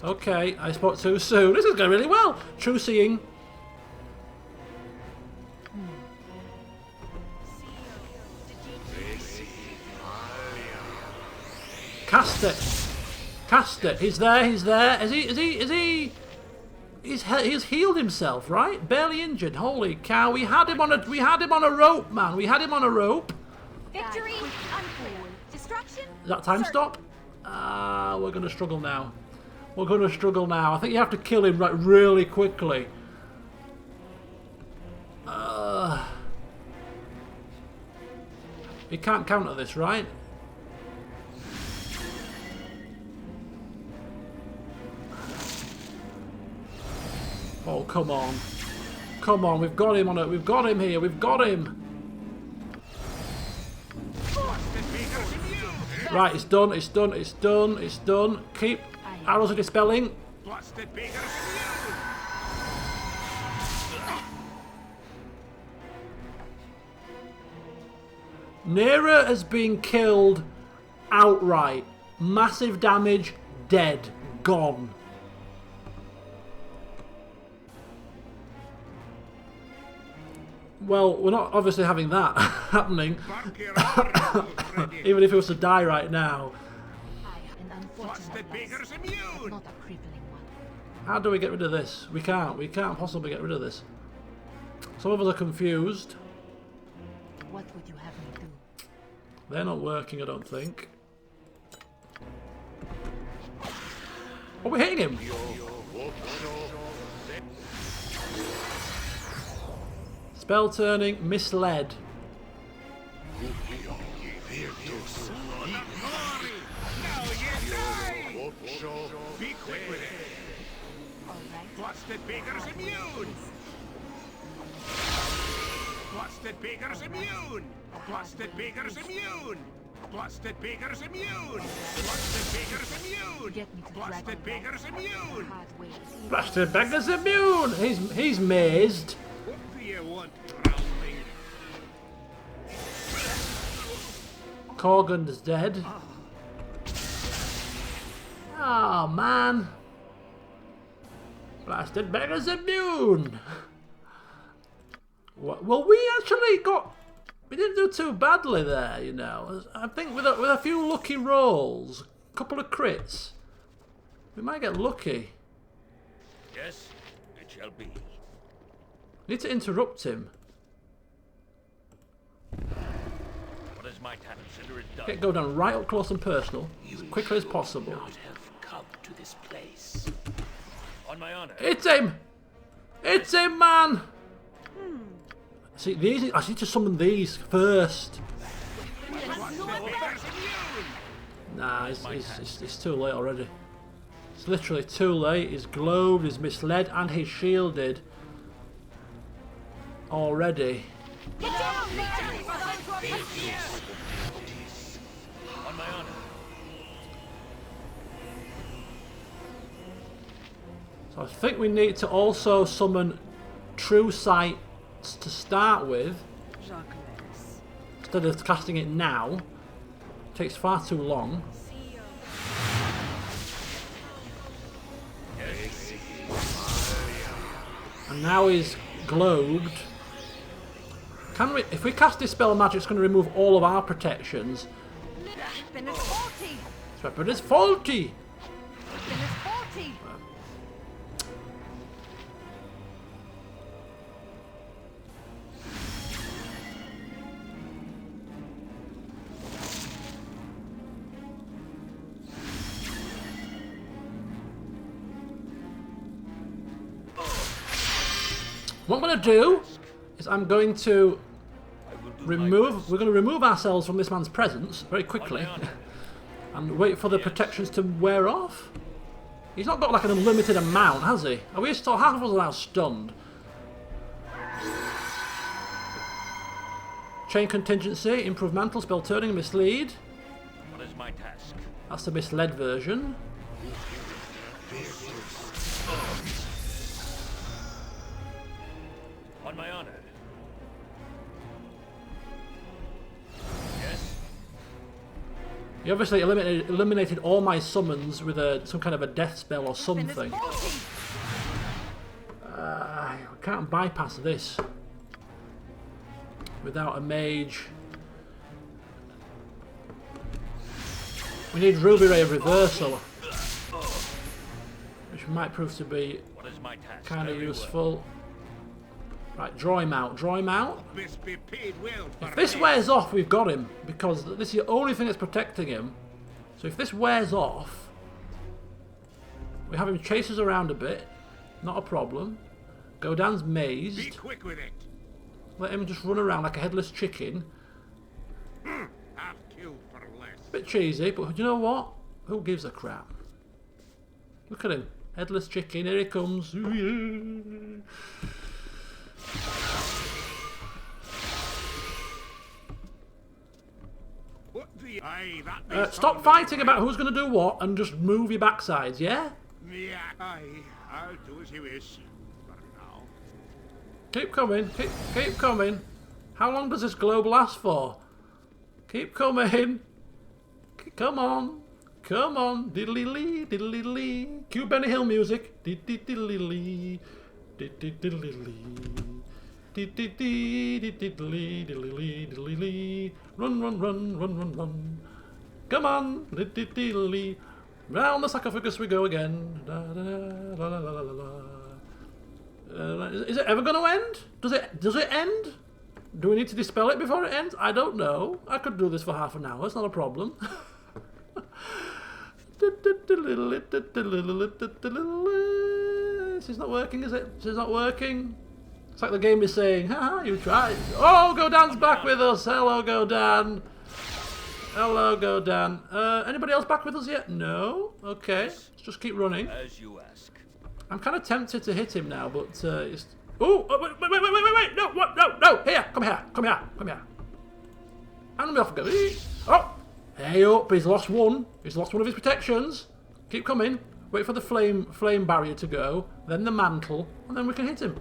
Okay, I spoke too soon. This is going really well. True seeing. Cast it. Cast it. He's there. He's there. He's healed himself, right? Barely injured. Holy cow! We had him on a rope, man. We had him on a rope. Victory unforward. destruction? Is that time stop? We're going to struggle now. We're going to struggle now. I think you have to kill him like really quickly. He can't counter this, right? Oh, come on. Come on, we've got him on it. We've got him here. We've got him. Right, it's done. It's done. It's done. It's done. Keep arrows of dispelling. Nera has been killed outright. Massive damage. Dead. Gone. Well, we're not obviously having that happening. Even if he was to die right now. How do we get rid of this? We can't. We can't possibly get rid of this. Some of us are confused. What would you have me do? They're not working, I don't think. Oh, we're hitting him! Spell turning, misled. Be quick with it. Busted Baker's immune. Busted Baker's immune. Busted Baker's immune. Busted Baker's immune. Busted Baker's immune. Busted Baker's immune. Busted Baker's immune. He's mazed. What do you want from me? Corgan's dead. Oh man. Blasted Beggar's immune! Well, we actually we didn't do too badly there, you know. I think with a few lucky rolls, a couple of crits, we might get lucky. Yes, it shall be. Need to interrupt him. What is my task? Consider it done. Get Godan right up close and personal, as quickly as possible. Not have come to this place. On my honor. It's him! It's him, man! See, these. I need to summon these first. Nah, it's too late already. It's literally too late. He's globed, he's misled, and he's shielded. Already. Get down! On my honor. So I think we need to also summon True Sight to start with, instead of casting it now. It takes far too long. And now he's globed. Can we, if we cast Dispel Magic, it's going to remove all of our protections. Weapon is faulty! This weapon is faulty! Weapon is faulty! What I'm going to do is I'm going to remove. We're going to remove ourselves from this man's presence very quickly, and wait for the protections to wear off. He's not got like an unlimited amount, has he? Are we still half of us are now stunned? Chain contingency, improve mantle, spell turning, mislead. What is my task? That's the misled version. On my honor. Yes. He obviously eliminated all my summons with some kind of a death spell or something. We can't bypass this without a mage. We need Ruby Ray of Reversal, which might prove to be kind of useful. Right, draw him out. Draw him out. Must be paid well for If this wears off, we've got him. Because this is the only thing that's protecting him. So if this wears off, we have him chase us around a bit. Not a problem. Godan's mazed. Be quick with it. Let him just run around like a headless chicken. I've killed for less. Bit cheesy, but you know what? Who gives a crap? Look at him. Headless chicken. Here he comes. What the... Aye, that Stop fighting about who's going to do what and just move your backsides, yeah? Yeah, aye. I'll do as you wish. For now. Keep coming. Keep coming. How long does this globe last for? Keep coming. Come on. Come on. Diddly-lee, diddly-lee. Cue Benny Hill music. Diddly-lee. Diddly-lee. Diddly-lee. Run, run, run, run, run, run. Come on. Diddly-lee. Round the sarcophagus we go again. Da, da, la, la, la, la, la. Is it ever going to end? Does it end? Do we need to dispel it before it ends? I don't know. I could do this for half an hour. It's not a problem. This is not working, is it? This is not working. It's like the game is saying, haha, you tried. Oh, Godan's back with us. Hello, Godan. Hello, Godan. Anybody else back with us yet? No? Okay. Let's just keep running. As you ask. I'm kind of tempted to hit him now, but it's... Oh, wait. No, what? No. Here. Come here. And me off go. Oh! Hey up. He's lost one. He's lost one of his protections. Keep coming. Wait for the flame barrier to go. Then the mantle. And then we can hit him.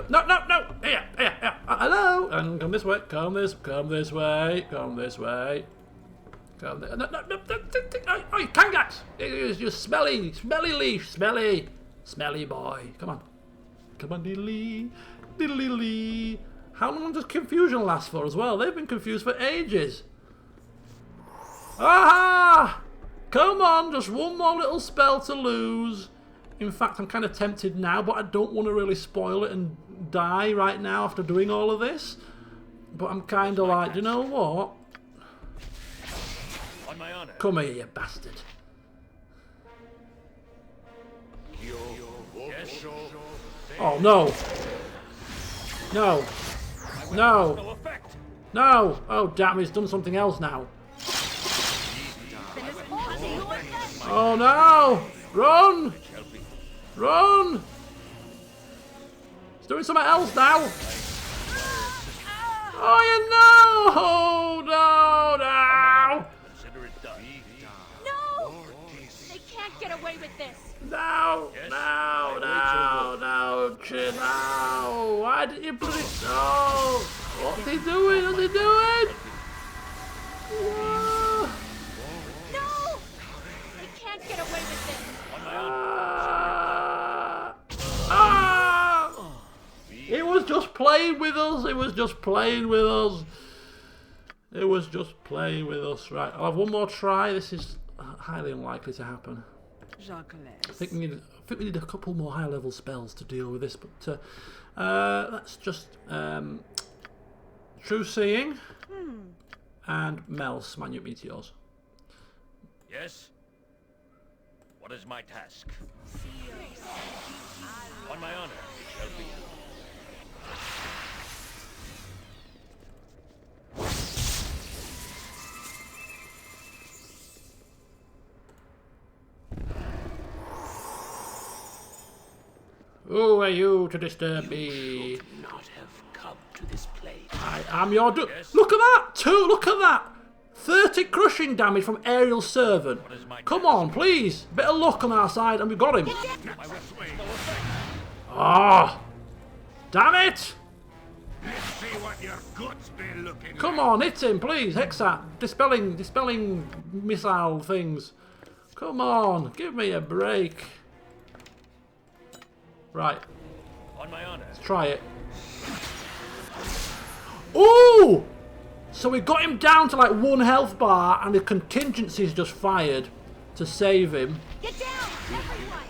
No. Here. Hello. And come this way. Come this way. No, oh, you can't get. You're smelly leaf. Smelly boy. Come on, diddly. How long does confusion last for as well? They've been confused for ages. Aha! Come on, just one more little spell to lose. In fact, I'm kind of tempted now, but I don't want to really spoil it and die right now after doing all of this. But I'm kind of like, do you know what? On my honor. Come here, you bastard. Yes. Oh, no. No. Oh, damn, he's done something else now. Oh, no. Run. He's doing something else now. Oh, you know. No. Consider it done. No! They can't get away with this. No. Why did you put it? No. What's he doing? No! They can't get away with this. It was just playing with us. Right, I'll have one more try. This is highly unlikely to happen. I think we need a couple more high-level spells to deal with this, but let's just True Seeing and Mel's Minute Meteors. Yes. What is my task? On my honor, it shall be. Who are you to disturb me? You should not have come to this place. I am your Yes. Look at that! Look at that! 30 crushing damage from Aerial Servant. Come on, please. Bit of luck on our side and we've got him. Ah! Damn it! Let's see what your guts be looking Come like. on, hit him, please. Hexat. Dispelling missile things. Come on, give me a break. Right. On my honor. Let's try it. Ooh! So we got him down to like 1 health bar and the contingency's just fired to save him. Get down, everyone!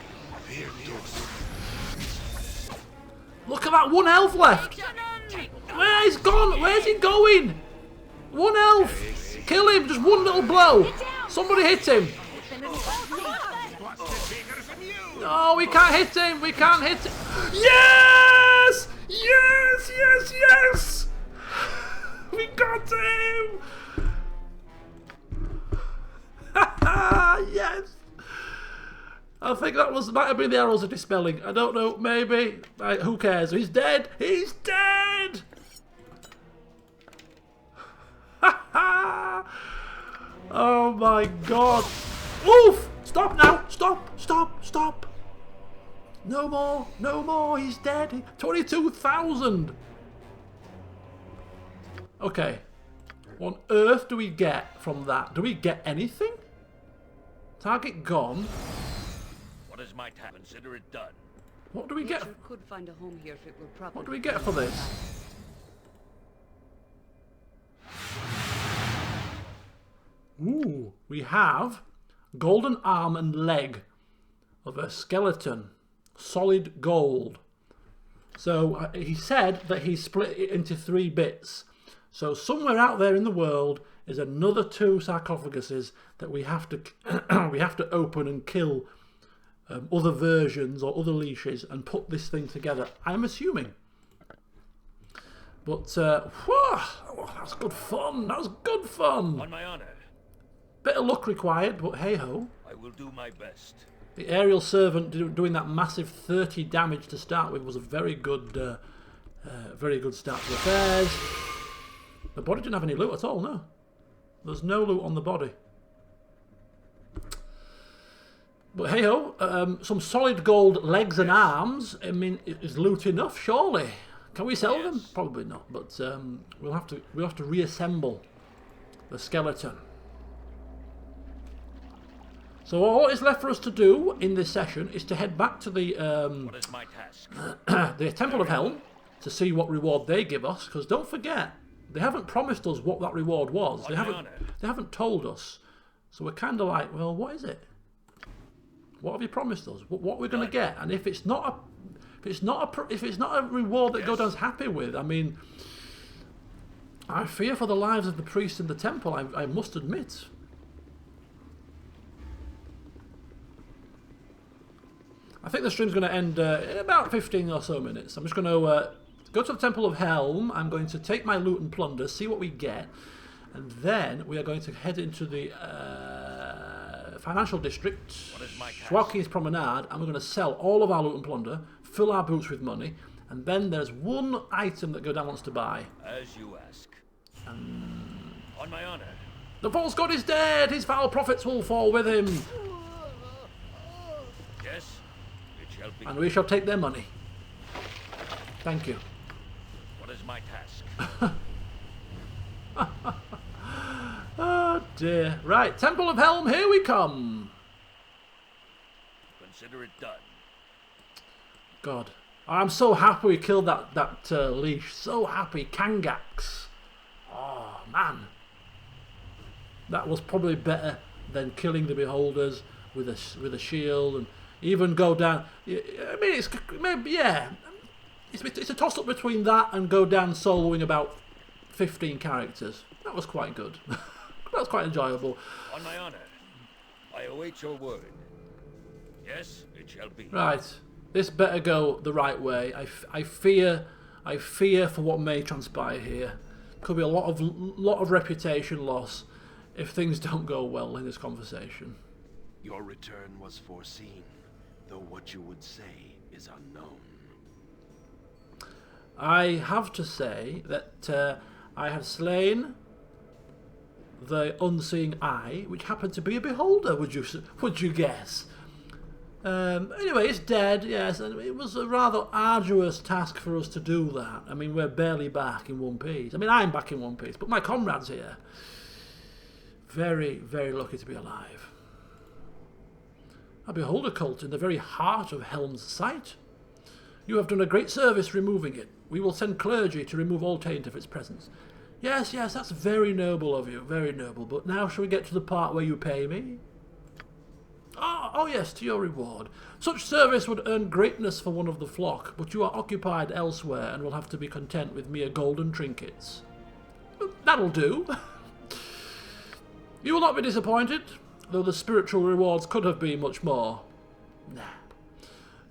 Look at that, 1 health left. Where's he gone? Where's he going? 1 health. Kill him, just 1 little blow. Somebody hit him. No, we can't hit him. We can't hit him. Yes! Yes, yes, yes! We got him! Yes! I think that might have been the arrows of dispelling. I don't know, maybe. Right, who cares? He's dead! He's dead! Oh my god! Oof! Stop now! Stop! Stop! Stop! No more! No more! He's dead! 22,000! Okay. What on earth do we get from that? Do we get anything? Target gone. What is my task? Consider it done. What do we get? Nature could find a home here if it were properly. What do we get for this? Ooh, we have golden arm and leg of a skeleton. Solid gold. So he said that he split it into 3 bits. So somewhere out there in the world is another 2 sarcophaguses that we have to we have to open and kill other versions or other leashes and put this thing together. I'm assuming. But whew, that's good fun. That was good fun. On my honor. Bit of luck required, but hey ho. I will do my best. The aerial servant doing that massive 30 damage to start with was a very good start to affairs. The body didn't have any loot at all, no. There's no loot on the body. But hey ho, some solid gold legs and arms. I mean, is loot enough? Surely. Can we sell them? Probably not. But we'll have to reassemble the skeleton. So all is left for us to do in this session is to head back to the what is my task? the Temple of Helm to see what reward they give us. Because don't forget, they haven't promised us what that reward was. They haven't told us. So we're kind of like, well, what is it? What have you promised us? What we're going to get? And if it's not a reward that Godan's happy with, I mean, I fear for the lives of the priests in the temple. I must admit. I think the stream's going to end in about 15 or so minutes. I'm just going to go to the Temple of Helm. I'm going to take my loot and plunder, see what we get, and then we are going to head into the financial district, Schwalking's Promenade, and we're going to sell all of our loot and plunder, fill our boots with money, and then there's one item that Godan wants to buy. As you ask. On my honor. The false god is dead! His foul profits will fall with him! Yes, it shall be. And we shall take their money. Thank you. What is my task? Oh dear. Right, Temple of Helm, here we come. Consider it done. God. I'm so happy we killed that leash. So happy. Kangax. Oh, man. That was probably better than killing the beholders with a shield and even go down. I mean, it's maybe, yeah. It's a toss-up between that and go down soloing about 15 characters. That was quite good. That was quite enjoyable. On my honor, I await your word. Yes, it shall be. Right, this better go the right way. I fear for what may transpire here. Could be a lot of reputation loss if things don't go well in this conversation. Your return was foreseen, though what you would say is unknown. I have to say that I have slain the unseeing eye, which happened to be a beholder. Would you guess? Anyway, it's dead. Yes, and it was a rather arduous task for us to do that. I mean, we're barely back in one piece. I mean, I'm back in one piece, but my comrade's here. Very, very lucky to be alive. A beholder cult in the very heart of Helm's site. You have done a great service removing it. We will send clergy to remove all taint of its presence. Yes, that's very noble of you, very noble. But now shall we get to the part where you pay me? Oh yes, to your reward. Such service would earn greatness for one of the flock, but you are occupied elsewhere and will have to be content with mere golden trinkets. That'll do. You will not be disappointed, though the spiritual rewards could have been much more. Nah.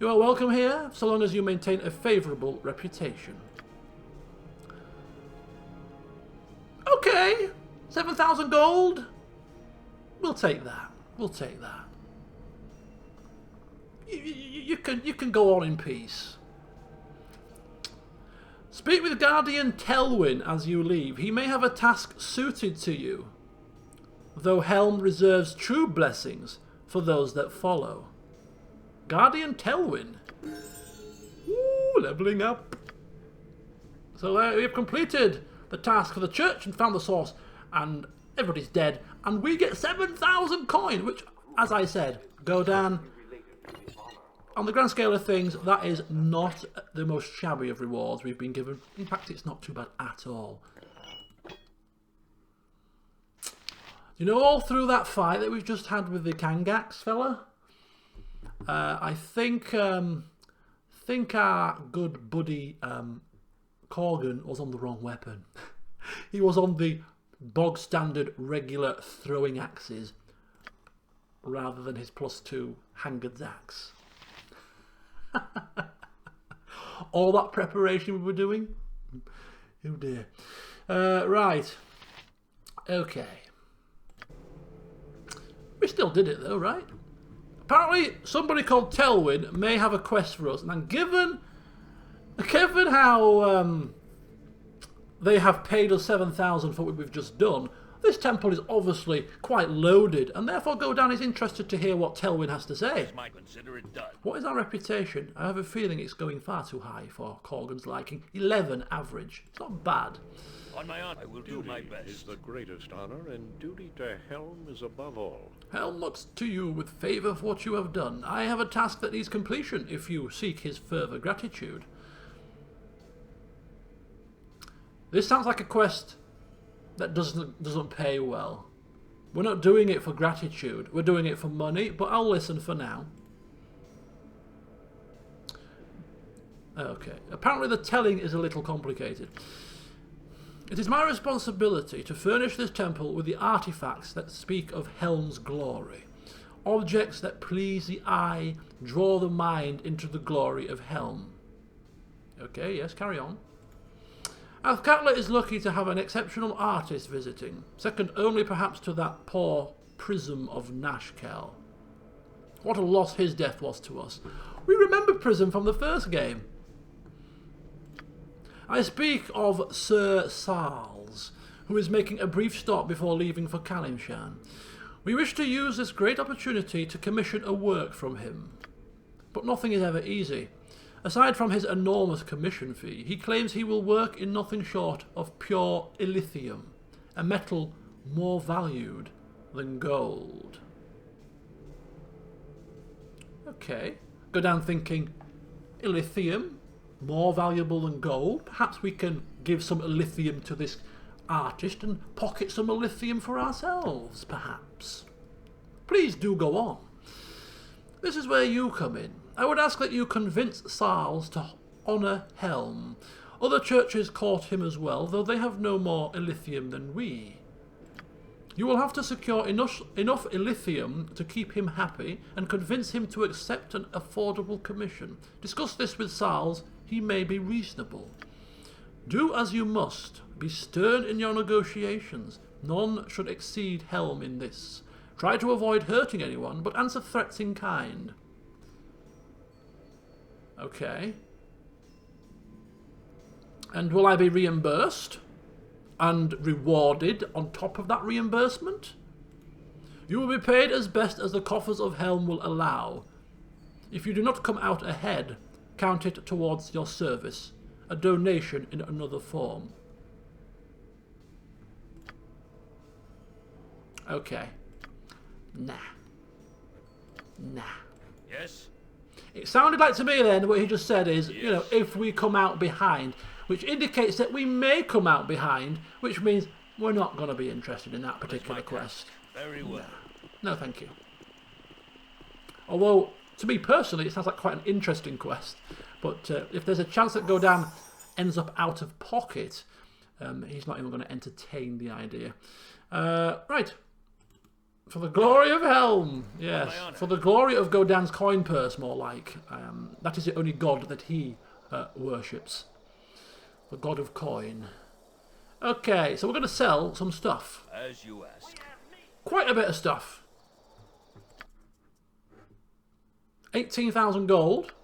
You are welcome here, so long as you maintain a favourable reputation. Okay, 7,000 gold. We'll take that. We'll take that. You can go on in peace. Speak with Guardian Telwyn as you leave. He may have a task suited to you, though Helm reserves true blessings for those that follow. Guardian Telwyn. Ooh, leveling up. So we have completed the task for the church and found the source, and everybody's dead, and we get 7,000 coin, which, as I said, Godan, on the grand scale of things, that is not the most shabby of rewards we've been given. In fact, it's not too bad at all. You know, all through that fight that we've just had with the Kangax fella, I think our good buddy Corgan was on the wrong weapon. He was on the bog standard regular throwing axes rather than his +2 Hangard's axe. All that preparation we were doing. Oh dear. Right. Okay. We still did it though, right? Apparently somebody called Telwyn may have a quest for us, and given how they have paid us 7,000 for what we've just done, this temple is obviously quite loaded, and therefore Godan is interested to hear what Telwyn has to say. I consider it done. What is our reputation? I have a feeling it's going far too high for Corgan's liking. 11 average. It's not bad. On my honor, I will do my best. Is the greatest honor, and duty to Helm is above all. Helm looks to you with favour for what you have done. I have a task that needs completion if you seek his further gratitude. This sounds like a quest that doesn't pay well. We're not doing it for gratitude. We're doing it for money, but I'll listen for now. Okay. Apparently the telling is a little complicated. It is my responsibility to furnish this temple with the artifacts that speak of Helm's glory. Objects that please the eye, draw the mind into the glory of Helm. Okay, yes, carry on. Athkatla is lucky to have an exceptional artist visiting, second only perhaps to that poor Prism of Nashkel. What a loss his death was to us. We remember Prism from the first game. I speak of Sir Sarles, who is making a brief stop before leaving for Kalimshan. We wish to use this great opportunity to commission a work from him. But nothing is ever easy. Aside from his enormous commission fee, he claims he will work in nothing short of pure illithium, a metal more valued than gold. Okay, go down thinking, illithium, more valuable than gold? Perhaps we can give some illithium to this artist and pocket some illithium for ourselves, perhaps. Please do go on. This is where you come in. I would ask that you convince Sarles to honour Helm. Other churches court him as well, though they have no more illithium than we. You will have to secure enough illithium to keep him happy and convince him to accept an affordable commission. Discuss this with Sarles. He may be reasonable. Do as you must. Be stern in your negotiations. None should exceed Helm in this. Try to avoid hurting anyone, but answer threats in kind. Okay. And will I be reimbursed? And rewarded on top of that reimbursement? You will be paid as best as the coffers of Helm will allow. If you do not come out ahead, count it towards your service. A donation in another form. Okay. Nah. Yes? It sounded like to me then what he just said is, you know, if we come out behind, which indicates that we may come out behind, which means we're not going to be interested in that particular quest. Very well. No, thank you. Although, to me personally, it sounds like quite an interesting quest. But if there's a chance that Godan ends up out of pocket, he's not even going to entertain the idea. Right. For the glory of Helm. Yes. For the glory of Godan's coin purse, more like. That is the only god that he worships. The god of coin. Okay, so we're going to sell some stuff. As you ask. Quite a bit of stuff. 18,000 gold.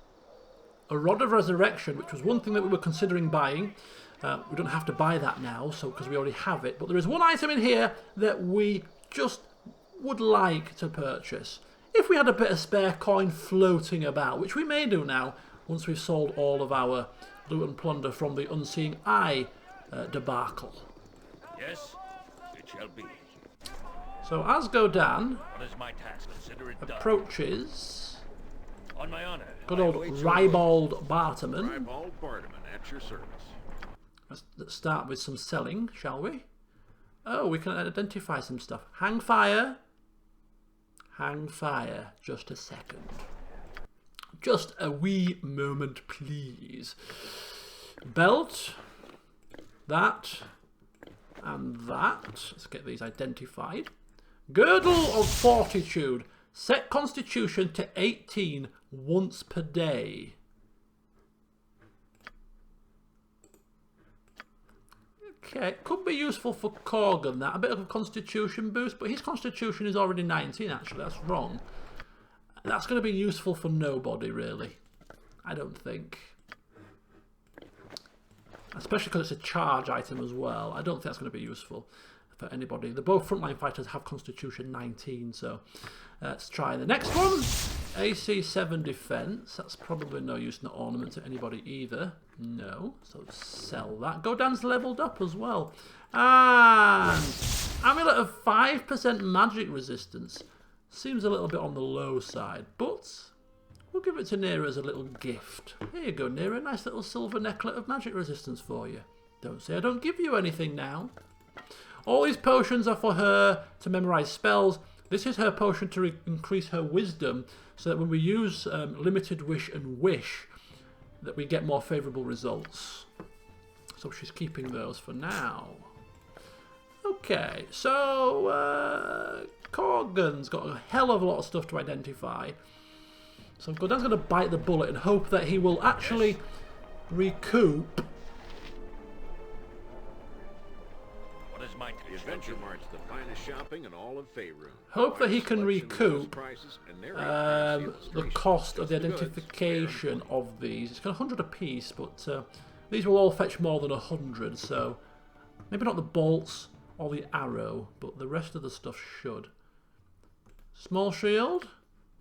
A Rod of Resurrection, which was one thing that we were considering buying. We don't have to buy that now, so because we already have it. But there is one item in here that we just would like to purchase. If we had a bit of spare coin floating about, which we may do now, once we've sold all of our loot and plunder from the Unseeing Eye debacle. Yes, it shall be. So as Godan What is my task? Consider it approaches done. On my honor. good old Ribald Barterman. Ribald Barterman, at your service. Let's start with some selling, shall we? Oh, we can identify some stuff. Hang fire. Hang fire. Just a second. Just a wee moment, please. Belt. That. And that. Let's get these identified. Girdle of Fortitude. Set Constitution to 18 once per day. Okay, could be useful for Corgan, that. A bit of a constitution boost, but his constitution is already 19, actually. That's wrong. That's going to be useful for nobody, really. I don't think. Especially because it's a charge item as well. I don't think that's going to be useful for anybody. The both frontline fighters have constitution 19, so let's try the next one. AC 7 defense. That's probably no use, not ornament to anybody either. No, so sell that. Godan's leveled up as well. And amulet of 5% magic resistance. Seems a little bit on the low side, but we'll give it to Nera as a little gift. Here you go, Nera. Nice little silver necklet of magic resistance for you. Don't say I don't give you anything now. All these potions are for her to memorize spells. This is her potion to increase her wisdom, so that when we use limited wish and wish, that we get more favourable results. So she's keeping those for now. Okay, so Corgan's got a hell of a lot of stuff to identify. So Godan's going to bite the bullet and hope that he will actually recoup. What is my The Adventure Mart's the finest shopping in all of Faerun. Hope that he can recoup the cost of the identification of these. It's got 100 apiece, but these will all fetch more than 100, so maybe not the bolts or the arrow, but the rest of the stuff should. Small shield,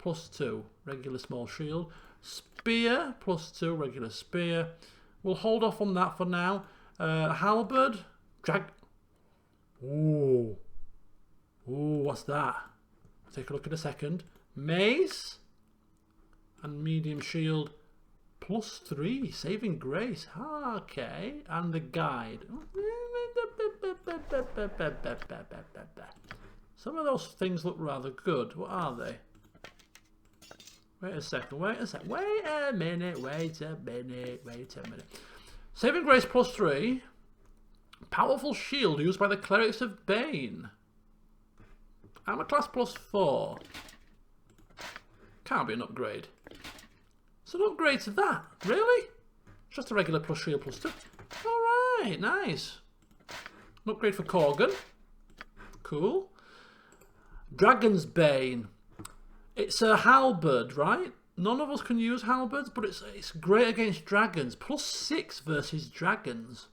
+2, regular small shield. Spear, +2, regular spear. We'll hold off on that for now. Halberd, Ooh, what's that? I'll take a look in a second. Mace and medium shield +3, saving grace. Okay, and the guide. Some of those things look rather good. What are they? Wait a second. Wait a minute. Saving grace +3. Powerful shield used by the clerics of Bane. Armor class +4. Can't be an upgrade. It's an upgrade to that. Really? Just a regular plus shield +2. Alright, nice. An upgrade for Corgan. Cool. Dragon's Bane. It's a halberd, right? None of us can use halberds, but it's great against dragons. +6 versus dragons.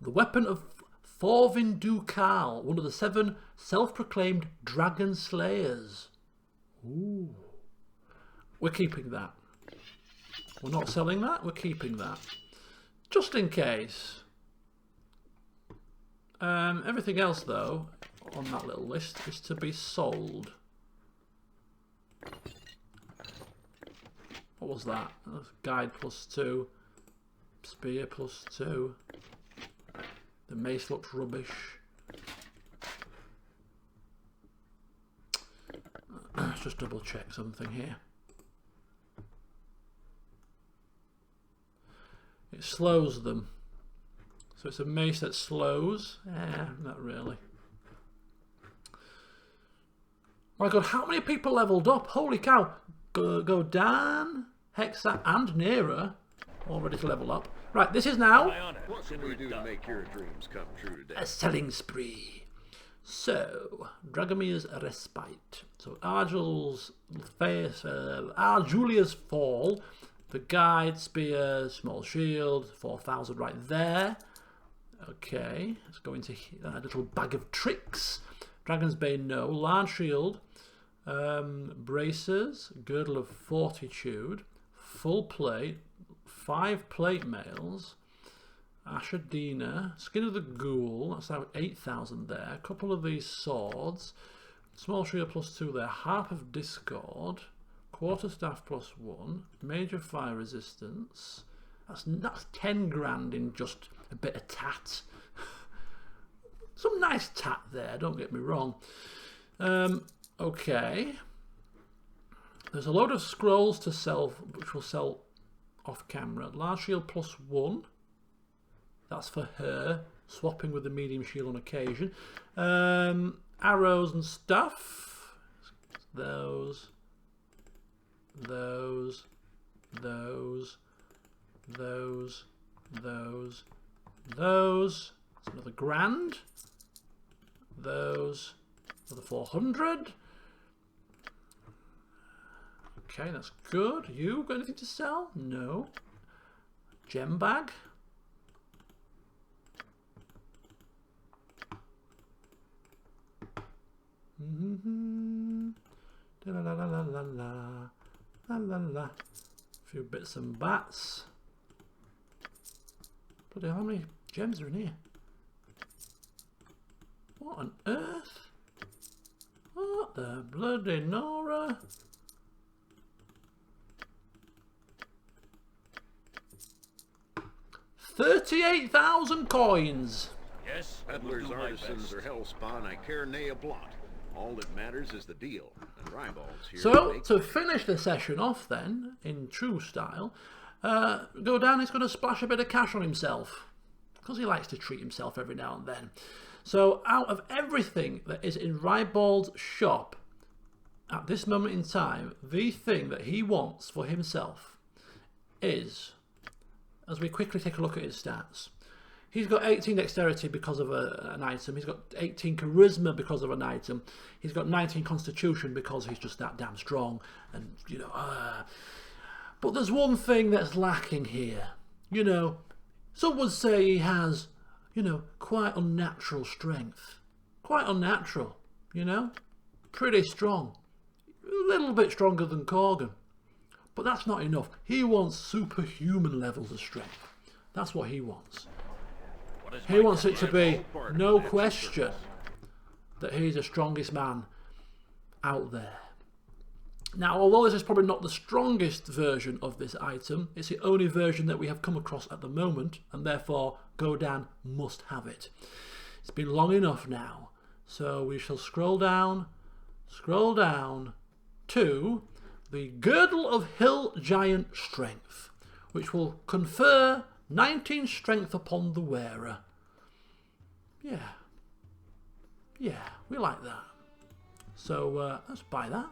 The weapon of Thorvin Dukal, one of the 7 self-proclaimed dragon slayers. Ooh. We're keeping that. We're not selling that, we're keeping that. Just in case. Everything else, though, on that little list is to be sold. What was that? That was guide +2. Spear +2. The mace looks rubbish. just double check something here. It slows them. So it's a mace that slows. Not really. My god, how many people leveled up? Holy cow. Godan, Hexa and Nera all ready to level up. Right, this is now What can we do to make your dreams come true today? a selling spree. So, Dragomir's Respite. So, Arjulia's Fall. The guide, spear, small shield, 4,000 right there. Okay, let's go into a little bag of tricks. Dragon's Bane, no. Large shield. Bracers, girdle of fortitude, full plate, 5 plate mails, Ashadina, skin of the ghoul, that's now 8,000 there, a couple of these swords, small shield +2 there, harp of discord, quarterstaff +1, major fire resistance, that's 10 grand in just a bit of tat. Some nice tat there, don't get me wrong. Okay, there's a load of scrolls to sell, which will sell off camera. Large shield +1, that's for her, swapping with the medium shield on occasion. Arrows and stuff, those. That's another grand. Those, another 400. Okay, that's good. You got anything to sell? No. Gem bag. La la la la la la la la la. A few bits and bats. Bloody hell, how many gems are in here? What on earth? What the bloody Nora? $38,000 coins. Yes, peddlers, artisans, or hellspawn, I care nay a blot. All that matters is the deal, and Ribald's here. So, to finish the session off then, in true style, Godan is going to splash a bit of cash on himself, because he likes to treat himself every now and then. So, out of everything that is in Ribald's shop, at this moment in time, the thing that he wants for himself is, as we quickly take a look at his stats, he's got 18 dexterity because of an item. He's got 18 charisma because of an item. He's got 19 constitution because he's just that damn strong. And, you know, but there's one thing that's lacking here. You know, some would say he has, you know, quite unnatural strength. Quite unnatural, you know. Pretty strong. A little bit stronger than Corgan. But that's not enough. He wants superhuman levels of strength. That's what he wants. He wants it to be no question that he's the strongest man out there. Now, although this is probably not the strongest version of this item, it's the only version that we have come across at the moment, and therefore Godan must have it. It's been long enough now, so we shall scroll down to the Girdle of Hill Giant Strength, which will confer 19 strength upon the wearer. Yeah, we like that. So let's buy that.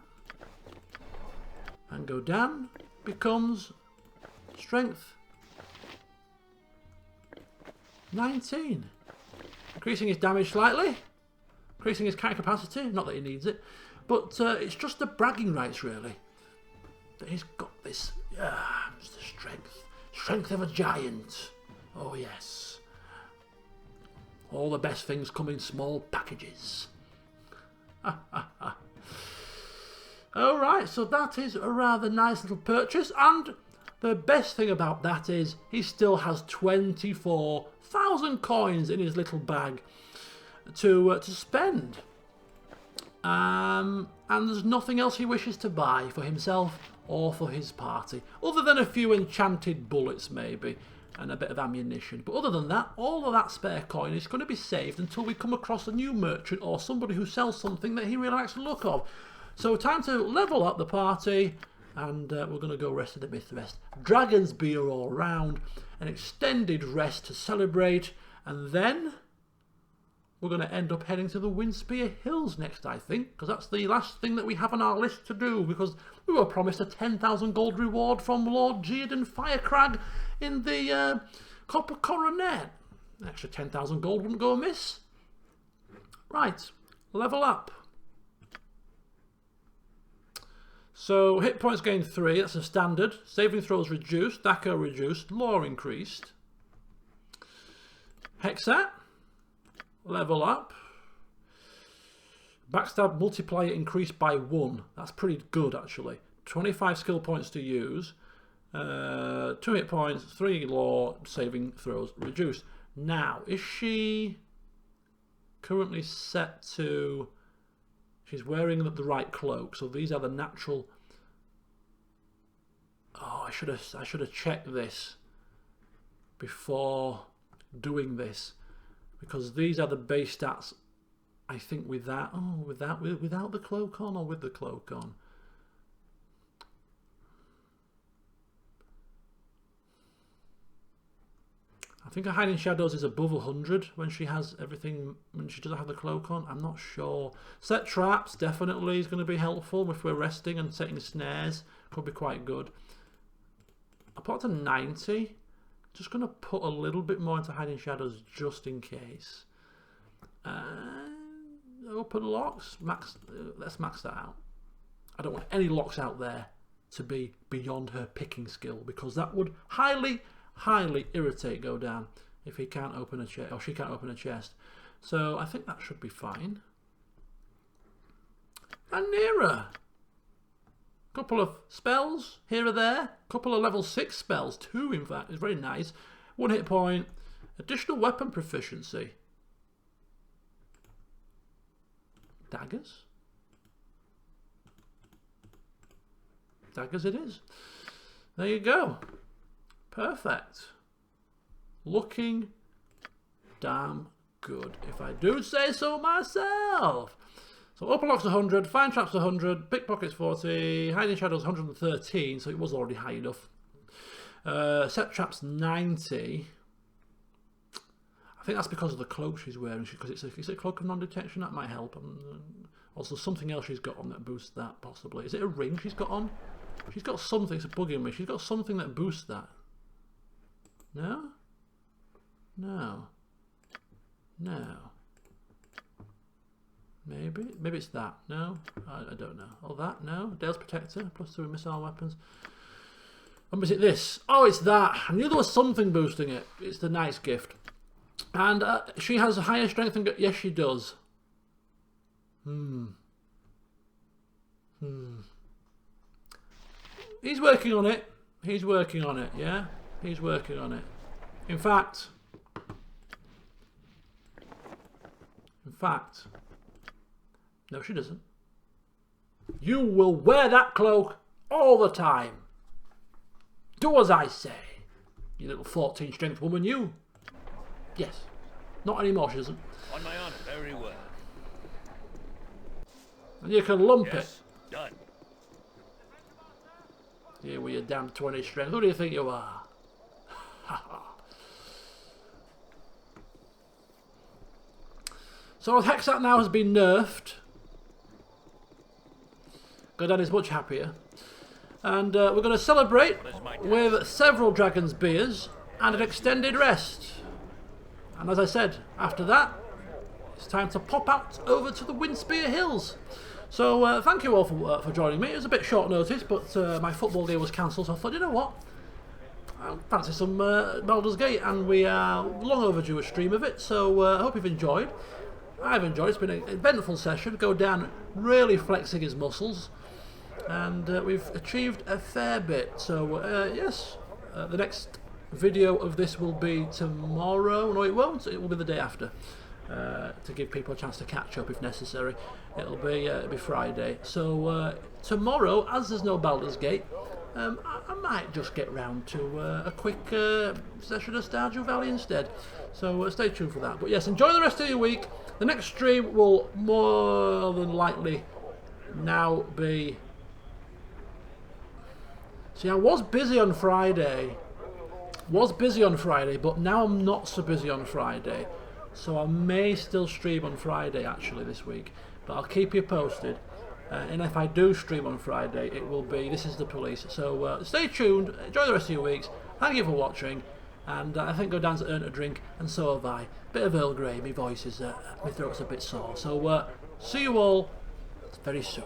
And Godan becomes strength 19. Increasing his damage slightly. Increasing his character capacity. Not that he needs it. But it's just the bragging rights, really. That he's got this. It's the strength. Strength of a giant. Oh, yes. All the best things come in small packages. Alright, so that is a rather nice little purchase. And the best thing about that is he still has 24,000 coins in his little bag to spend. And there's nothing else he wishes to buy for himself or for his party, other than a few enchanted bullets maybe, and a bit of ammunition. But other than that, all of that spare coin is going to be saved until we come across a new merchant or somebody who sells something that he really likes the look of. So time to level up the party, and we're going to go rest in the myth rest. Dragon's beer all round, an extended rest to celebrate, and then we're going to end up heading to the Windspear Hills next, I think, because that's the last thing that we have on our list to do, because we were promised a 10,000 gold reward from Lord Godan Firehammer in the Copper Coronet. An extra 10,000 gold wouldn't go amiss. Right, level up. So hit points gained 3, that's a standard. Saving throws reduced, Daco reduced, law increased. Hexat. Level up. Backstab multiplier increased by 1. That's pretty good, actually. 25 skill points to use. 2 hit points, 3 law, saving throws reduced. Now, is she currently set to... She's wearing the right cloak, so these are the natural... Oh, I should have checked this before doing this. Because these are the base stats, I think, without the cloak on or with the cloak on. I think her hiding shadows is above 100 when she has everything, when she doesn't have the cloak on. I'm not sure. Set traps definitely is going to be helpful if we're resting, and setting snares could be quite good. I put it to 90. Just going to put a little bit more into hiding shadows just in case. Open locks. Let's max that out. I don't want any locks out there to be beyond her picking skill, because that would highly irritate Godan if he can't open a chest, or she can't open a chest. So I think that should be fine. And Nera. Couple of spells here or there. Couple of level 6 spells. 2 in fact. It's very nice. 1 hit point. Additional weapon proficiency. Daggers. Daggers it is. There you go. Perfect. Looking damn good, if I do say so myself. So open locks 100, find traps 100, pickpockets 40, hiding shadows 113, so it was already high enough. Set traps 90. I think that's because of the cloak she's wearing, because it's a cloak of non-detection. That might help. Also something else she's got on that boosts that, possibly. Is it a ring she's got on? She's got something, it's bugging me. She's got something that boosts that. No? No. No. Maybe it's that. No, I don't know. Oh, that? No. Dale's Protector +2 missile weapons. And is it this? Oh, it's that. I knew there was something boosting it. It's the nice gift. And she has a higher strength than... Yes, she does. He's working on it. He's working on it, yeah? He's working on it. In fact... No, she doesn't. You will wear that cloak all the time. Do as I say. You little 14 strength woman, you. Yes. Not anymore, she doesn't. On my honor, very well. And you can lump it. Done. Here with your damn 20 strength. Who do you think you are? So Hexat now has been nerfed. Godan is much happier. And we're going to celebrate with several dragon's beers and an extended rest. And as I said, after that, it's time to pop out over to the Windspear Hills. So thank you all for joining me. It was a bit short notice, but my football game was cancelled, so I thought, you know what? I fancy some Baldur's Gate, and we are long overdue a stream of it, so I hope you've enjoyed. I've enjoyed it. It's been an eventful session. Godan really flexing his muscles, and we've achieved a fair bit. So yes, the next video of this will be tomorrow. No, it won't. It will be the day after, to give people a chance to catch up if necessary. It'll be Friday. So tomorrow, as there's no Baldur's Gate, I might just get round to a quick session of Stardew Valley instead. So stay tuned for that. But yes, enjoy the rest of your week. The next stream will more than likely now be... See, I was busy on Friday. But now I'm not so busy on Friday. So I may still stream on Friday, actually, this week. But I'll keep you posted. And if I do stream on Friday, it will be This Is the Police. So stay tuned, enjoy the rest of your weeks. Thank you for watching. And I think Godan's earned a drink, and so have I. Bit of Earl Grey, my voice is, my throat's a bit sore. So see you all very soon.